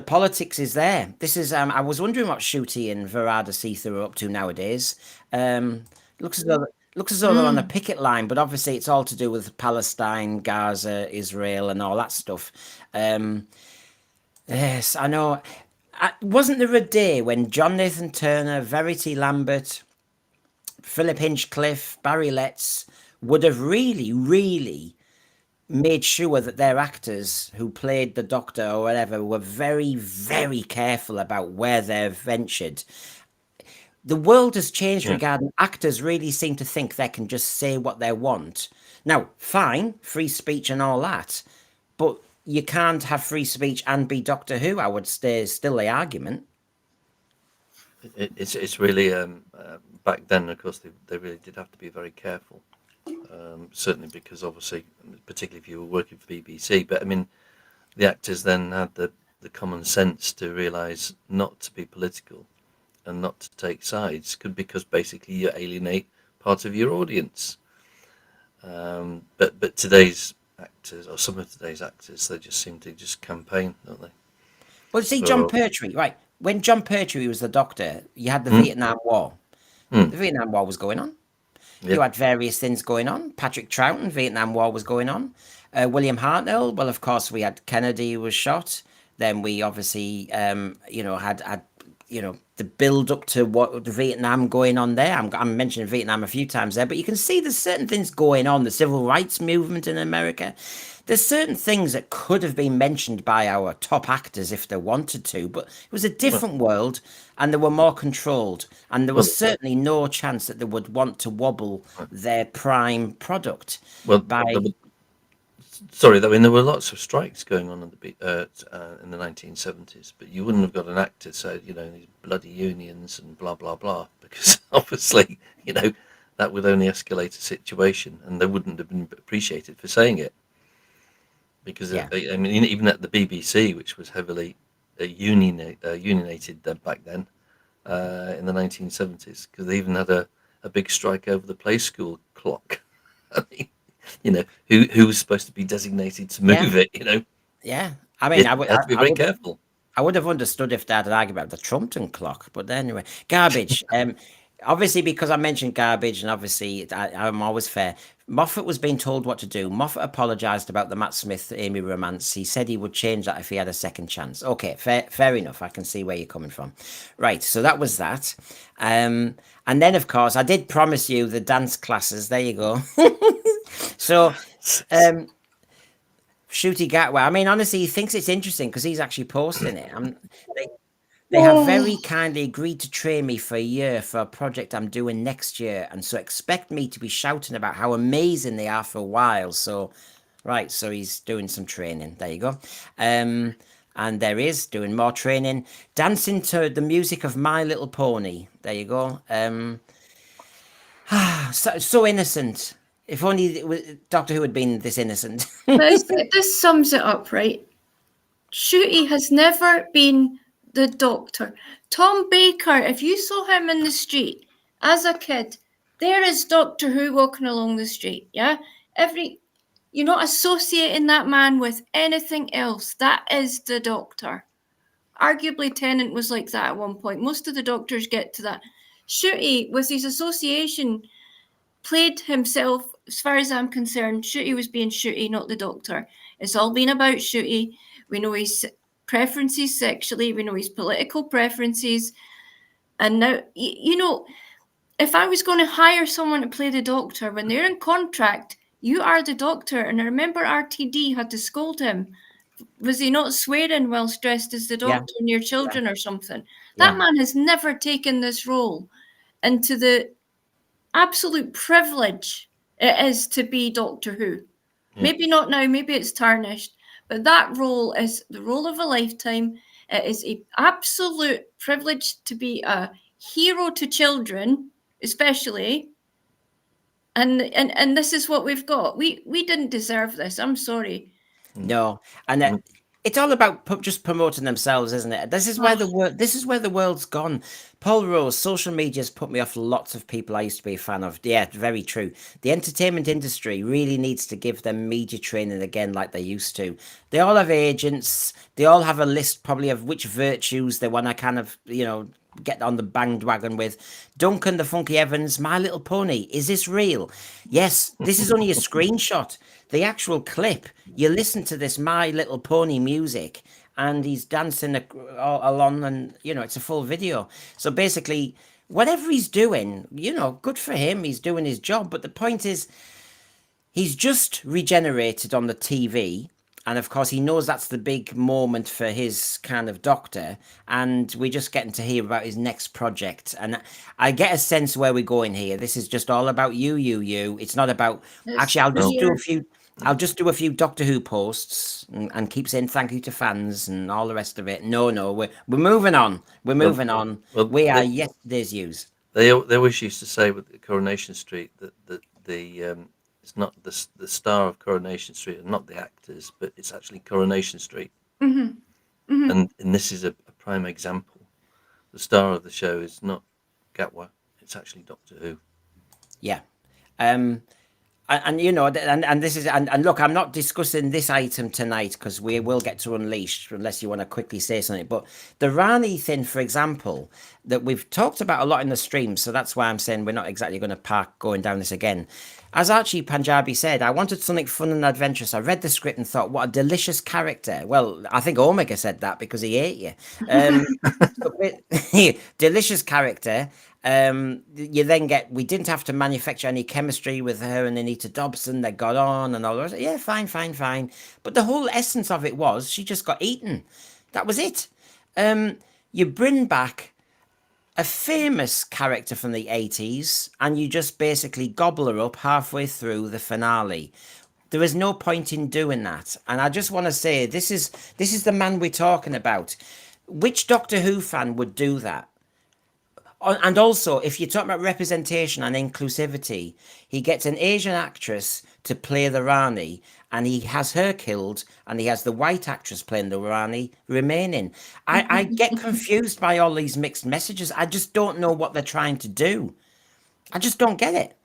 politics is there. This is I was wondering what Shooty and Verada Seetha are up to nowadays. Looks as though they're on a picket line, but obviously it's all to do with Palestine, Gaza, Israel, and all that stuff. Yes, I know. Wasn't there a day when John Nathan Turner, Verity Lambert, Philip Hinchcliffe, Barry Letts would have really, really made sure that their actors who played the Doctor or whatever were very, very careful about where they've ventured? The world has changed regarding actors really seem to think they can just say what they want. Now, fine, free speech and all that, but you can't have free speech and be Doctor Who, I would say, is still the argument. It's really, back then, of course, they really did have to be very careful. certainly because obviously, particularly if you were working for BBC. But I mean, the actors then had the common sense to realise not to be political and not to take sides, because basically you alienate part of your audience. But today's actors, or some of today's actors, they just seem to just campaign, don't they? Well, see, John Pertwee, right? When John Pertwee was the Doctor, you had the Vietnam War. The Vietnam War was going on. You had various things going on. Patrick Troughton, Vietnam War was going on. William Hartnell, well, of course, we had Kennedy who was shot. Then we obviously, had the build up to what the Vietnam going on there. I'm mentioning Vietnam a few times there, but you can see there's certain things going on. The civil rights movement in America. There's certain things that could have been mentioned by our top actors if they wanted to, but it was a different world and they were more controlled. And there was certainly no chance that they would want to wobble their prime product. Sorry, I mean, there were lots of strikes going on in the 1970s, but you wouldn't have got an actor say, these bloody unions and blah, blah, blah, because obviously, that would only escalate a situation and they wouldn't have been appreciated for saying it. Because, I mean, even at the BBC, which was heavily unionated back then in the 1970s, because they even had a big strike over the play school clock. I mean, who was supposed to be designated to move it, Yeah. I mean, I would have to be very careful. I would have understood if they had an argument about the Trumpton clock, but anyway, garbage. Obviously, because I mentioned garbage, and obviously I'm always fair. Moffat was being told what to do. Moffat apologised about the Matt Smith-Amy romance. He said he would change that if he had a second chance. Okay, fair enough. I can see where you're coming from. Right, so that was that. And then, of course, I did promise you the dance classes. There you go. So, Shooty Gatwa. I mean, honestly, he thinks it's interesting because he's actually posting it. They have very kindly agreed to train me for a year for a project I'm doing next year, and so expect me to be shouting about how amazing they are for a while. So, right, so he's doing some training. There you go. And there is doing more training, dancing to the music of My Little Pony. There you go. So innocent. If only Doctor Who had been this innocent. This sums it up, right? Shooty has never been the Doctor. Tom Baker, if you saw him in the street as a kid, there is Doctor Who walking along the street, yeah? You're not associating that man with anything else. That is the Doctor. Arguably, Tennant was like that at one point. Most of the Doctors get to that. Shooty, with his association, played himself, as far as I'm concerned. Shooty was being Shooty, not the Doctor. It's all been about Shooty. We know his preferences sexually. We know his political preferences. And now, if I was going to hire someone to play the Doctor, when they're in contract, you are the Doctor. And I remember RTD had to scold him. Was he not swearing whilst dressed as the Doctor and your children or something? That man has never taken this role into the absolute privilege it is to be Doctor Who. Maybe not now, maybe it's tarnished, but that role is the role of a lifetime. It is an absolute privilege to be a hero to children, especially. And this is what we've got. We didn't deserve this. I'm sorry. No, and it's all about just promoting themselves, isn't it? This is where the world's gone. Paul Rose, social media's put me off lots of people I used to be a fan of. Yeah, very true. The entertainment industry really needs to give them media training again like they used to. They all have agents. They all have a list probably of which virtues they want to kind of, get on the bandwagon with. Duncan the Funky Evans, My Little Pony. Is this real? Yes, this is only a screenshot. The actual clip, you listen to this My Little Pony music and he's dancing along and, it's a full video. So basically, whatever he's doing, good for him. He's doing his job. But the point is, he's just regenerated on the TV. And of course, he knows that's the big moment for his kind of Doctor. And we're just getting to hear about his next project. And I get a sense where we're going here. This is just all about you. It's not about... Actually, I'll just do a few Doctor Who posts and keep saying thank you to fans and all the rest of it. No, we're moving on. We're moving on. We are yesterday's use. They always used to say with Coronation Street that the star of Coronation Street, and not the actors, but it's actually Coronation Street. And this is a prime example. The star of the show is not Gatwa; it's actually Doctor Who. Yeah. And you know, and this is, and look, I'm not discussing this item tonight because we will get to Unleashed unless you want to quickly say something. But the Rani thing, for example, that we've talked about a lot in the stream, so that's why I'm saying we're not exactly going to park going down this again. As Archie Punjabi said, I wanted something fun and adventurous. I read the script and thought, what a delicious character. Well, I think Omega said that because he ate you. Delicious character. You then get, we didn't have to manufacture any chemistry with her and Anita Dobson. They got on and all that. Yeah, fine. But the whole essence of it was she just got eaten. That was it. You bring back a famous character from the 80s and you just basically gobble her up halfway through the finale. There is no point in doing that. And I just want to say, this is the man we're talking about. Which Doctor Who fan would do that? And also, if you're talking about representation and inclusivity, he gets an Asian actress to play the Rani, and he has her killed, and he has the white actress playing the Rani remaining. I get confused by all these mixed messages. I just don't know what they're trying to do. I just don't get it.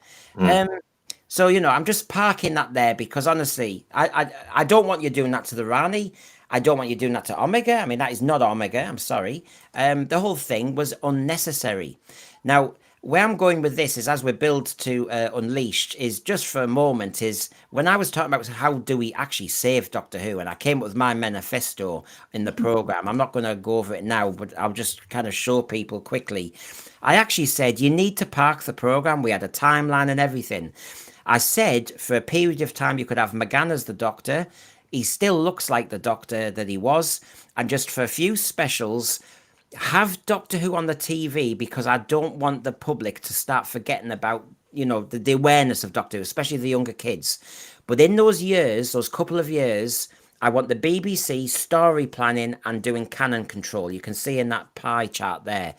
So, you know, I'm just parking that there because honestly, I don't want you doing that to the Rani. I don't want you doing that to Omega. I mean, that is not Omega. I'm sorry. The whole thing was unnecessary. Now, where I'm going with this is as we build to Unleashed is just for a moment is when I was talking about how do we actually save Doctor Who, and I came up with my manifesto in the program. I'm not going to go over it now, but I'll just kind of show people quickly. I actually said you need to park the program. We had a timeline and everything. I said for a period of time you could have McGann as the Doctor. He still looks like the Doctor that he was. And just for a few specials, have Doctor Who on the TV because I don't want the public to start forgetting about, you know, the awareness of Doctor Who, especially the younger kids. But in those years, those couple of years, I want the BBC story planning and doing canon control. You can see in that pie chart there.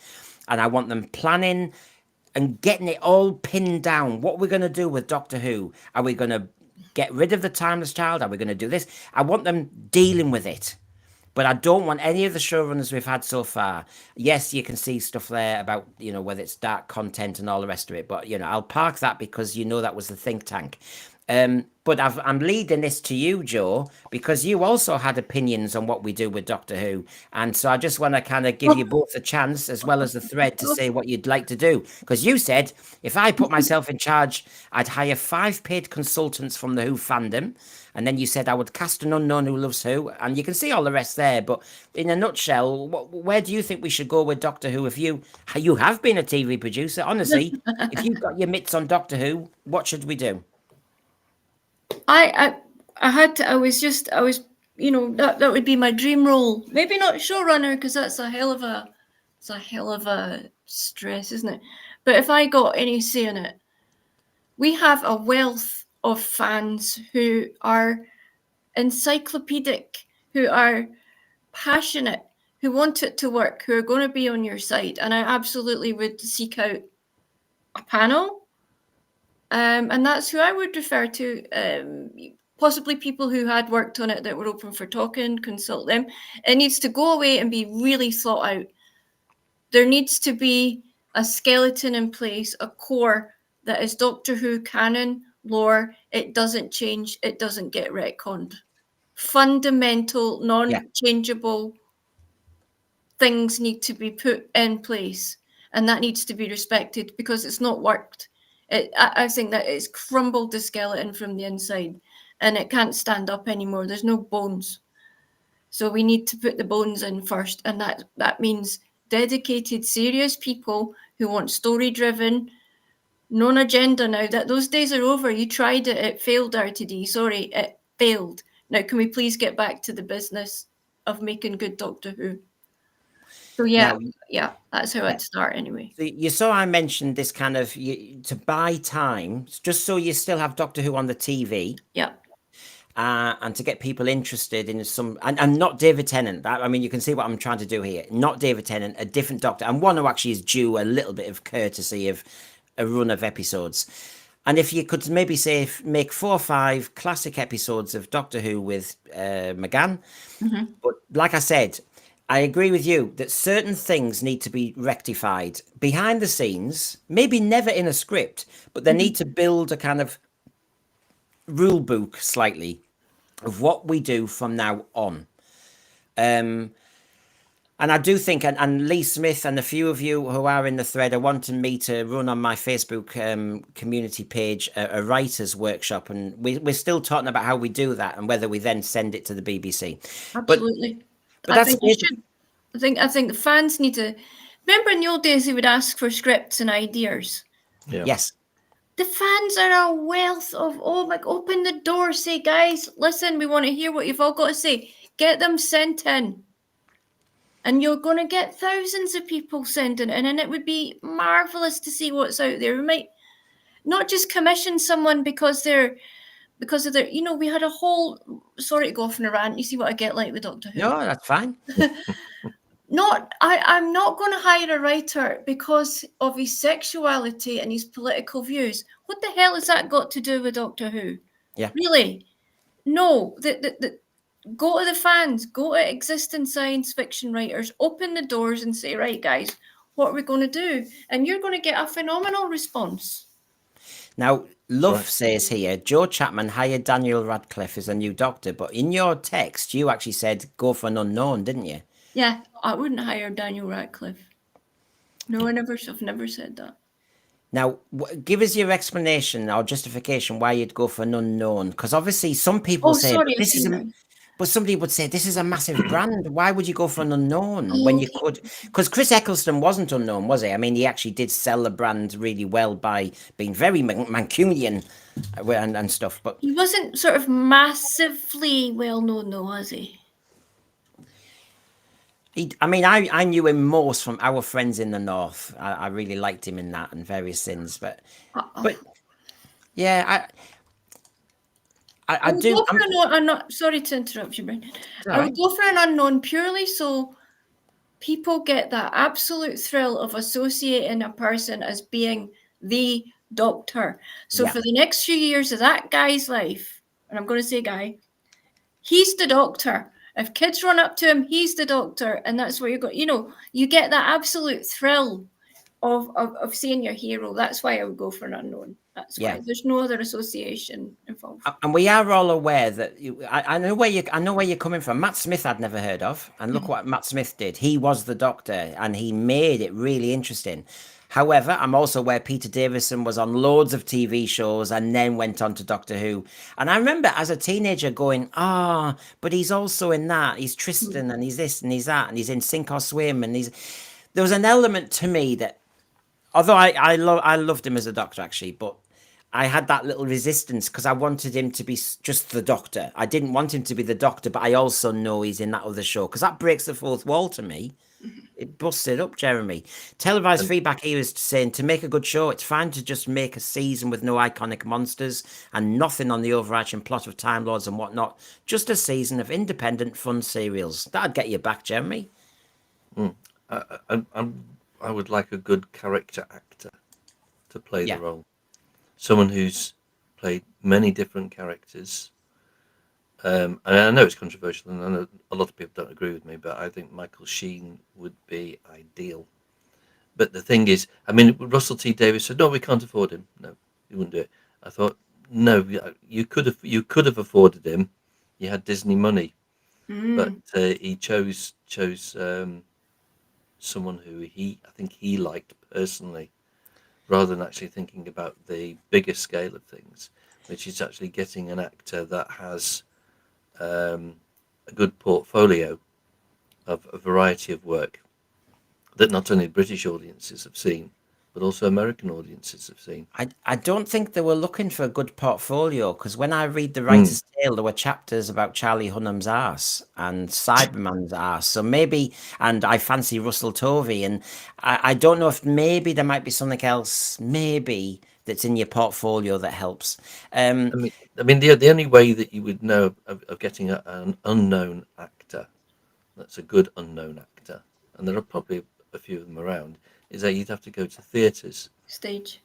And I want them planning and getting it all pinned down. What we're going to do with Doctor Who? Are we going to get rid of the Timeless Child? Are we going to do this? I want them dealing with it. But I don't want any of the showrunners we've had so far. Yes, you can see stuff there about, you know, whether it's dark content and all the rest of it. But, you know, I'll park that because, you know, that was the think tank. But I'm leading this to you, Joe, because you also had opinions on what we do with Doctor Who. And so I just want to kind of give you both a chance as well as the thread to say what you'd like to do. Because you said, if I put myself in charge, I'd hire 5 paid consultants from the Who fandom. And then you said I would cast an unknown who loves Who. And you can see all the rest there. But in a nutshell, where do you think we should go with Doctor Who? If you have been a TV producer, honestly, if you've got your mitts on Doctor Who, what should we do? I was, you know, that would be my dream role. Maybe not showrunner because that's a hell of a stress, isn't it? But if I got any say in it, we have a wealth of fans who are encyclopedic, who are passionate, who want it to work, who are going to be on your side. And I absolutely would seek out a panel. And that's who I would refer to, possibly people who had worked on it that were open for talking, consult them. It needs to go away and be really thought out. There needs to be a skeleton in place, a core that is Doctor Who canon, lore. It doesn't change. It doesn't get retconned. Fundamental, non-changeable things need to be put in place. And that needs to be respected because it's not worked. I think that it's crumbled the skeleton from the inside and it can't stand up anymore. There's no bones. So we need to put the bones in first. And that means dedicated, serious people who want story-driven, non-agenda now. That those days are over. You tried it. It failed, RTD. Sorry, it failed. Now, can we please get back to the business of making good Doctor Who? So yeah, that's how I'd start anyway. So you saw I mentioned this kind of to buy time, just so you still have Doctor Who on the TV. Yeah. And to get people interested in some, and not David Tennant. I mean, you can see what I'm trying to do here. Not David Tennant, a different Doctor, and one who actually is due a little bit of courtesy of a run of episodes. And if you could maybe say make 4 or 5 classic episodes of Doctor Who with McGann. But like I said, I agree with you that certain things need to be rectified behind the scenes, maybe never in a script, but they need to build a kind of rule book slightly of what we do from now on. And I do think, and Lee Smith and a few of you who are in the thread are wanting me to run on my Facebook community page a writer's workshop. And we're still talking about how we do that and whether we then send it to the BBC. Absolutely. But I that's think you should. I think the fans need to... Remember in the old days they would ask for scripts and ideas? Yeah. Yes. The fans are a wealth of, open the door, say, guys, listen, we want to hear what you've all got to say. Get them sent in. And you're going to get thousands of people sending in, and it would be marvelous to see what's out there. We might not just commission someone because of their, we had a whole, sorry to go off on a rant, you see what I get like with Doctor Who. No, that's fine. I'm not going to hire a writer because of his sexuality and his political views. What the hell has that got to do with Doctor Who? Yeah. Really? No, go to the fans, go to existing science fiction writers, open the doors and say, right, guys, what are we going to do? And you're going to get a phenomenal response. Now, Love says here, Joe Chapman hired Daniel Radcliffe as a new Doctor, but in your text, you actually said go for an unknown, didn't you? Yeah, I wouldn't hire Daniel Radcliffe. No, I've never said that. Now, give us your explanation or justification why you'd go for an unknown, because obviously some people say this is but somebody would say this is a massive brand. Why would you go for an unknown when you could? Because Chris Eckleston wasn't unknown, was he? I mean, he actually did sell the brand really well by being very Mancunian and stuff. But he wasn't sort of massively well known, though, was he? I knew him most from Our Friends in the North. I really liked him in that and various things. But yeah, I do. I'm not sorry to interrupt you, Brendan. I would go for an unknown purely so people get that absolute thrill of associating a person as being the Doctor. So for the next few years of that guy's life, and I'm going to say guy, he's the Doctor. If kids run up to him, he's the Doctor, and that's where you go. You get that absolute thrill of seeing your hero. That's why I would go for an unknown. That's why there's no other association involved. And we are all aware that I know where you're coming from. Matt Smith I'd never heard of, and look what Matt Smith did. He was the Doctor, and he made it really interesting. However, I'm also aware Peter Davison was on loads of TV shows and then went on to Doctor Who. And I remember as a teenager going, but he's also in that. He's Tristan, and he's this, and he's that, and he's in Sink or Swim, and there was an element to me that, although I loved him as a Doctor actually, but I had that little resistance because I wanted him to be just the Doctor. I didn't want him to be the Doctor, but I also know he's in that other show because that breaks the fourth wall to me. It busted up, Jeremy. Televised feedback here is saying to make a good show, it's fine to just make a season with no iconic monsters and nothing on the overarching plot of Time Lords and whatnot. Just a season of independent fun serials. That'd get you back, Jeremy. I would like a good character actor to play the role. Someone who's played many different characters. And I know it's controversial, and I know a lot of people don't agree with me, but I think Michael Sheen would be ideal. But the thing is, I mean, Russell T Davies said, "No, we can't afford him." No, he wouldn't do it. I thought, no, you could have afforded him. You had Disney money, but he chose someone who I think he liked personally, rather than actually thinking about the bigger scale of things, which is actually getting an actor that has a good portfolio of a variety of work that not only British audiences have seen, but also American audiences have seen. I don't think they were looking for a good portfolio, because when I read The Writer's Tale, there were chapters about Charlie Hunnam's arse and Cyberman's arse. So maybe, and I fancy Russell Tovey, and I don't know if maybe there might be something else, maybe, that's in your portfolio that helps. I mean, the only way that you would know of getting an unknown actor, that's a good unknown actor, and there are probably a few of them around, is that you'd have to go to theatres Stage,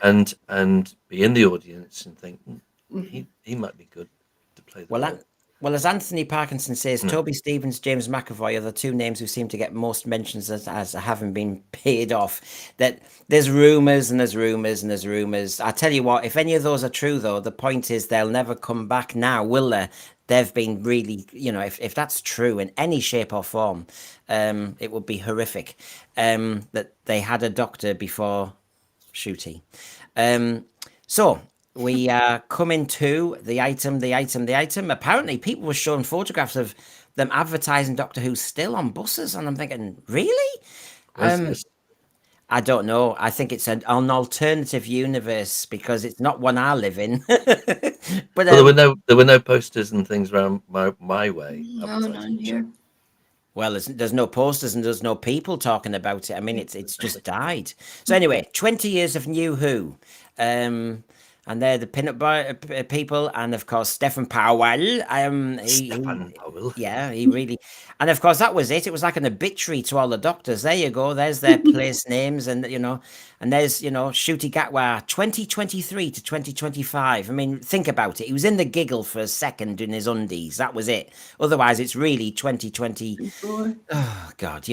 and be in the audience and think he might be good to play the role. Well, as Anthony Parkinson says, Toby Stephens, James McAvoy are the two names who seem to get most mentions as having been paid off. That there's rumours and there's rumours and there's rumours. I tell you what, if any of those are true, though, the point is they'll never come back now, will they? They've been really, if that's true in any shape or form, it would be horrific that they had a doctor before shooting. So we are coming to the item. Apparently, people were showing photographs of them advertising Doctor Who still on buses, and I'm thinking, really? I don't know. I think it's an alternative universe because it's not one I live in. But there were no posters and things around my way. No, none here. Well, there's no posters and there's no people talking about it. I mean, it's just died. So anyway, 20 years of New Who. And they're the Peanut Butter people, and of course Stephen Powell. Stephen Powell. Yeah, he really. And of course that was it. It was like an obituary to all the doctors. There you go. There's their place names, and and there's Ncuti Gatwa 2023 to 2025. I mean, think about it. He was in the giggle for a second in his undies. That was it. Otherwise, it's really 2020. Oh God,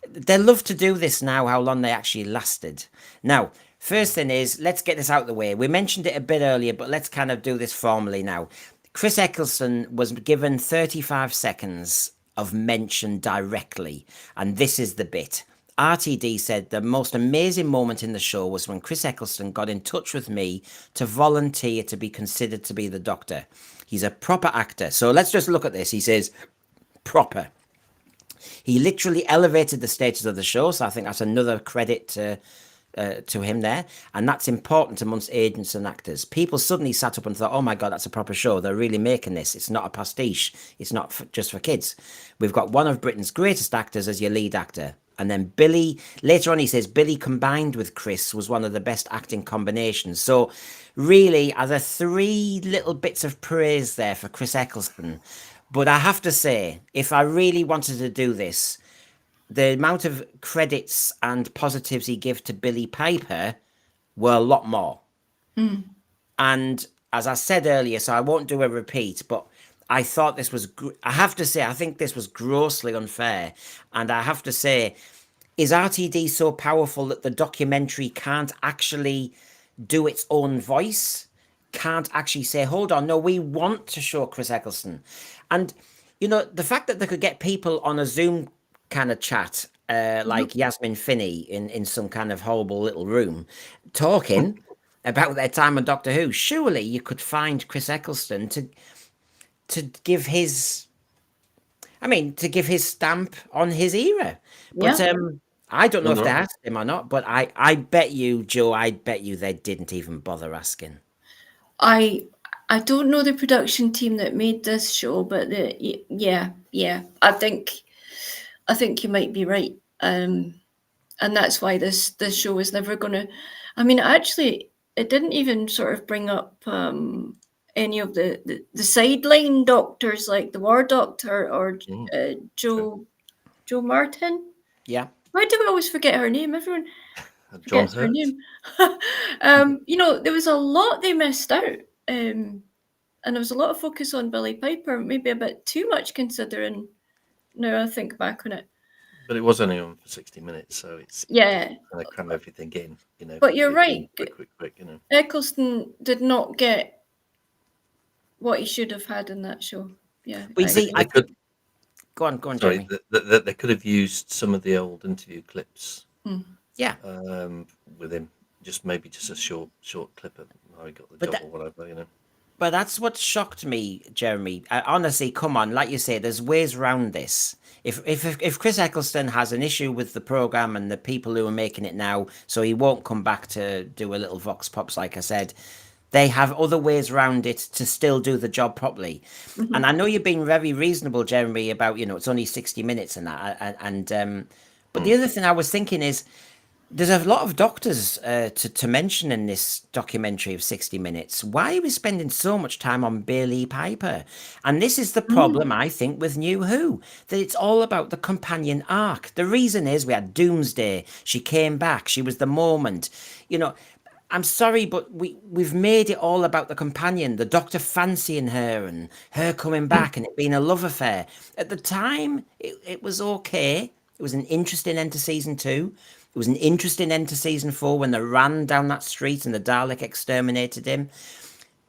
they love to do this now. How long they actually lasted. Now. First thing is, let's get this out of the way. We mentioned it a bit earlier, but let's kind of do this formally now. Chris Eckleston was given 35 seconds of mention directly, and this is the bit. RTD said the most amazing moment in the show was when Chris Eckleston got in touch with me to volunteer to be considered to be the Doctor. He's a proper actor. So let's just look at this. He says, proper. He literally elevated the status of the show, so I think that's another credit to him there, and that's important amongst agents and actors. People suddenly sat up and thought, oh my God, that's a proper show. They're really making this. It's not a pastiche. It's not just for kids. We've got one of Britain's greatest actors as your lead actor. And then Billy, later on he says, Billy combined with Chris was one of the best acting combinations. So really, are there three little bits of praise there for Chris Eccleston? But I have to say, if I really wanted to do this, the amount of credits and positives he gave to Billy Piper were a lot more. And as I said earlier, so I won't do a repeat, but I thought this was, I have to say, I think this was grossly unfair. And I have to say, is RTD so powerful that the documentary can't actually do its own voice? Can't actually say, hold on, no, we want to show Chris Eccleston. And, the fact that they could get people on a Zoom kind of chat, like Yasmin Finney in some kind of horrible little room, talking about their time on Doctor Who. Surely you could find Chris Eccleston to give his, to give his stamp on his era. But I don't know if they asked him or not. But I bet you, Joe, I bet you they didn't even bother asking. I don't know the production team that made this show, but I think you might be right, and that's why this show is never going to. Actually, it didn't even sort of bring up any of the sideline doctors like the War Doctor or Jo Martin. Yeah. Why do I always forget her name? Everyone forgets her name. There was a lot they missed out, and there was a lot of focus on Billy Piper, maybe a bit too much considering. Now I think back on it. But it was only on for 60 minutes, so it's kind of cram everything in, But you're right. Quick, Eccleston did not get what he should have had in that show. Yeah. We see. Go on, sorry, Jeremy. They could have used some of the old interview clips. Yeah. With him, just a short clip of how he got the job or whatever, But that's what shocked me, Jeremy. Honestly, come on, like you say, there's ways around this. If Chris Eccleston has an issue with the program and the people who are making it now, so he won't come back to do a little vox pops, like I said, they have other ways around it to still do the job properly. And I know you've been very reasonable, Jeremy, about it's only 60 minutes and that. But the other thing I was thinking is, There's a lot of doctors to mention in this documentary of 60 Minutes. Why are we spending so much time on Billy Piper? And this is the problem, I think, with New Who, that it's all about the companion arc. The reason is we had Doomsday. She came back. She was the moment. You know, I'm sorry, but we've made it all about the companion, the doctor fancying her and her coming back and it being a love affair. At the time, it was okay. It was an interesting end to season 2. It was an interesting end to season 4 when they ran down that street and the Dalek exterminated him.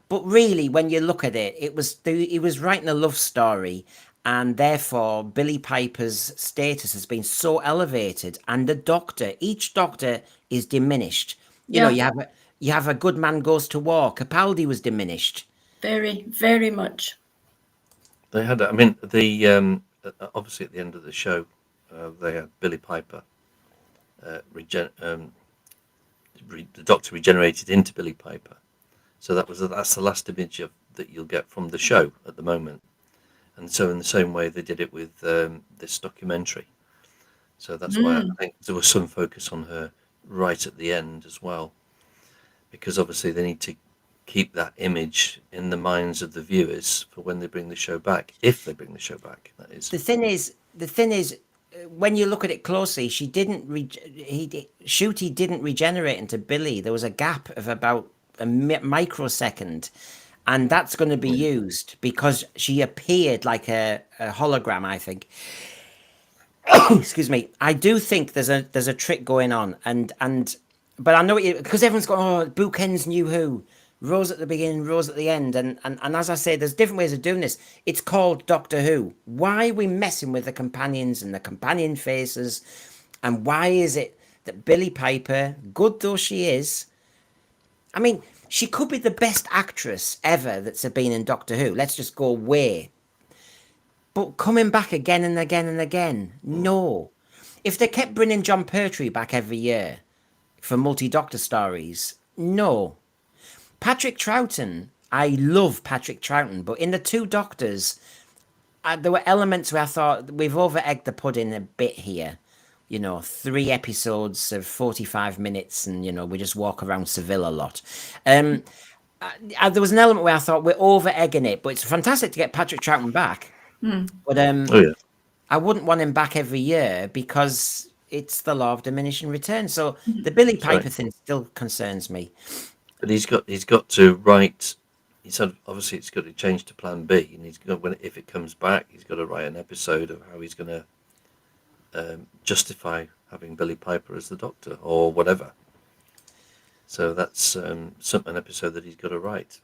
But really, when you look at it, he was writing a love story, and therefore Billy Piper's status has been so elevated, and each doctor is diminished. You know, you have a good man goes to war. Capaldi was diminished. Very, very much. They had, I mean, the obviously at the end of the show, they had Billy Piper. The Doctor regenerated into Billy Piper, so that's the last image that you'll get from the show at the moment. And so in the same way they did it with this documentary. So that's why I think there was some focus on her right at the end as well, because obviously they need to keep that image in the minds of the viewers for when they bring the show back, if they bring the show back. That is. The thing is, when you look at it closely, Shooty didn't regenerate into Billy. There was a gap of about a microsecond, and that's going to be used because she appeared like a hologram, I think. Excuse me. I do think there's a trick going on, but I know because everyone's going, oh, bookends New Who. Rose at the beginning, Rose at the end. And as I say, there's different ways of doing this. It's called Doctor Who. Why are we messing with the companions and the companion faces? And why is it that Billy Piper, good though she is, I mean, she could be the best actress ever that's been in Doctor Who. Let's just go away. But coming back again and again and again, no. If they kept bringing John Pertwee back every year for multi-Doctor stories, no. Patrick Troughton, I love Patrick Troughton, but in the 2 Doctors, there were elements where I thought we've over-egged the pudding a bit here. You know, 3 episodes of 45 minutes and, you know, we just walk around Seville a lot. There was an element where I thought we're over-egging it, but it's fantastic to get Patrick Troughton back. But I wouldn't want him back every year because it's the law of diminishing returns. So the Billy Piper thing still concerns me. But he's got to write. He said obviously it's got to change to Plan B, and if it comes back, he's got to write an episode of how he's going to justify having Billy Piper as the Doctor or whatever. So that's an episode that he's got to write.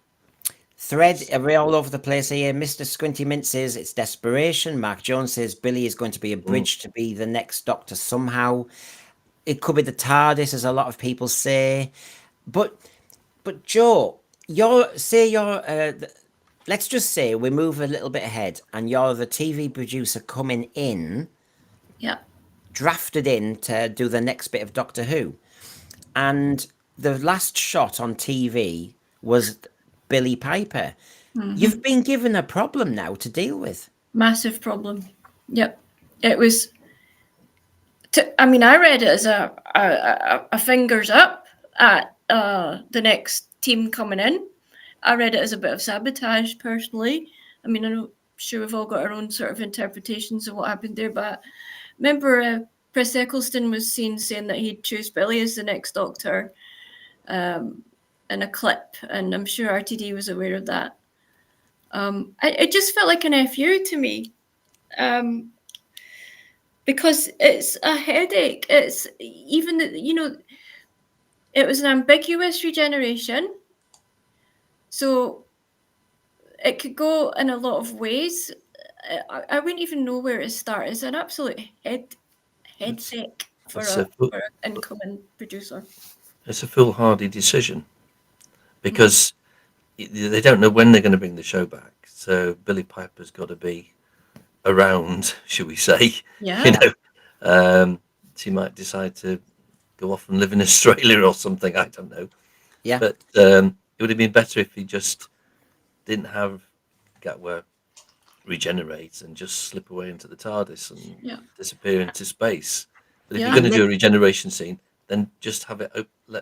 Thread all over the place here. Mr. Squinty Mint says it's desperation. Mark Jones says Billy is going to be a bridge to be the next Doctor somehow. It could be the TARDIS, as a lot of people say, but Joe, let's just say we move a little bit ahead and you're the TV producer coming in, drafted in to do the next bit of Doctor Who. And the last shot on TV was Billy Piper. You've been given a problem now to deal with. Massive problem. Yep. It was, I read it as a fingers up at the next team coming in. I read it as a bit of sabotage personally. I mean, I'm sure we've all got our own sort of interpretations of what happened there, but remember Chris Eckleston was seen saying that he'd choose Billy as the next Doctor in a clip, and I'm sure RTD was aware of that. It just felt like an FU to me, because it's a headache. It's even it was an ambiguous regeneration, so it could go in a lot of ways. I wouldn't even know where to start. It's an absolute headache for an incoming producer. It's a foolhardy decision because they don't know when they're going to bring the show back. So Billy Piper's got to be around, should we say? Yeah. She might decide to go off and live in Australia or something. I don't know. Yeah. But it would have been better if he just didn't have Gatwa regenerate and just slip away into the TARDIS and disappear into space. But if you're going to do a regeneration scene, then just have it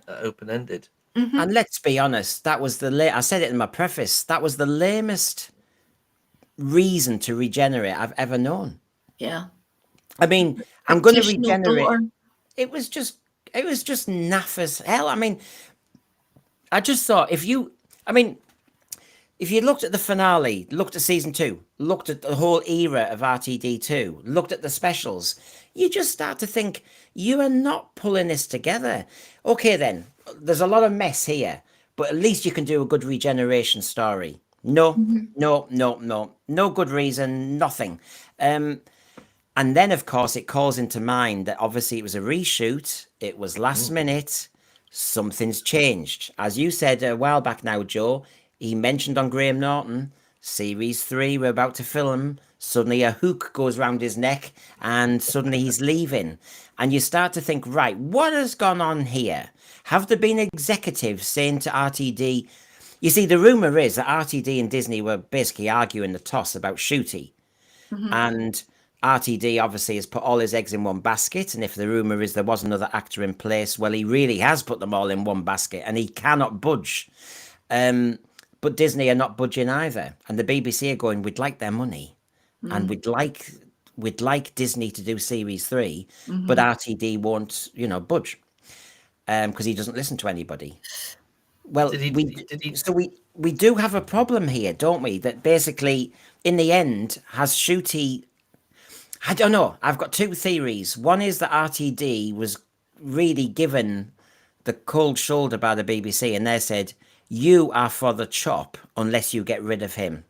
open-ended. And let's be honest, that was I said it in my preface, that was the lamest reason to regenerate I've ever known. Yeah. I mean, I'm going to regenerate. It was just naff as hell. I mean, I just thought if you looked at the finale, looked at season 2, looked at the whole era of RTD2, looked at the specials, you just start to think you are not pulling this together. Okay, then there's a lot of mess here, but at least you can do a good regeneration story. No good reason, nothing. And then, of course, it calls into mind that obviously it was a reshoot. It was last minute. Something's changed. As you said a while back now, Joe, he mentioned on Graham Norton, series 3, we're about to film. Suddenly a hook goes round his neck and suddenly he's leaving. And you start to think, right, what has gone on here? Have there been executives saying to RTD? You see, the rumour is that RTD and Disney were basically arguing the toss about Shooty. And RTD obviously has put all his eggs in one basket, and if the rumour is there was another actor in place, well, he really has put them all in one basket, and he cannot budge. But Disney are not budging either, and the BBC are going, we'd like their money, and we'd like Disney to do series 3, but RTD won't, budge, because he doesn't listen to anybody. Well, we do have a problem here, don't we? That basically, in the end, has Shooty. I don't know. I've got 2 theories. One is that RTD was really given the cold shoulder by the BBC, and they said, you are for the chop unless you get rid of him.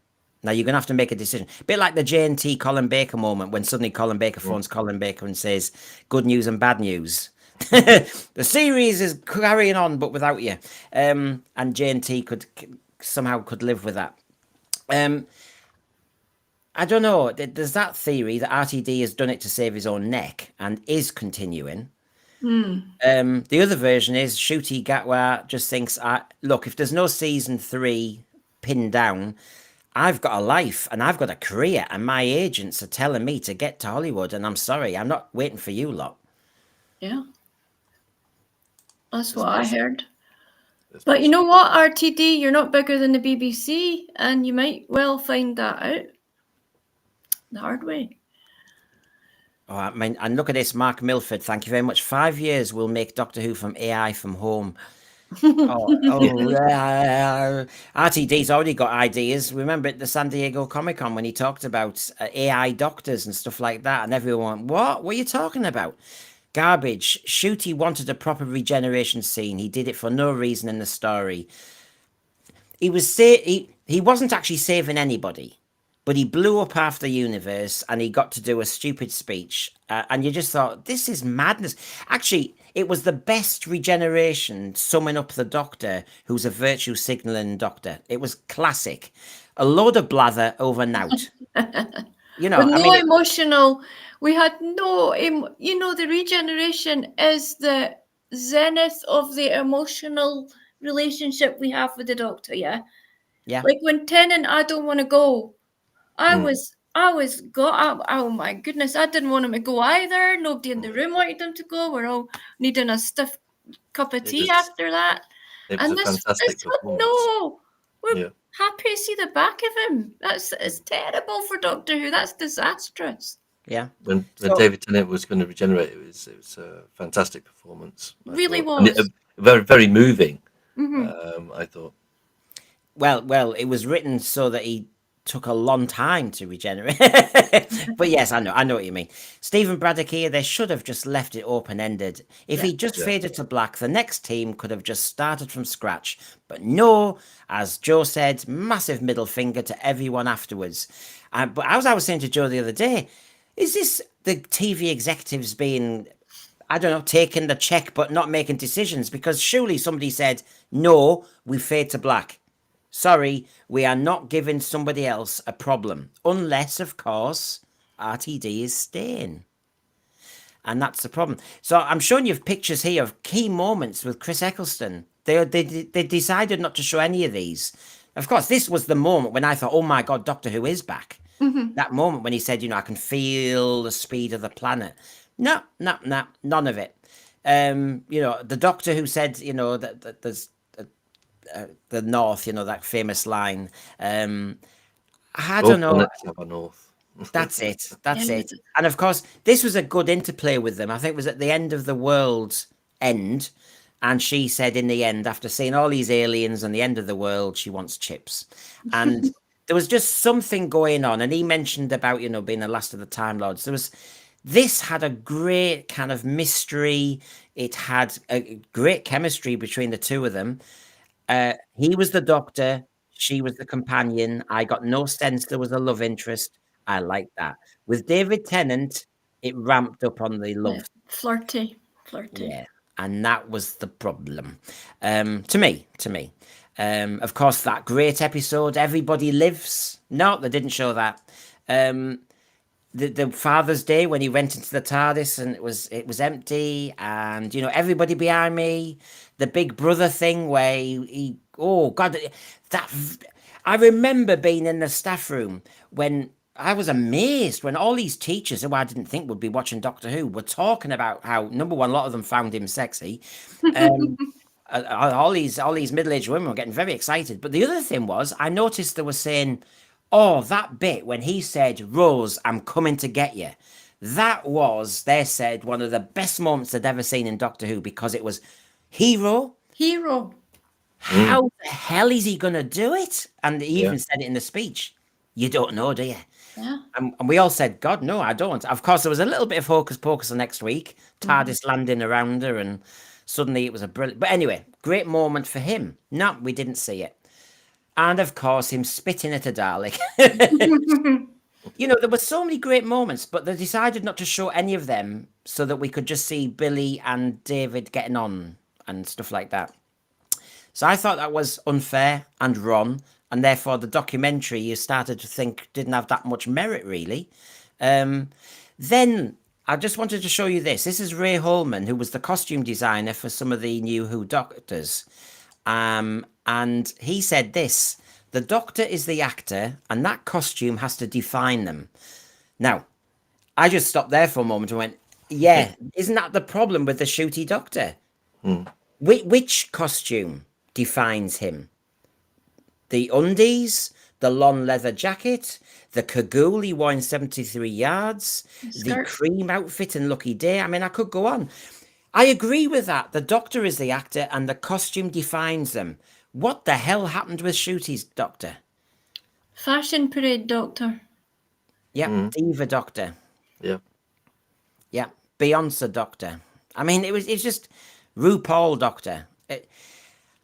Now, you're going to have to make a decision. A bit like the J&T Colin Baker moment when suddenly Colin Baker phones Colin Baker and says, good news and bad news. The series is carrying on, but without you. And J&T could live with that. I don't know. There's that theory that RTD has done it to save his own neck and is continuing. The other version is Shooty Gatwa just thinks, look, if there's no season 3 pinned down, I've got a life and I've got a career, and my agents are telling me to get to Hollywood, and I'm sorry, I'm not waiting for you lot. Yeah. That's what I heard. But you know what, RTD, you're not bigger than the BBC, and you might well find that out the hard way. Oh, I mean, and look at this, Mark Milford. Thank you very much. 5 years will make Doctor Who from AI from home. RTD's already got ideas. Remember at the San Diego Comic-Con when he talked about AI doctors and stuff like that, and everyone went, what are you talking about? Garbage. Shooty wanted a proper regeneration scene. He did it for no reason in the story. He wasn't actually saving anybody, but he blew up half the universe and he got to do a stupid speech. And you just thought, this is madness. Actually, it was the best regeneration summing up the Doctor, who's a virtue signalling Doctor. It was classic. A load of blather over nout. Emotional. We had no, the regeneration is the zenith of the emotional relationship we have with the Doctor, yeah? Yeah. Like when Tennant, I don't want to go. Oh my goodness, I didn't want him to go either. Nobody in the room wanted him to go. We're all needing a stiff cup of tea after that. And this one, we're happy to see the back of him. It's terrible for Doctor Who. That's disastrous. Yeah. When David Tennant was going to regenerate, it was a fantastic performance. Really was. And very, very moving, I thought. Well, it was written so that he took a long time to regenerate. But yes, I know what you mean. Stephen Braddock here, they should have just left it open-ended. If he just faded to black, the next team could have just started from scratch. But no, as Joe said, massive middle finger to everyone afterwards. But as I was saying to Joe the other day, is this the TV executives being, I don't know, taking the check but not making decisions? Because surely somebody said, no, we fade to black. Sorry, we are not giving somebody else a problem. Unless, of course, RTD is staying. And that's the problem. So I'm showing you pictures here of key moments with Chris Eckleston. They decided not to show any of these. Of course, this was the moment when I thought, oh my God, Doctor Who is back. That moment when he said, I can feel the speed of the planet. No, none of it. the doctor who said, that there's the North, that famous line. I don't know. Let's have a North. That's it. And of course, this was a good interplay with them. I think it was at the end of the world's end. And she said in the end, after seeing all these aliens and the end of the world, she wants chips. And there was just something going on. And he mentioned about, being the last of the Time Lords. This had a great kind of mystery. It had a great chemistry between the two of them. He was the doctor. She was the companion. I got no sense there was a love interest. I like that. With David Tennant, it ramped up on the love. Flirty. Yeah. And that was the problem. To me. Of course, that great episode, Everybody Lives. No, they didn't show that. The Father's Day when he went into the TARDIS and it was empty, and everybody behind me. The Big Brother thing where he oh God, that I remember being in the staff room when I was amazed when all these teachers who I didn't think would be watching Doctor Who were talking about how, number one, a lot of them found him sexy. All these middle-aged women were getting very excited. But the other thing was, I noticed they were saying, oh, that bit when he said, Rose, I'm coming to get you. That was, they said, one of the best moments they'd ever seen in Doctor Who, because it was hero. How the hell is he going to do it? And he even said it in the speech. You don't know, do you? Yeah. And we all said, God, no, I don't. Of course, there was a little bit of hocus pocus the next week. TARDIS landing around her, and suddenly it was a brilliant... But anyway, great moment for him. No, we didn't see it. And of course, him spitting at a Dalek. There were so many great moments, but they decided not to show any of them so that we could just see Billy and David getting on and stuff like that. So I thought that was unfair and wrong. And therefore, the documentary, you started to think, didn't have that much merit, really. Then I just wanted to show you this. This is Ray Holman, who was the costume designer for some of the New Who Doctors. And he said this: the Doctor is the actor, and that costume has to define them. Now, I just stopped there for a moment and went, yeah, isn't that the problem with the shooty Doctor? Which costume defines him? The undies, the long leather jacket, the cagoule he wore in 73 Yards, the cream outfit in Lucky Day. I mean, I could go on. I agree with that. The Doctor is the actor and the costume defines them. What the hell happened with Shooty's Doctor? Fashion Parade Doctor. Yeah, Diva Doctor. Yeah. Yeah, Beyonce Doctor. I mean, it's just RuPaul Doctor.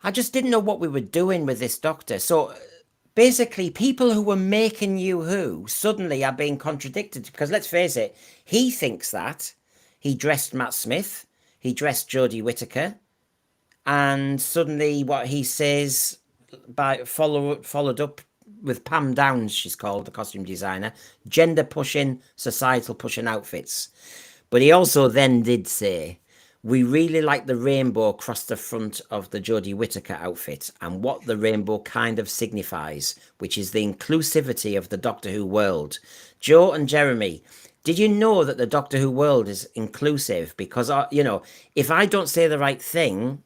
I just didn't know what we were doing with this Doctor. So basically, people who were making New Who suddenly are being contradicted, because let's face it, he thinks that. He dressed Matt Smith, he dressed Jodie Whittaker, and suddenly what he says followed up with Pam Downs, she's called, the costume designer, gender pushing, societal pushing outfits. But he also then did say, we really like the rainbow across the front of the Jodie Whittaker outfit and what the rainbow kind of signifies, which is the inclusivity of the Doctor Who world. Joe and Jeremy, did you know that the Doctor Who world is inclusive? Because, if I don't say the right thing,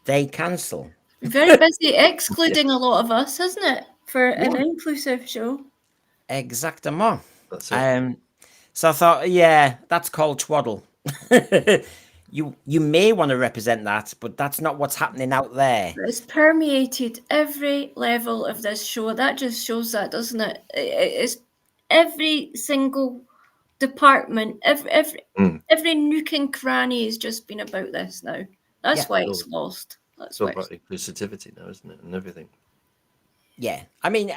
they cancel. Very busy excluding a lot of us, isn't it? For an inclusive show. Exactement. That's it. So I thought, yeah, that's called twaddle. You may want to represent that, but that's not what's happening out there. It's permeated every level of this show. That just shows that, doesn't it? It's every single department, every nook and cranny has just been about this now. That's why it's lost. It's all about inclusivity now, isn't it? And everything. Yeah. I mean,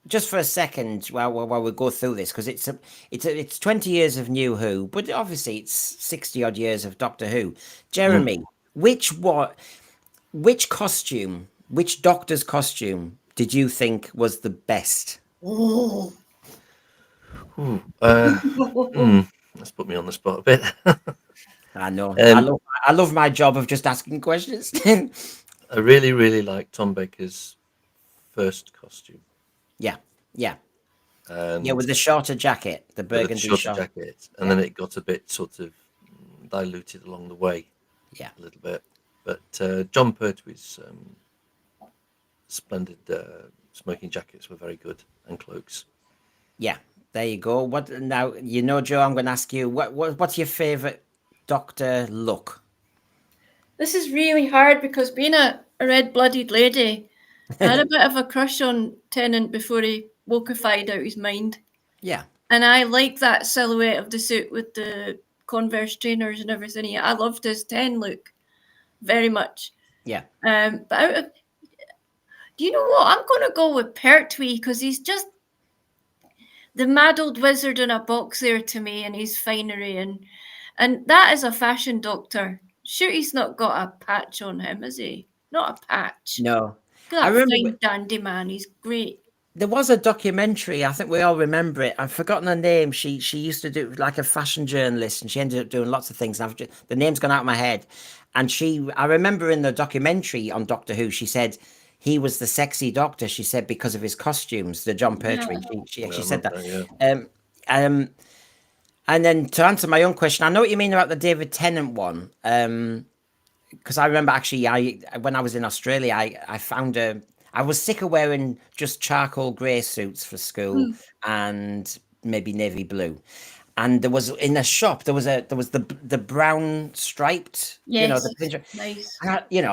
just for a second while we go through this, because it's 20 years of New Who, but obviously it's 60 odd years of Doctor Who. Jeremy, which costume, which Doctor's costume did you think was the best? That's put me on the spot a bit. I know. I love my job of just asking questions. I really, really like Tom Baker's first costume. Yeah. With the shorter jacket, the burgundy shorter jacket, and then it got a bit sort of diluted along the way. Yeah, a little bit. But John Pertwee's splendid smoking jackets were very good, and cloaks. Yeah, there you go. What now? Joe, I'm going to ask you what's your favourite Doctor look? This is really hard because being a red-blooded lady, I had a bit of a crush on Tennant before he wokeified out his mind. Yeah. And I like that silhouette of the suit with the Converse trainers and everything. I loved his 10 look very much. Yeah. But do you know what? I'm going to go with Pertwee because he's just the mad old wizard in a box there to me, and his finery. And that is a fashion doctor. Sure, he's not got a patch on him, is he? Not a patch. No. That fine dandy man. He's great. There was a documentary, I think we all remember it. I've forgotten her name. She used to do like a fashion journalist, and she ended up doing lots of things. The name's gone out of my head. And I remember in the documentary on Doctor Who, she said he was the sexy doctor. She said because of his costumes, the John Pertwee. Yeah. She actually said that. Yeah. And then to answer my own question, I know what you mean about the David Tennant one. Because I remember actually, when I was in Australia, I found I was sick of wearing just charcoal grey suits for school and maybe navy blue. And there was in a shop there was the brown striped, yes, nice.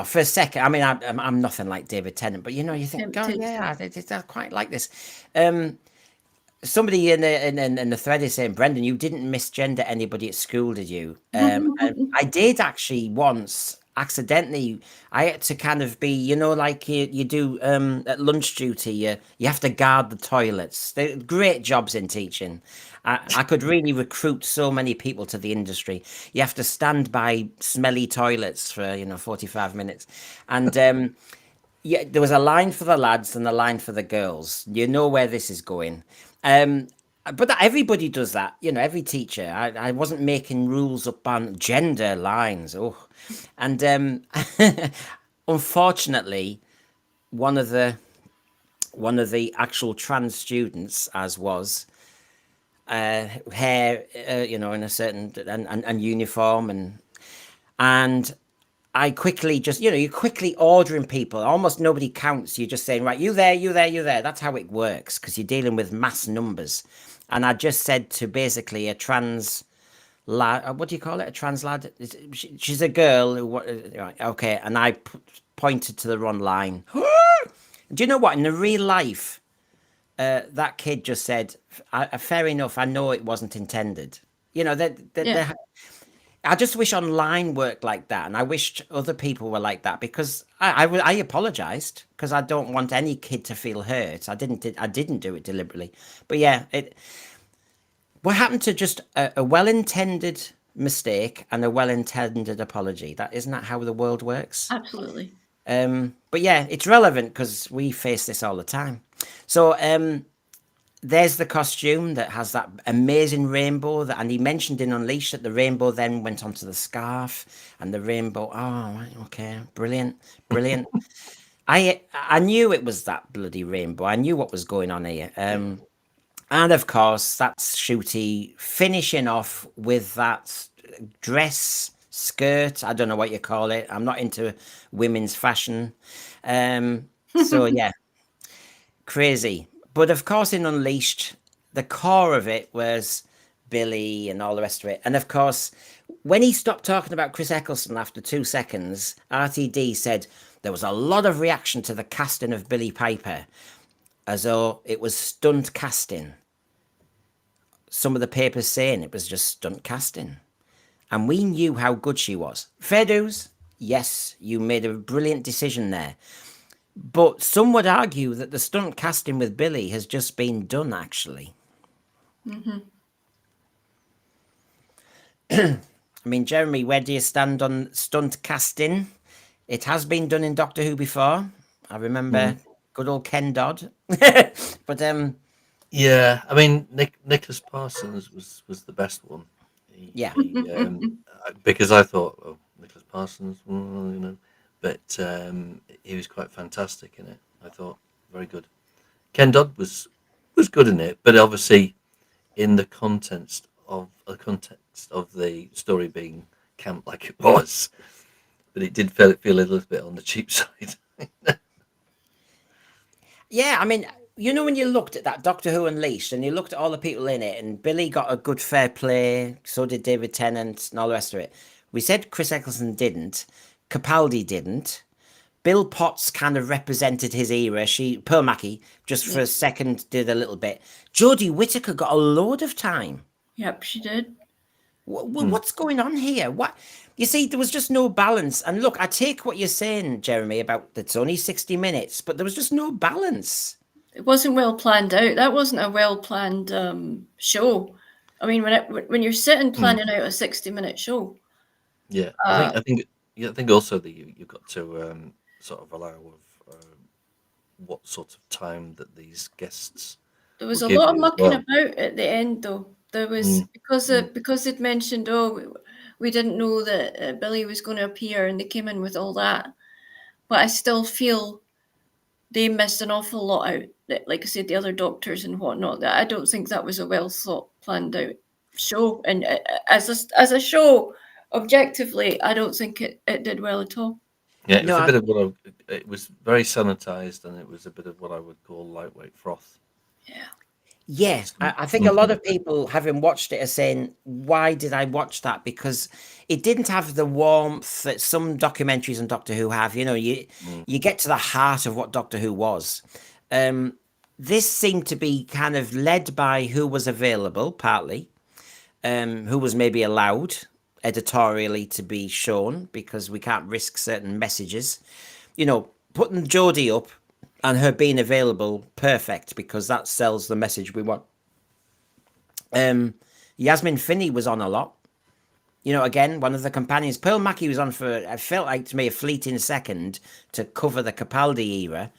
For a second, I mean, I'm nothing like David Tennant, but you think, God, yeah, I quite like this. Somebody in the thread is saying, Brendan, you didn't misgender anybody at school, did you? I did actually once. Accidentally, I had to kind of be, like you do at lunch duty. You have to guard the toilets. They're great jobs in teaching. I could really recruit so many people to the industry. You have to stand by smelly toilets for 45 minutes, and there was a line for the lads and a line for the girls. You know where this is going. But everybody does that, every teacher. I wasn't making rules up on gender lines. And unfortunately, one of the actual trans students, as was hair, in a certain and uniform, and I quickly just, you're quickly ordering people. Almost nobody counts. You're just saying, right, you there, you there, you there. That's how it works because you're dealing with mass numbers. And I just said to basically a trans lad, what do you call it? A trans lad? She's a girl. Right, okay. And I pointed to the wrong line. Do you know what? In the real life, that kid just said, fair enough. I know it wasn't intended. I just wish online worked like that, and I wished other people were like that because I apologized because I don't want any kid to feel hurt. I didn't do it deliberately, but yeah, what happened to just a well-intended mistake and a well-intended apology? That isn't that how the world works? Absolutely. But yeah, it's relevant because we face this all the time. So there's the costume that has that amazing rainbow and he mentioned in Unleashed that the rainbow then went onto the scarf and the rainbow. Oh, right, okay, brilliant. I knew it was that bloody rainbow. I knew what was going on here. And of course, that's Shooty finishing off with that dress skirt. I don't know what you call it. I'm not into women's fashion. So yeah, crazy. But of course, in Unleashed, the core of it was Billy and all the rest of it. And of course, when he stopped talking about Chris Eckleston after 2 seconds, RTD said there was a lot of reaction to the casting of Billy Piper, as though it was stunt casting. Some of the papers saying it was just stunt casting. And we knew how good she was. Fair dues, yes, you made a brilliant decision there. But some would argue that the stunt casting with Billy has just been done, actually. Mm-hmm. I mean, Jeremy, where do you stand on stunt casting? It has been done in Doctor Who before. I remember good old Ken Dodd. But yeah, I mean, Nicholas Parsons was the best one. Because I thought, oh, Nicholas Parsons, but he was quite fantastic in it. I thought very good. Ken Dodd was good in it, but obviously in the context of the story being camp like it was, but it did feel a little bit on the cheap side. Yeah, I mean, when you looked at that Doctor Who Unleashed and you looked at all the people in it, and Billy got a good fair play, so did David Tennant and all the rest of it. We said Chris Eckleston didn't, Capaldi didn't. Bill Potts kind of represented his era. Pearl Mackie, just for a second, did a little bit. Jodie Whittaker got a load of time. Yep, she did. What's going on here? What? You see, there was just no balance. And look, I take what you're saying, Jeremy, about it's only 60 minutes, but there was just no balance. It wasn't well planned out. That wasn't a well planned show. I mean, when you're sitting planning out a 60-minute show. Yeah, I think also that you've got to sort of allow what sort of time that these guests. There was a lot of mucking about at the end, though. There was because they'd mentioned, we didn't know that Billy was going to appear, and they came in with all that. But I still feel they missed an awful lot out. Like I said, the other doctors and whatnot. That I don't think that was a well thought, planned out show. And as a show, objectively, I don't think it did well at all. Yeah, it was a bit of it was very sanitized, and it was a bit of what I would call lightweight froth. Yeah. Yeah, I think a lot of people, having watched it, are saying, why did I watch that? Because it didn't have the warmth that some documentaries on Doctor Who have. You get to the heart of what Doctor Who was. This seemed to be kind of led by who was available, partly, who was maybe allowed editorially to be shown, because we can't risk certain messages. Putting Jodie up and her being available, perfect, because that sells the message we want. Yasmin Finney was on a lot. Again, one of the companions. Pearl Mackie was on for, it felt like to me, a fleeting second to cover the Capaldi era.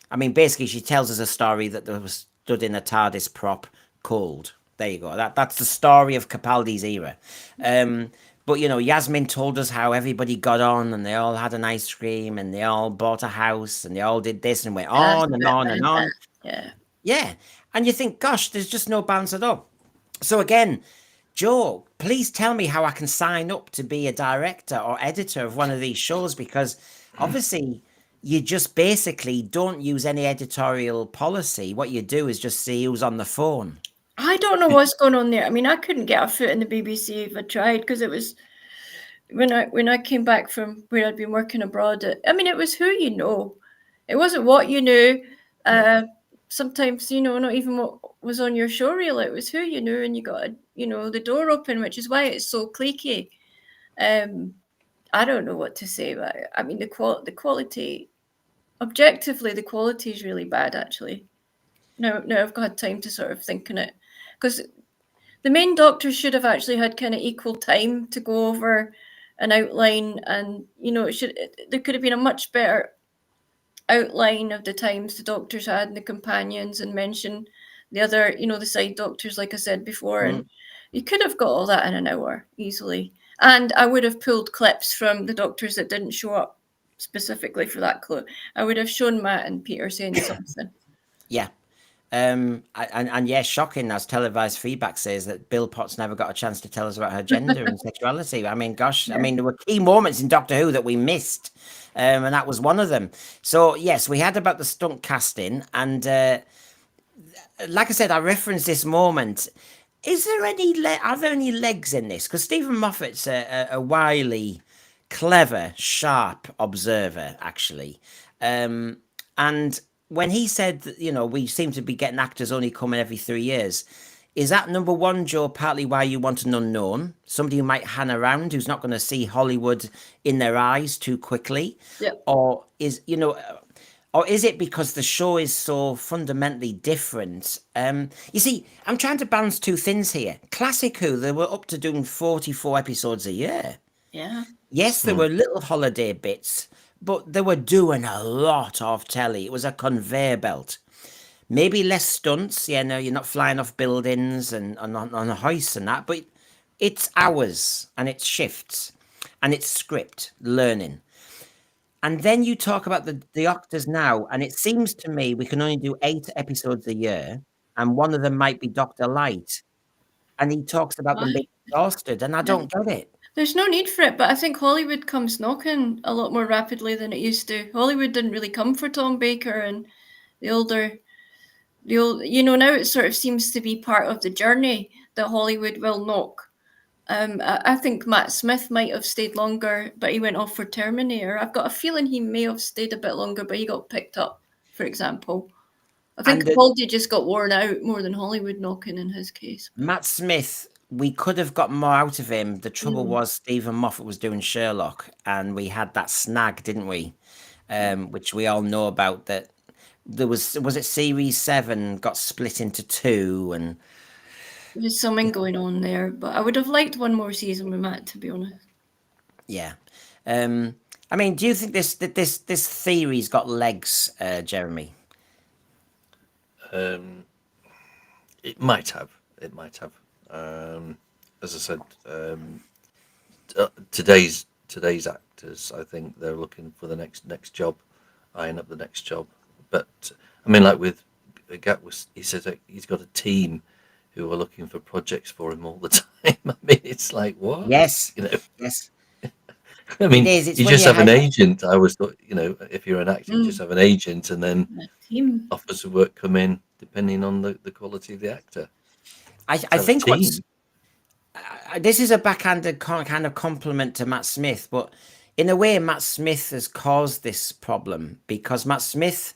I mean, basically, she tells us a story that there was stood in a TARDIS prop cold. There you go. That's the story of Capaldi's era. But, Yasmin told us how everybody got on, and they all had an ice cream, and they all bought a house, and they all did this, and went on and on and on. Yeah. Yeah. And you think, gosh, there's just no balance at all. So again, Joe, please tell me how I can sign up to be a director or editor of one of these shows, because obviously you just basically don't use any editorial policy. What you do is just see who's on the phone. I don't know what's going on there. I mean, I couldn't get a foot in the BBC if I tried, because it was when I came back from where I'd been working abroad. It was who you know. It wasn't what you knew. Sometimes, not even what was on your show reel. It was who you knew, and you got, the door open, which is why it's so cliquey. I don't know what to say about it. I mean, the quality, objectively, the quality is really bad, actually. Now I've got time to sort of think on it, because the main doctor should have actually had kind of equal time to go over an outline, and there could have been a much better outline of the times the doctors had and the companions, and mention the other, the side doctors, like I said before, and you could have got all that in an hour easily. And I would have pulled clips from the doctors that didn't show up specifically for that clue. I would have shown Matt and Peter saying something. Yeah. And yeah, shocking, as televised feedback says, that Bill Potts never got a chance to tell us about her gender and sexuality. I mean, gosh, I mean, there were key moments in Doctor Who that we missed, and that was one of them. So yes, we had about the stunt casting, and like I said, I referenced this moment. Are there any legs in this? Because Stephen Moffat's a wily, clever, sharp observer, actually, and when he said that, we seem to be getting actors only coming every 3 years, is that, number one, Joe, partly why you want an unknown, somebody who might hang around, who's not going to see Hollywood in their eyes too quickly? Yeah. Or is it because the show is so fundamentally different? You see, I'm trying to balance two things here. Classic Who, they were up to doing 44 episodes a year. Yeah. Yes, there were little holiday bits, but they were doing a lot of telly. It was a conveyor belt. Maybe less stunts. Yeah, no, you're not flying off buildings and on a hoist and that, but it's hours and it's shifts and it's script learning. And then you talk about the actors now, and it seems to me we can only do 8 episodes a year, and one of them might be Dr. Light. And he talks about them being exhausted, and I don't get it. There's no need for it, but I think Hollywood comes knocking a lot more rapidly than it used to. Hollywood didn't really come for Tom Baker, and now it sort of seems to be part of the journey that Hollywood will knock. I think Matt Smith might have stayed longer, but he went off for Terminator. I've got a feeling he may have stayed a bit longer, but he got picked up, for example. I think Capaldi just got worn out more than Hollywood knocking in his case. Matt Smith, we could have got more out of him. The trouble was Stephen Moffat was doing Sherlock, and we had that snag, didn't we? Which we all know about. That there was it series 7 got split into 2, and there's something going on there. But I would have liked one more season with Matt, to be honest. Yeah. I mean, do you think this theory's got legs, Jeremy? It might have. As I said, today's actors, I think they're looking for the next job, eyeing up the next job. But I mean, like with Gatwas, he says that he's got a team who are looking for projects for him all the time. I mean, it's like, what? Yes. Yes. I mean, you just have an agent. I always thought, if you're an actor, you just have an agent, and then offers of work come in depending on the quality of the actor. I think this is a backhanded kind of compliment to Matt Smith, but in a way, Matt Smith has caused this problem because Matt Smith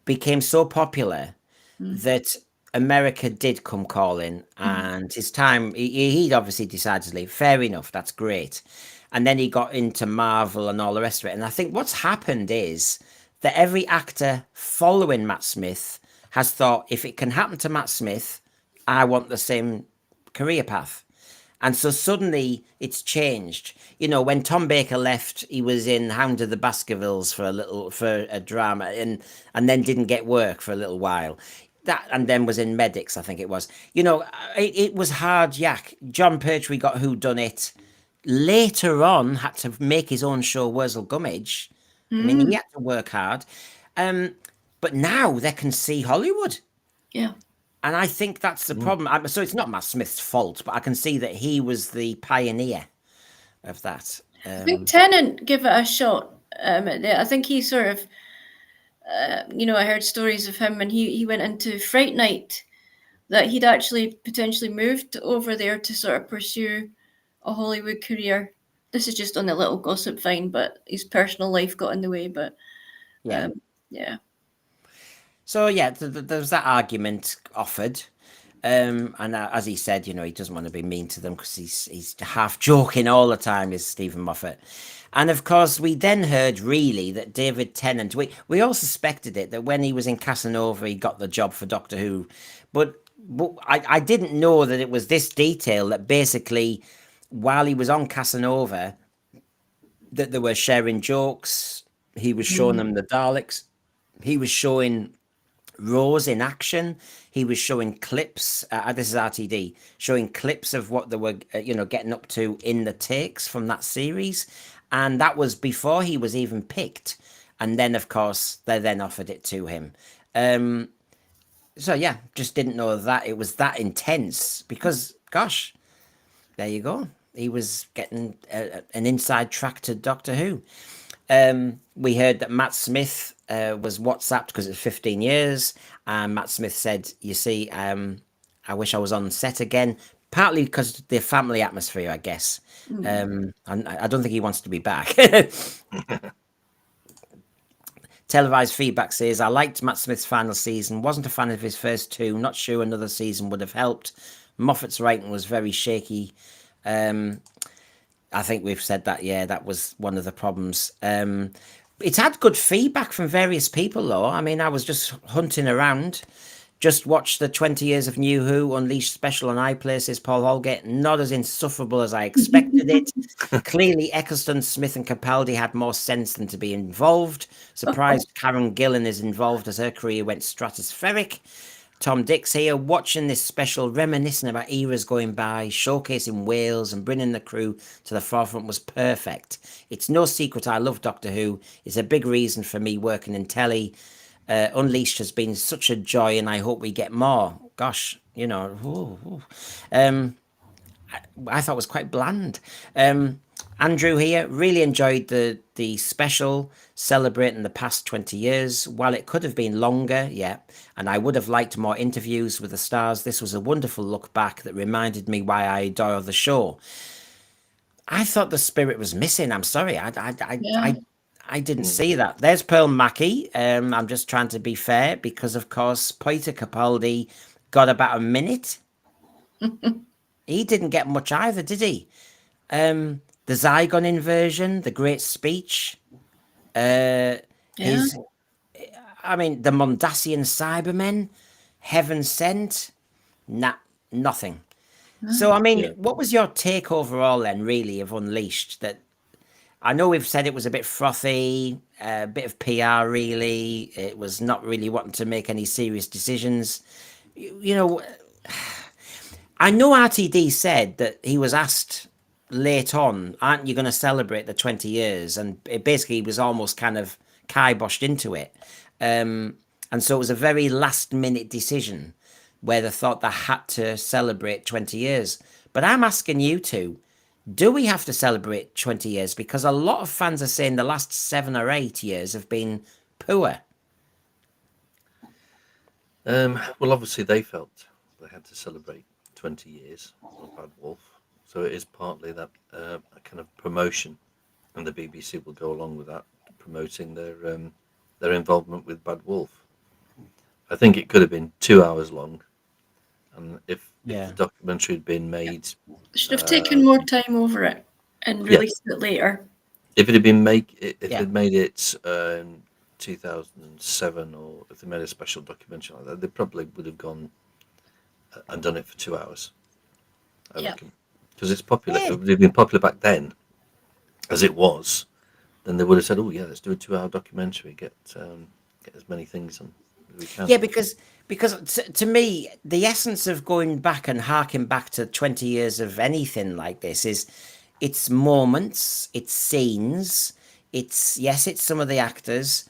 became so popular that America did come calling, and his time, he'd obviously decided to leave. Fair enough, that's great. And then he got into Marvel and all the rest of it. And I think what's happened is that every actor following Matt Smith has thought, if it can happen to Matt Smith, I want the same career path. And so suddenly it's changed. When Tom Baker left, he was in Hound of the Baskervilles for a drama, and then didn't get work for a little while. And then was in Medics, I think it was. It was hard yak. John Pertwee got Who Done It. Later on, had to make his own show, Wurzel Gummidge. I mean, he had to work hard. But now they can see Hollywood. Yeah. And I think that's the problem. So it's not Matt Smith's fault, but I can see that he was the pioneer of that. I think Tennant give it a shot. I think he sort of, I heard stories of him when he went into Fright Night, that he'd actually potentially moved over there to sort of pursue a Hollywood career. This is just on a little gossip vine, but his personal life got in the way. But yeah. So yeah, there's that argument offered, and as he said, he doesn't want to be mean to them because he's half joking all the time. Is Stephen Moffat, and of course we then heard really that David Tennant. We all suspected it, that when he was in Casanova, he got the job for Doctor Who, but I didn't know that it was this detail, that basically while he was on Casanova, that they were sharing jokes. He was showing them the Daleks. He was showing Rose in action. He was showing clips. This is RTD, showing clips of what they were, getting up to in the takes from that series, and that was before he was even picked. And then, of course, they then offered it to him. So yeah, just didn't know that it was that intense. Because, gosh, there you go. He was getting an inside track to Doctor Who. We heard that Matt Smith was WhatsApped because it's 15 years. And Matt Smith said, you see, I wish I was on set again. Partly because of the family atmosphere, I guess. And I don't think he wants to be back. Televised feedback says, I liked Matt Smith's final season. Wasn't a fan of his first 2. Not sure another season would have helped. Moffat's writing was very shaky. I think we've said that, yeah, that was one of the problems. It's had good feedback from various people, though. I mean, I was just hunting around. Just watched the 20 Years of New Who Unleashed special on iPlaces. Paul Holgate, not as insufferable as I expected it. Clearly, Eckleston, Smith and Capaldi had more sense than to be involved. Surprised Karen Gillan is involved as her career went stratospheric. Tom Dix here, watching this special, reminiscing about eras going by, showcasing Wales and bringing the crew to the forefront was perfect. It's no secret I love Doctor Who. It's a big reason for me working in telly. Unleashed has been such a joy, and I hope we get more. Gosh, I thought was quite bland. Andrew here really enjoyed the special celebrating the past 20 years. While it could have been longer, yeah, and I would have liked more interviews with the stars, this was a wonderful look back that reminded me why I adore the show. I thought the spirit was missing. I'm sorry, I didn't see that. There's Pearl Mackie. I'm just trying to be fair because, of course, Peter Capaldi got about a minute. He didn't get much either, did he? The Zygon inversion, the great speech. I mean, the Mondasian Cybermen, Heaven Sent, nothing. So, I mean, what was your take overall then, really, of Unleashed? That I know we've said it was a bit frothy, a bit of PR, really. It was not really wanting to make any serious decisions. You know, I know RTD said that he was asked late on, aren't you going to celebrate the 20 years? And it basically was almost kind of kiboshed into it. And so it was a very last minute decision where they thought they had to celebrate 20 years. But I'm asking you two, do we have to celebrate 20 years? Because a lot of fans are saying the last 7 or 8 years have been poor. Well, obviously they felt they had to celebrate 20 years of Bad Wolf. So it is partly that a kind of promotion, and the BBC will go along with that, promoting their involvement with Bad Wolf. I think it could have been 2 hours long, and if the documentary had been made, should have taken more time over it and released it later. If it had been made it 2007, or if they made a special documentary like that, they probably would have gone and done it for 2 hours. I reckon. Because it's popular. If it would have been popular back then, as it was, then they would have said, "Oh yeah, let's do a 2-hour documentary. Get as many things on as we can." Yeah, because to me, the essence of going back and harking back to 20 years of anything like this is, it's moments, it's scenes, it's some of the actors,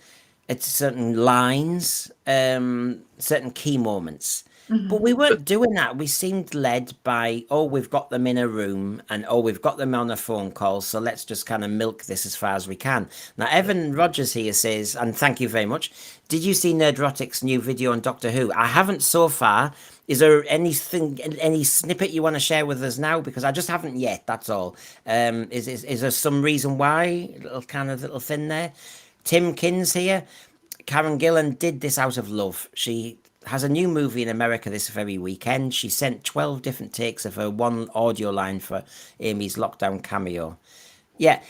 it's certain lines, certain key moments. But we weren't doing that. We seemed led by, we've got them in a room, and we've got them on a phone call, so let's just kind of milk this as far as we can. Now, Evan Rogers here says, and thank you very much, did you see Nerdrotic's new video on Doctor Who? I haven't so far. Is there any snippet you want to share with us now? Because I just haven't yet, that's all. Is there some reason why? Little thing there. Tim Kins here. Karen Gillan did this out of love. She has a new movie in America this very weekend. She sent 12 different takes of her one audio line for Amy's lockdown cameo. Yeah,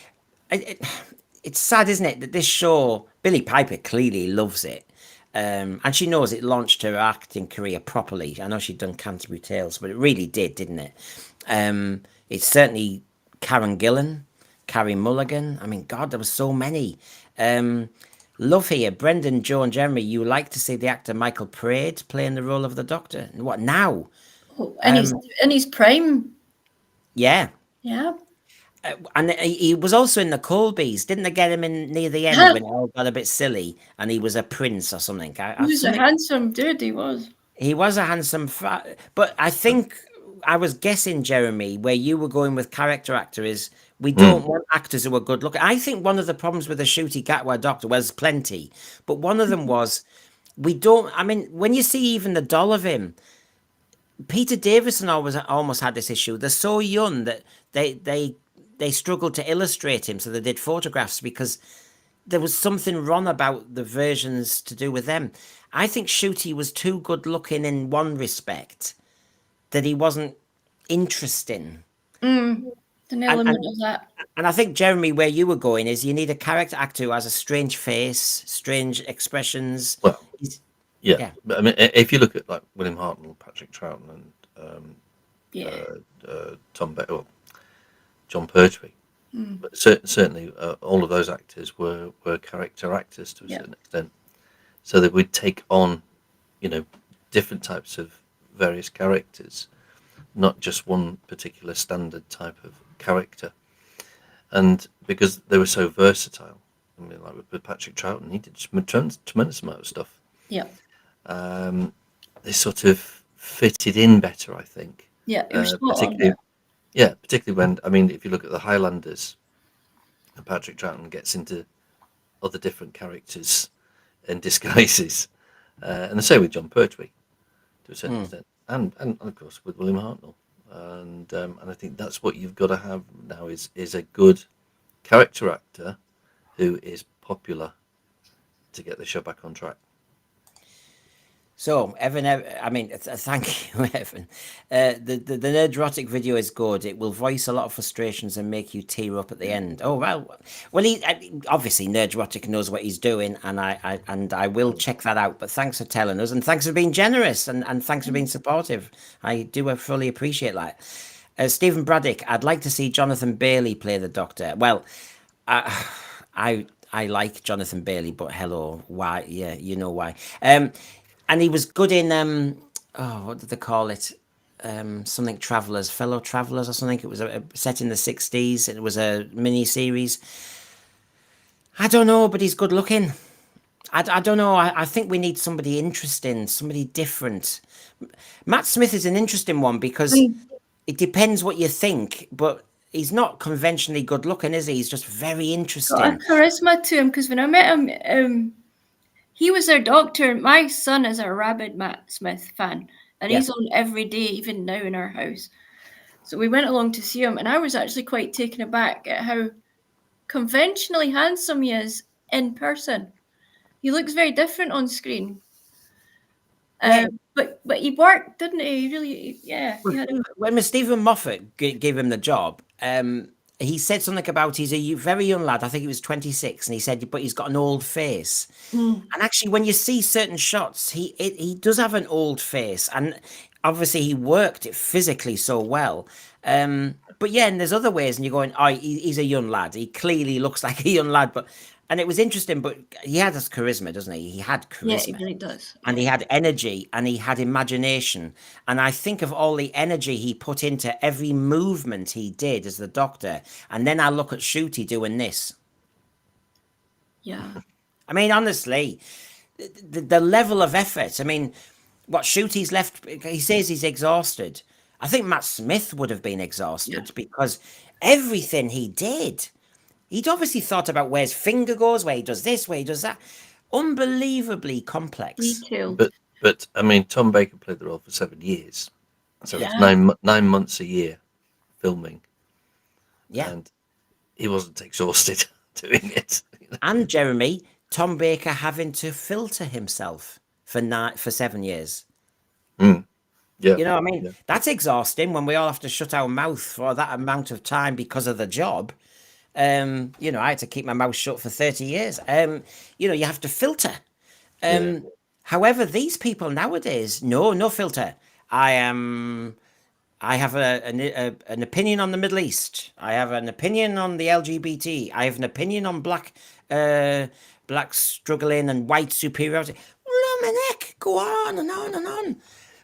it's sad, isn't it, that this show, Billie Piper clearly loves it. And she knows it launched her acting career properly. I know she'd done Canterbury Tales, but it really did, didn't it? It's certainly Karen Gillan, Carrie Mulligan. I mean, God, there were so many. Love here, Brendan, Joe, and Jeremy. You like to see the actor Michael Praed playing the role of the Doctor? What now? And he's in his prime. Yeah. Yeah. And he was also in the Colbys. Didn't they get him in near the end when it all got a bit silly and he was a prince or something? He was a handsome dude, he was. He was a handsome... But I think I was guessing, Jeremy, where you were going with character actor is... We don't want actors who are good looking. I think one of the problems with the Ncuti Gatwa Doctor was plenty, but one of them was when you see even the doll of him, Peter Davison almost had this issue. They're so young that they struggled to illustrate him, so they did photographs because there was something wrong about the versions to do with them. I think Ncuti was too good looking in one respect that he wasn't interesting. An element of that. And I think, Jeremy, where you were going is you need a character actor who has a strange face, strange expressions. Well, yeah. But I mean, if you look at like William Hartnell, Patrick Troughton, and John Pertwee, but certainly all of those actors were character actors to a certain extent. So they would take on, different types of various characters, not just one particular standard type of character. And because they were so versatile, I mean, like with Patrick Troughton, he did a tremendous amount of stuff. Yeah. They sort of fitted in better, I think. Yeah, it was particularly Yeah, particularly when, I mean, if you look at the Highlanders, and Patrick Troughton gets into other different characters and disguises, and the same with John Pertwee to a certain extent, and of course with William Hartnell, and I think that's what you've got to have now is a good character actor who is popular to get the show back on track. So, Evan, I mean, thank you, Evan. The Nerdrotic video is good. It will voice a lot of frustrations and make you tear up at the end. Oh well, obviously Nerdrotic knows what he's doing, and I will check that out. But thanks for telling us, and thanks for being generous, and thanks for being supportive. I do fully appreciate that. Stephen Braddock, I'd like to see Jonathan Bailey play the Doctor. Well, I like Jonathan Bailey, but hello, why? Yeah, you know why. And he was good in what did they call it? Something Travelers, Fellow Travelers, or something. It was set in the 60s. It was a mini series. I don't know, but he's good looking. I don't know. I think we need somebody interesting, somebody different. Matt Smith is an interesting one because it depends what you think, but he's not conventionally good looking, is he? He's just very interesting. Got a charisma to him, because when I met him, he was their Doctor. My son is a rabid Matt Smith fan, and he's on every day, even now in our house. So we went along to see him, and I was actually quite taken aback at how conventionally handsome he is in person. He looks very different on screen. But he worked, didn't he? Really, yeah. When Stephen Moffat gave him the job, he said something about he's a very young lad. I think he was 26, and he said, but he's got an old face. And actually, when you see certain shots, he does have an old face, and obviously he worked it physically so well. But yeah, and there's other ways, and you're going, oh, he's a young lad. He clearly looks like a young lad, and it was interesting, but he had this charisma, doesn't he? He had charisma. Yeah, he really does. And he had energy, and he had imagination. And I think of all the energy he put into every movement he did as the Doctor. And then I look at Shooty doing this. Yeah. I mean, honestly, the level of effort. I mean, what Shooty's left, he says he's exhausted. I think Matt Smith would have been exhausted because everything he did. He'd obviously thought about where his finger goes, where he does this, where he does that. Unbelievably complex. Detailed. But I mean, Tom Baker played the role for 7 years, so it's 9 months a year filming. Yeah, and he wasn't exhausted doing it. And Jeremy, Tom Baker having to filter himself for 7 years. Yeah, you know what I mean. That's exhausting when we all have to shut our mouth for that amount of time because of the job. You know, I had to keep my mouth shut for 30 years. You know, you have to filter. However, these people nowadays, no filter. I have an opinion on the Middle East. I have an opinion on the LGBT. I have an opinion on black struggling and white superiority. Neck, go on and on and on.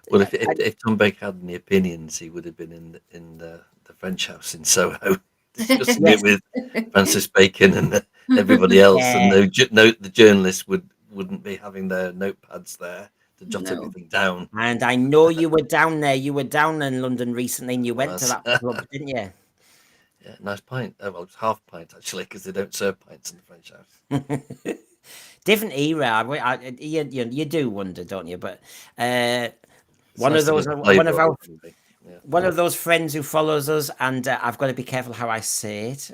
Well, if Tom Baker had any opinions, he would have been in the French house in Soho. Discussing it with Francis Bacon and everybody else, and the journalists wouldn't be having their notepads there to jot everything down. And I know you were down there. You were down in London recently, and you went to that club, didn't you? Yeah, nice pint. Well, it's half pint actually, because they don't serve pints in the French house. Different era. You do wonder, don't you? But one of those friends who follows us, and I've got to be careful how I say it.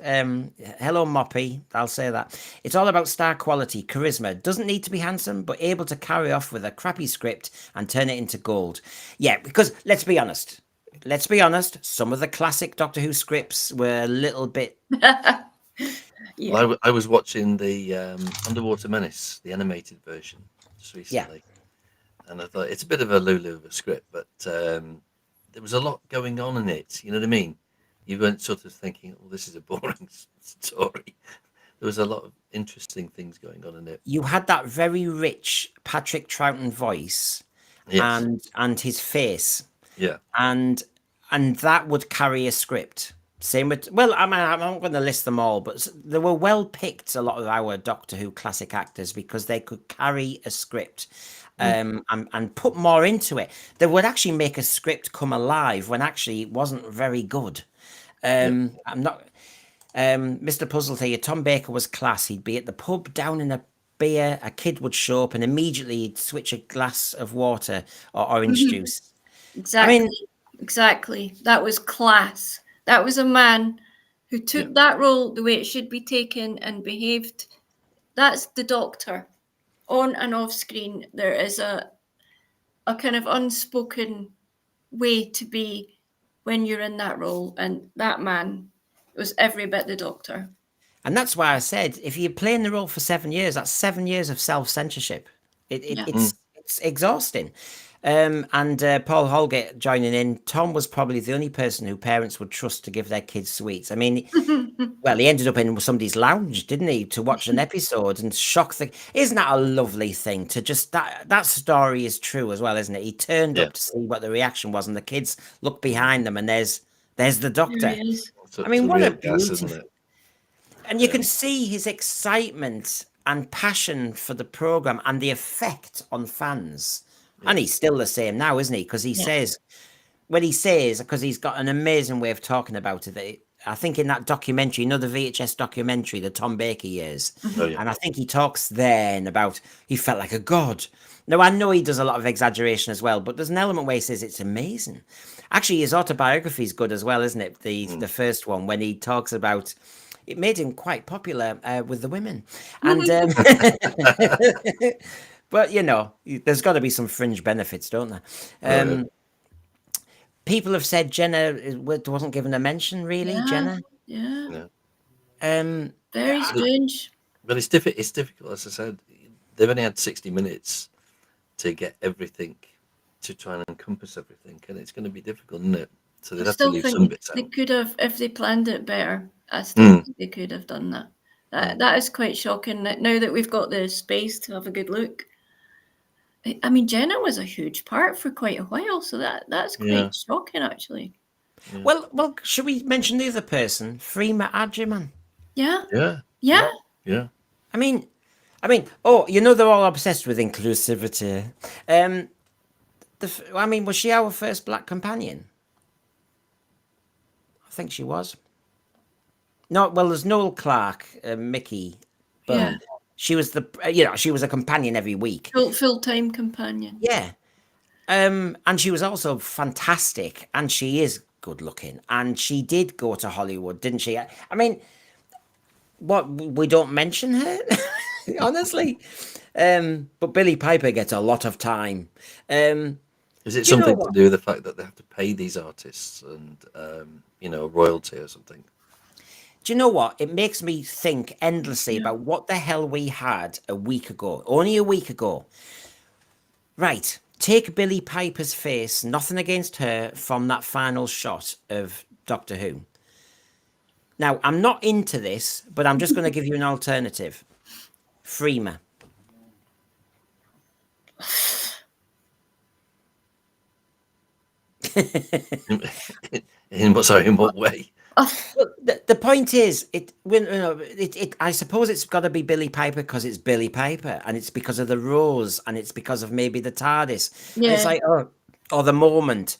Hello, Moppy. I'll say that. It's all about star quality, charisma. Doesn't need to be handsome, but able to carry off with a crappy script and turn it into gold. Yeah, because let's be honest. Some of the classic Doctor Who scripts were a little bit. Well, I was watching the Underwater Menace, the animated version, just recently, and I thought it's a bit of a Lulu of a script, but there was a lot going on in it. You know what I mean? You weren't sort of thinking, "Oh, this is a boring story." There was a lot of interesting things going on in it. You had that very rich Patrick Troughton voice, and his face, and that would carry a script. Same with, well, I'm not going to list them all, but they were well picked, a lot of our Doctor Who classic actors, because they could carry a script. and put more into it. They would actually make a script come alive when actually it wasn't very good. I'm not. Mr. Puzzle here, Tom Baker was class. He'd be at the pub down in a beer. A kid would show up and immediately he'd switch a glass of water or orange juice. Exactly. Exactly. That was class. That was a man who took that role the way it should be taken and behaved. That's the Doctor. On and off screen, there is a kind of unspoken way to be when you're in that role, and that man was every bit the Doctor. And that's why I said, if you're playing the role for 7 years, that's 7 years of self-censorship. It's exhausting. And Paul Holgate joining in, Tom was probably the only person who parents would trust to give their kids sweets. I mean, well, he ended up in somebody's lounge, didn't he, to watch an episode and shock the... Isn't that a lovely thing to just... That story is true as well, isn't it? He turned up to see what the reaction was, and the kids look behind them, and there's the Doctor. I mean, what a beautiful... And you can see his excitement and passion for the program and the effect on fans. And he's still the same now, isn't he? Because he says, because he's got an amazing way of talking about it. I think in that documentary, the VHS documentary, the Tom Baker years, and I think he talks then about he felt like a god. Now, I know he does a lot of exaggeration as well, but there's an element where he says it's amazing. Actually, his autobiography is good as well, isn't it? The first one, when he talks about... It made him quite popular with the women. And but, there's got to be some fringe benefits, don't there? People have said Jenna wasn't given a mention, really, Jenna? Yeah. Very strange. But it's difficult, as I said. They've only had 60 minutes to get everything, to try and encompass everything, and it's going to be difficult, isn't it? So they'd have to leave some bits out. They could have, if they planned it better, I still think they could have done that. That is quite shocking. Now that we've got the space to have a good look. I mean, Jenna was a huge part for quite a while, so that's quite shocking, actually. Yeah. Well, should we mention the other person, Freema Agyeman? Yeah. I mean, they're all obsessed with inclusivity. Was she our first black companion? I think she was. No, well, there's Noel Clarke, Mickey, but she was she was a companion every week. Full-time companion. Yeah. And she was also fantastic, and she is good looking, and she did go to Hollywood, didn't she? I mean, we don't mention her, honestly. But Billie Piper gets a lot of time. Is it something to do with the fact that they have to pay these artists and, a royalty or something? Do you know what? It makes me think endlessly about what the hell we had only a week ago. Right. Take Billie Piper's face, nothing against her, from that final shot of Doctor Who. Now, I'm not into this, but I'm just going to give you an alternative. Freema. In what way? Well, the point is, I suppose it's got to be Billie Piper because it's Billie Piper, and it's because of the rose, and it's because of maybe the TARDIS. Yeah. It's like, or the moment.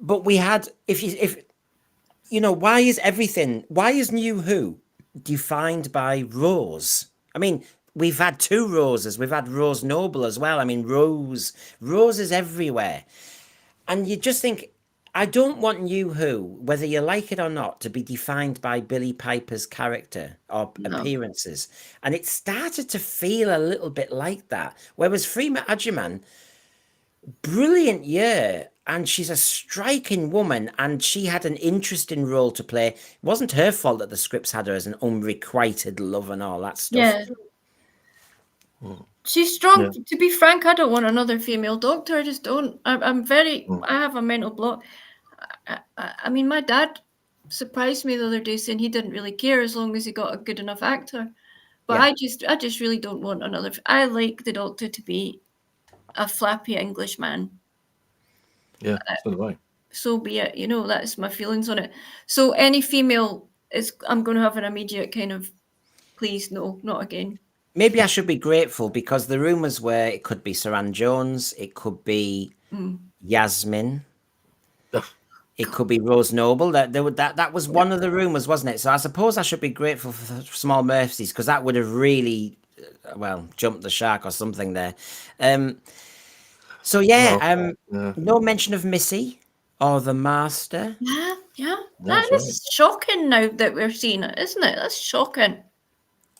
But we had, why is New Who defined by Rose? I mean, we've had two Roses. We've had Rose Noble as well. I mean, Rose is everywhere. And you just think, I don't want New Who, whether you like it or not, to be defined by Billie Piper's character or appearances. And it started to feel a little bit like that. Whereas Freema Agyeman, brilliant year, and she's a striking woman, and she had an interesting role to play. It wasn't her fault that the scripts had her as an unrequited love and all that stuff. Yeah. She's strong. Yeah. To be frank, I don't want another female Doctor. I just don't. I have a mental block. I mean, my dad surprised me the other day saying he didn't really care as long as he got a good enough actor. But I just really don't want another. I like the Doctor to be a flappy English man. Yeah, so do I. So be it. That's my feelings on it. So any female I'm going to have an immediate kind of, please, no, not again. maybe I should be grateful because the rumours were it could be Saran Jones, it could be Yasmin, it could be Rose Noble. That was one of the rumours, wasn't it? So I suppose I should be grateful for Small Mercies because that would have really, jumped the shark or something there. So no mention of Missy or the Master. Yeah. That is shocking now that we're seeing it, isn't it? That's shocking.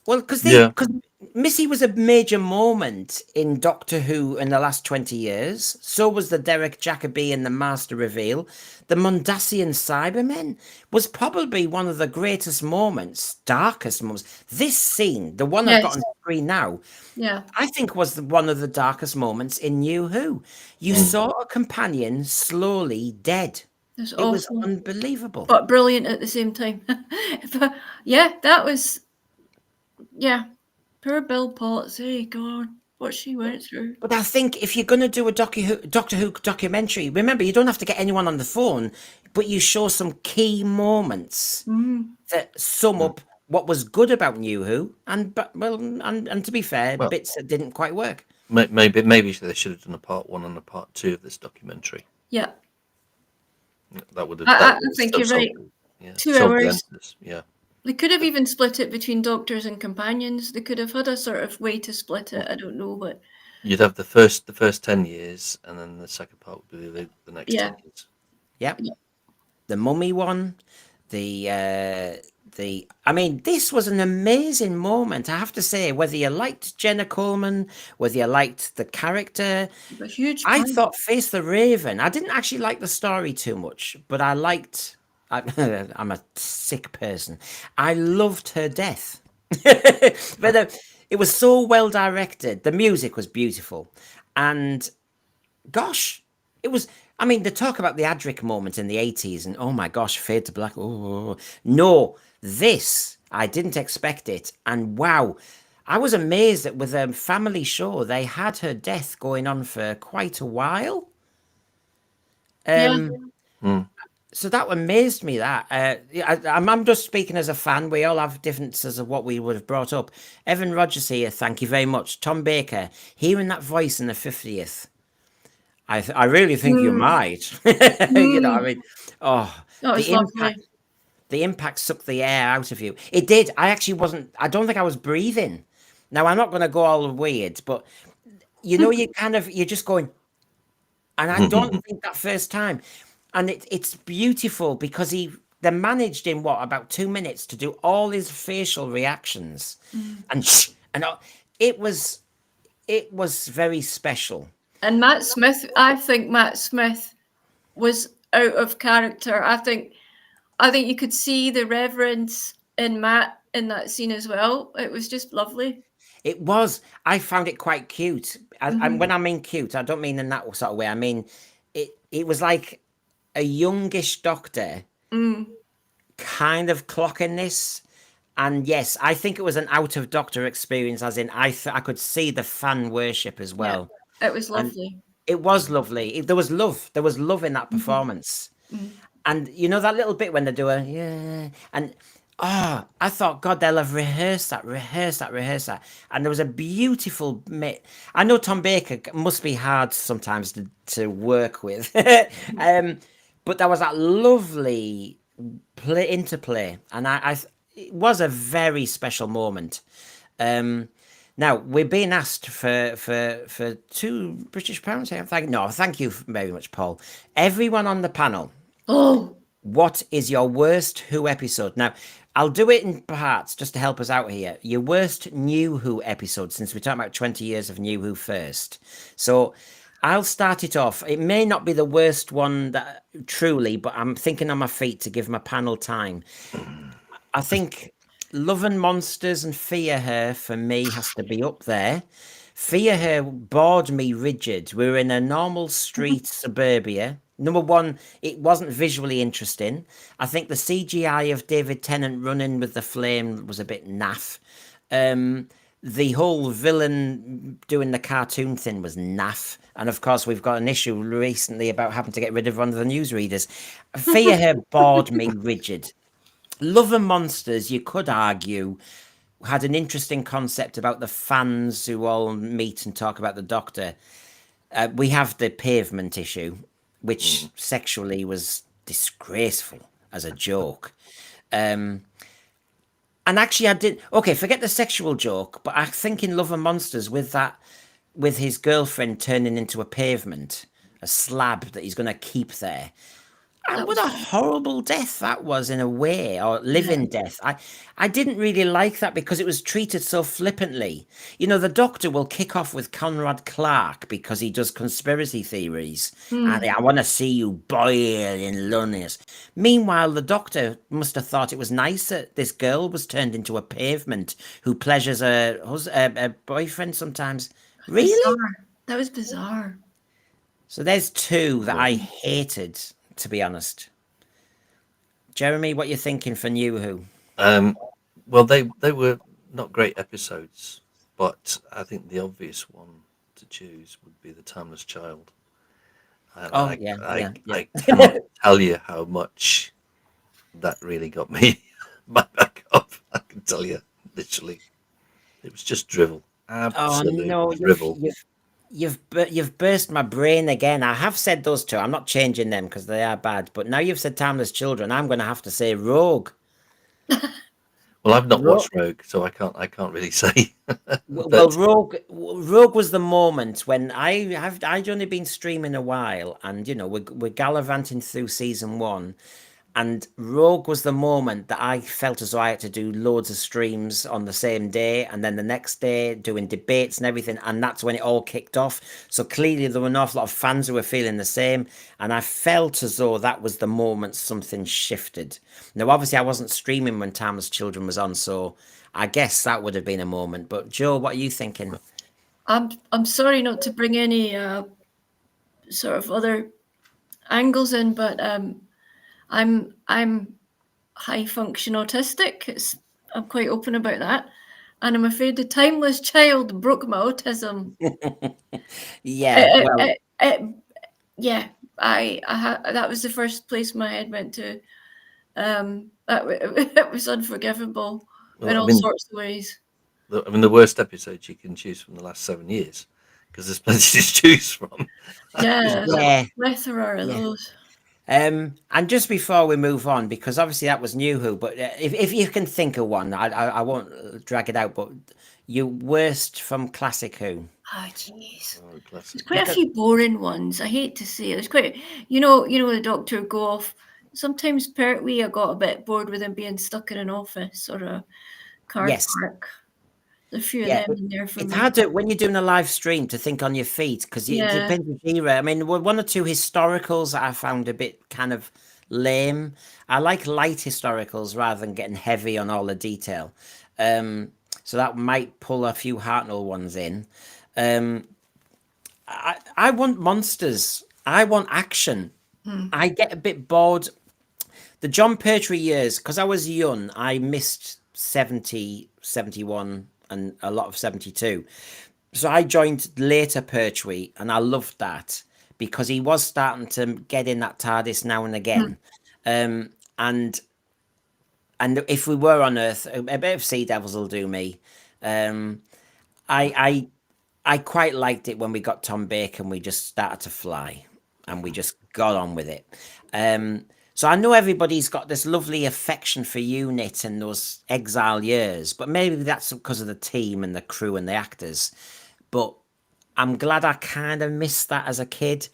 Well, because Missy was a major moment in Doctor Who in the last 20 years. So was the Derek Jacobi and the Master reveal. The Mundacian Cybermen was probably one of the greatest moments, darkest moments. This scene, the one I've got on screen now, I think was one of the darkest moments in New Who. You saw a companion slowly dead. It was unbelievable. But brilliant at the same time. But, that was... Yeah. Poor Bill Potts. Hey, God, what she went through. But I think if you're going to do a Doctor Who documentary, remember, you don't have to get anyone on the phone, but you show some key moments that sum up what was good about New Who, and to be fair, bits that didn't quite work. Maybe they should have done a part 1 and a part 2 of this documentary. Yeah. That would have. I think you're right. 2 hours. Yeah. They could have even split it between Doctors and Companions. They could have had a sort of way to split it. I don't know, but you'd have the first 10 years, and then the second part would be the next 10 years. Yep. The Mummy one, I mean, this was an amazing moment. I have to say, whether you liked Jenna Coleman, whether you liked the character, I thought Face the Raven. I didn't actually like the story too much, but I liked. I'm a sick person. I loved her death. But it was so well directed. The music was beautiful. And gosh, it was... I mean, they talk about the Adric moment in the 80s and, oh my gosh, Fade to Black. Oh, no, this, I didn't expect it. And wow, I was amazed that with a family show, they had her death going on for quite a while. So that amazed me. That I'm just speaking as a fan. We all have differences of what we would have brought up. Evan Rogers here, thank you very much. Tom Baker, hearing that voice in the 50th, I really think you might. You know, I mean, the impact sucked the air out of you. It did. I don't think I was breathing. Now I'm not going to go all weird, but you know, you're just going, and I don't think that first time. And it's beautiful because they managed in about 2 minutes to do all his facial reactions, and it was very special. And Matt Smith, I think Matt Smith was out of character. I think you could see the reverence in Matt in that scene as well. It was just lovely. It was. I found it quite cute. And when I mean cute, I don't mean in that sort of way. I mean, it was like a youngish Doctor kind of clocking this. And yes, I think it was an out of Doctor experience, as in I could see the fan worship as well. Yeah, it was lovely. And it was lovely. There was love. There was love in that performance. And you know that little bit when they do and I thought, God, they'll have rehearsed that. And there was a beautiful I know Tom Baker must be hard sometimes to work with. But there was that lovely interplay. And it was a very special moment. Now, we're being asked for £2 British. Thank you very much, Paul. Everyone on the panel. What is your worst Who episode? Now, I'll do it in parts just to help us out here. Your worst New Who episode, since we're talking about 20 years of New Who first. So I'll start it off. It may not be the worst one truly, but I'm thinking on my feet to give my panel time. I think Love and Monsters and Fear Her, for me, has to be up there. Fear Her bored me rigid. We were in a normal street suburbia. Number one, it wasn't visually interesting. I think the CGI of David Tennant running with the flame was a bit naff. The whole villain doing the cartoon thing was naff. And of course, we've got an issue recently about having to get rid of one of the newsreaders. Fear Her bored me rigid. Love and Monsters, you could argue, had an interesting concept about the fans who all meet and talk about the Doctor. We have the pavement issue, which sexually was disgraceful as a joke. And actually, I did. Okay, forget the sexual joke, but I think in Love and Monsters, with his girlfriend turning into a pavement, a slab that he's going to keep there. And what a horrible death that was in a way, or living death. I didn't really like that because it was treated so flippantly. You know, the Doctor will kick off with Conrad Clark because he does conspiracy theories. And I want to see you boil in loneliness. Meanwhile, the Doctor must have thought it was nice that this girl was turned into a pavement who pleasures a boyfriend sometimes. Really? Bizarre. That was bizarre. So there's two that I hated, to be honest. Jeremy, what you thinking for New Who? Well, they were not great episodes, but I think the obvious one to choose would be The Timeless Child. And I cannot tell you how much that really got me back up. I can tell you, literally, it was just drivel. Absolute drivel. You've burst my brain again. I have said those two. I'm not changing them because they are bad. But now you've said Timeless Children, I'm going to have to say Rogue. Well, I've not watched Rogue, so I can't really say. Well, Rogue was the moment when I'd only been streaming a while, and you know we're gallivanting through season 1. And Rogue was the moment that I felt as though I had to do loads of streams on the same day, and then the next day doing debates and everything. And that's when it all kicked off. So clearly there were an awful lot of fans who were feeling the same. And I felt as though that was the moment something shifted. Now, obviously, I wasn't streaming when Timeless Children was on, so I guess that would have been a moment. But Joe, what are you thinking? I'm sorry not to bring any sort of other angles in, but I'm high function autistic. I'm quite open about that, and I'm afraid The Timeless Child broke my autism. That was the first place my head went to. It was unforgivable in all sorts of ways. I mean, the worst episodes you can choose from the last 7 years, because there's plenty to choose from. Yeah, plethora of those. And just before we move on, because obviously that was New Who, but if you can think of one, I won't drag it out, but your worst from Classic Who? Oh, jeez. There's quite a few boring ones. I hate to say it. There's quite, you know, the Doctor would go off. Sometimes Pertwee, I got a bit bored with him being stuck in an office or a car park. A few of them in there for me. It's hard to, when you're doing a live stream, to think on your feet, because it depends on era. I mean, one or two historicals that I found a bit kind of lame. I like light historicals rather than getting heavy on all the detail. So that might pull a few Hartnell ones in. I want monsters. I want action. I get a bit bored. The John Pertwee years, because I was young, I missed 70, 71, and a lot of 72. So I joined later Pertwee, and I loved that because he was starting to get in that TARDIS now and again. And if we were on Earth, a bit of Sea Devils will do me. I quite liked it when we got Tom Baker and we just started to fly and we just got on with it. So I know everybody's got this lovely affection for UNIT and those exile years, but maybe that's because of the team and the crew and the actors. But I'm glad I kind of missed that as a kid,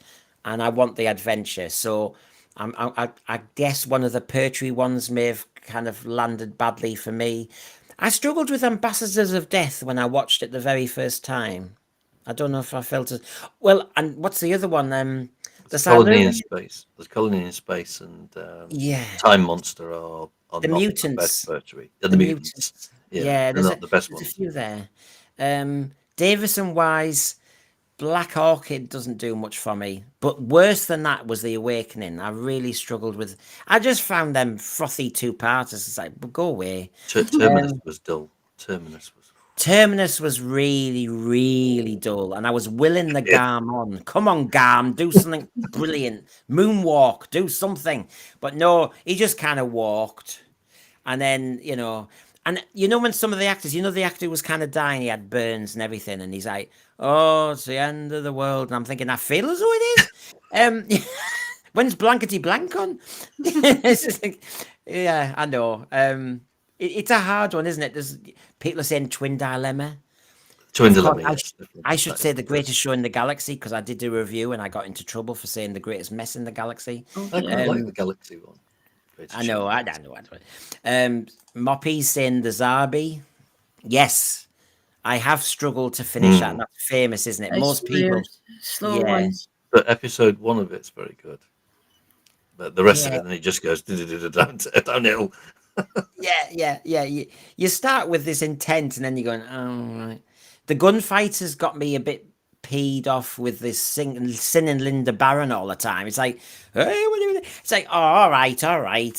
and I want the adventure. So I guess one of the Pertwee ones may have kind of landed badly for me. I struggled with Ambassadors of Death when I watched it the very first time. I don't know if I felt it. Well, and what's the other one? The Colony in Space. The Colony in Space and Time Monster are the not mutants. The best Pertwee. The mutants. Yeah, they're not the best ones. There's a few there. Davis and Wise, Black Orchid doesn't do much for me. But worse than that was The Awakening. I really struggled with. I just found them frothy two-parters. It's like, go away. Terminus was dull. Terminus was really, really dull, and I was willing the Garm on. Come on, Garm, do something brilliant. Moonwalk, do something. But no, he just kind of walked. And then, And you know, when some of the actors, the actor was kind of dying, he had burns and everything, and he's like, "Oh, it's the end of the world," and I'm thinking, I feel as though it is. When's blankety blank on? It's just like, yeah, I know. It's a hard one, isn't it? There's people are saying twin dilemma. Twin Of course, dilemma, yes. I should say the greatest show in the galaxy, because I did do a review and I got into trouble for saying the greatest mess in the galaxy. I quite like the Galaxy one. I know. Moppy's saying the Zarbi. Yes, I have struggled to finish that. That's famous, isn't it? It's Most people. slow ones. But episode 1 of it's very good. But the rest of it, then it just goes downhill. Yeah. You start with this intent, and then you're going, oh, right. The gunfighters got me a bit peed off with this singing Linda Barron all the time. It's like, hey, what are you doing? It's like, oh, all right.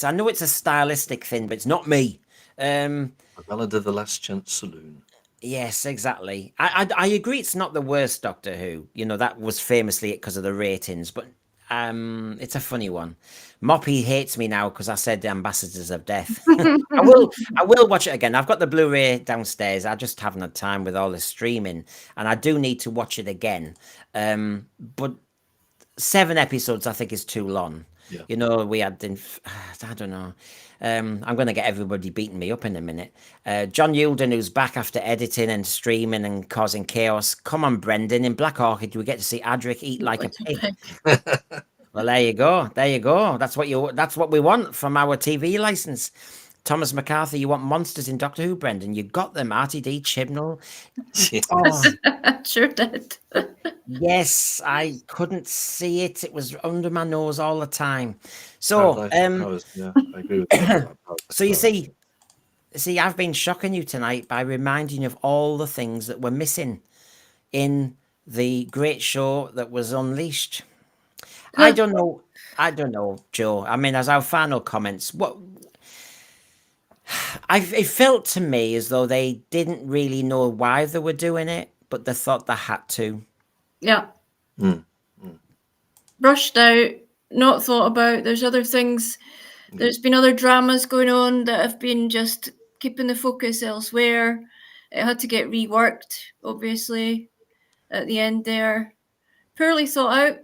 I know it's a stylistic thing, but it's not me. The Ballad of the Last Chance Saloon. Yes, exactly. I agree. It's not the worst Doctor Who. That was famously it because of the ratings, but it's a funny one. Moppy hates me now because I said the Ambassadors of Death. I will watch it again. I've got the Blu-ray downstairs. I just haven't had time with all this streaming, and I do need to watch it again. But 7 episodes, I think, is too long. Yeah. We had, I don't know. I'm going to get everybody beating me up in a minute. John Yulden, who's back after editing and streaming and causing chaos. Come on, Brendan. In Black Orchid, we get to see Adric eat like a pig. Well, there you go. That's what we want from our TV license. Thomas McCarthy, you want monsters in Doctor Who, Brendan? You got them. RTD, Chibnall. Oh. Sure did. Yes, I couldn't see it. It was under my nose all the time. So, I agree with you. So you see, I've been shocking you tonight by reminding you of all the things that were missing in the great show that was unleashed. I don't know, Joe. I mean, as our final comments, it felt to me as though they didn't really know why they were doing it, but they thought they had to. Yeah. Rushed out, not thought about. There's other things. There's been other dramas going on that have been just keeping the focus elsewhere. It had to get reworked, obviously, at the end there. Poorly thought out.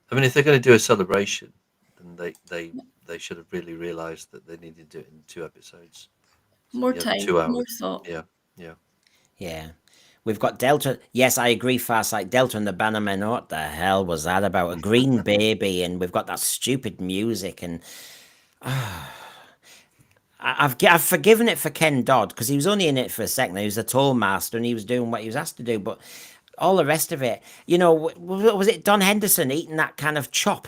I mean, if they're going to do a celebration, then they should have really realised that they needed to do it in 2 episodes. More time, 2 hours. more thought. Yeah. We've got Delta. Yes, I agree, Farsight. Delta and the Bannermen. What the hell was that about? A green baby, and we've got that stupid music. And I've forgiven it for Ken Dodd because he was only in it for a second. He was a toll master, and he was doing what he was asked to do. But all the rest of it, was it Don Henderson eating that kind of chop?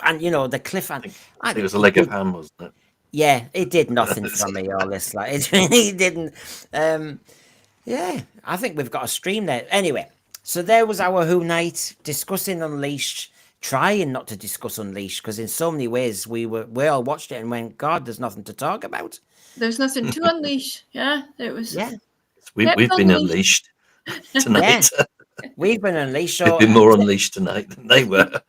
And the cliff. I think it was a leg of ham, wasn't it? Yeah, it did nothing for me. All this, it really didn't. Yeah, I think we've got a stream there. Anyway, so there was our Who Night discussing Unleashed, trying not to discuss Unleashed because in so many ways we all watched it and went, God, there's nothing to talk about. There's nothing to unleash. Yeah, it was. Yeah, we've been unleashed tonight. Yeah, we've been unleashed. We've been more unleashed tonight than they were.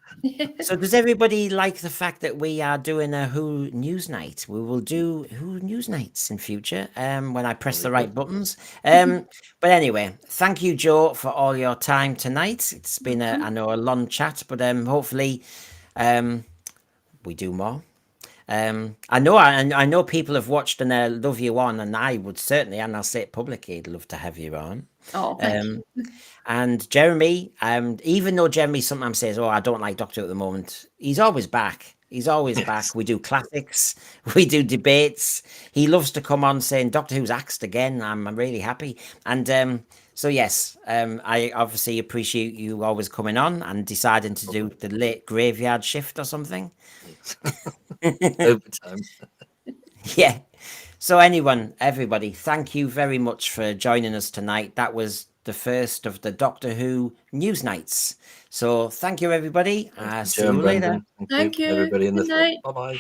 So does everybody like the fact that we are doing a Who News Night? We will do Who News Nights in future when I press the right buttons. But anyway, thank you, Joe, for all your time tonight. It's been a long chat, but hopefully we do more. I know people have watched and love you on, and I would certainly, and I'll say it publicly, love to have you on. Oh, thank you. And Jeremy, even though Jeremy sometimes says, "Oh, I don't like Doctor at the moment," he's always back. He's always back. We do classics, we do debates. He loves to come on saying Doctor Who's axed again. I'm really happy. And so yes, I obviously appreciate you always coming on and deciding to do the late graveyard shift or something. Overtime. Yeah. So everybody, thank you very much for joining us tonight. That was the first of the Doctor Who News Nights. So thank you, everybody. See you later. Thank you. Everybody in the Good night. Bye-bye.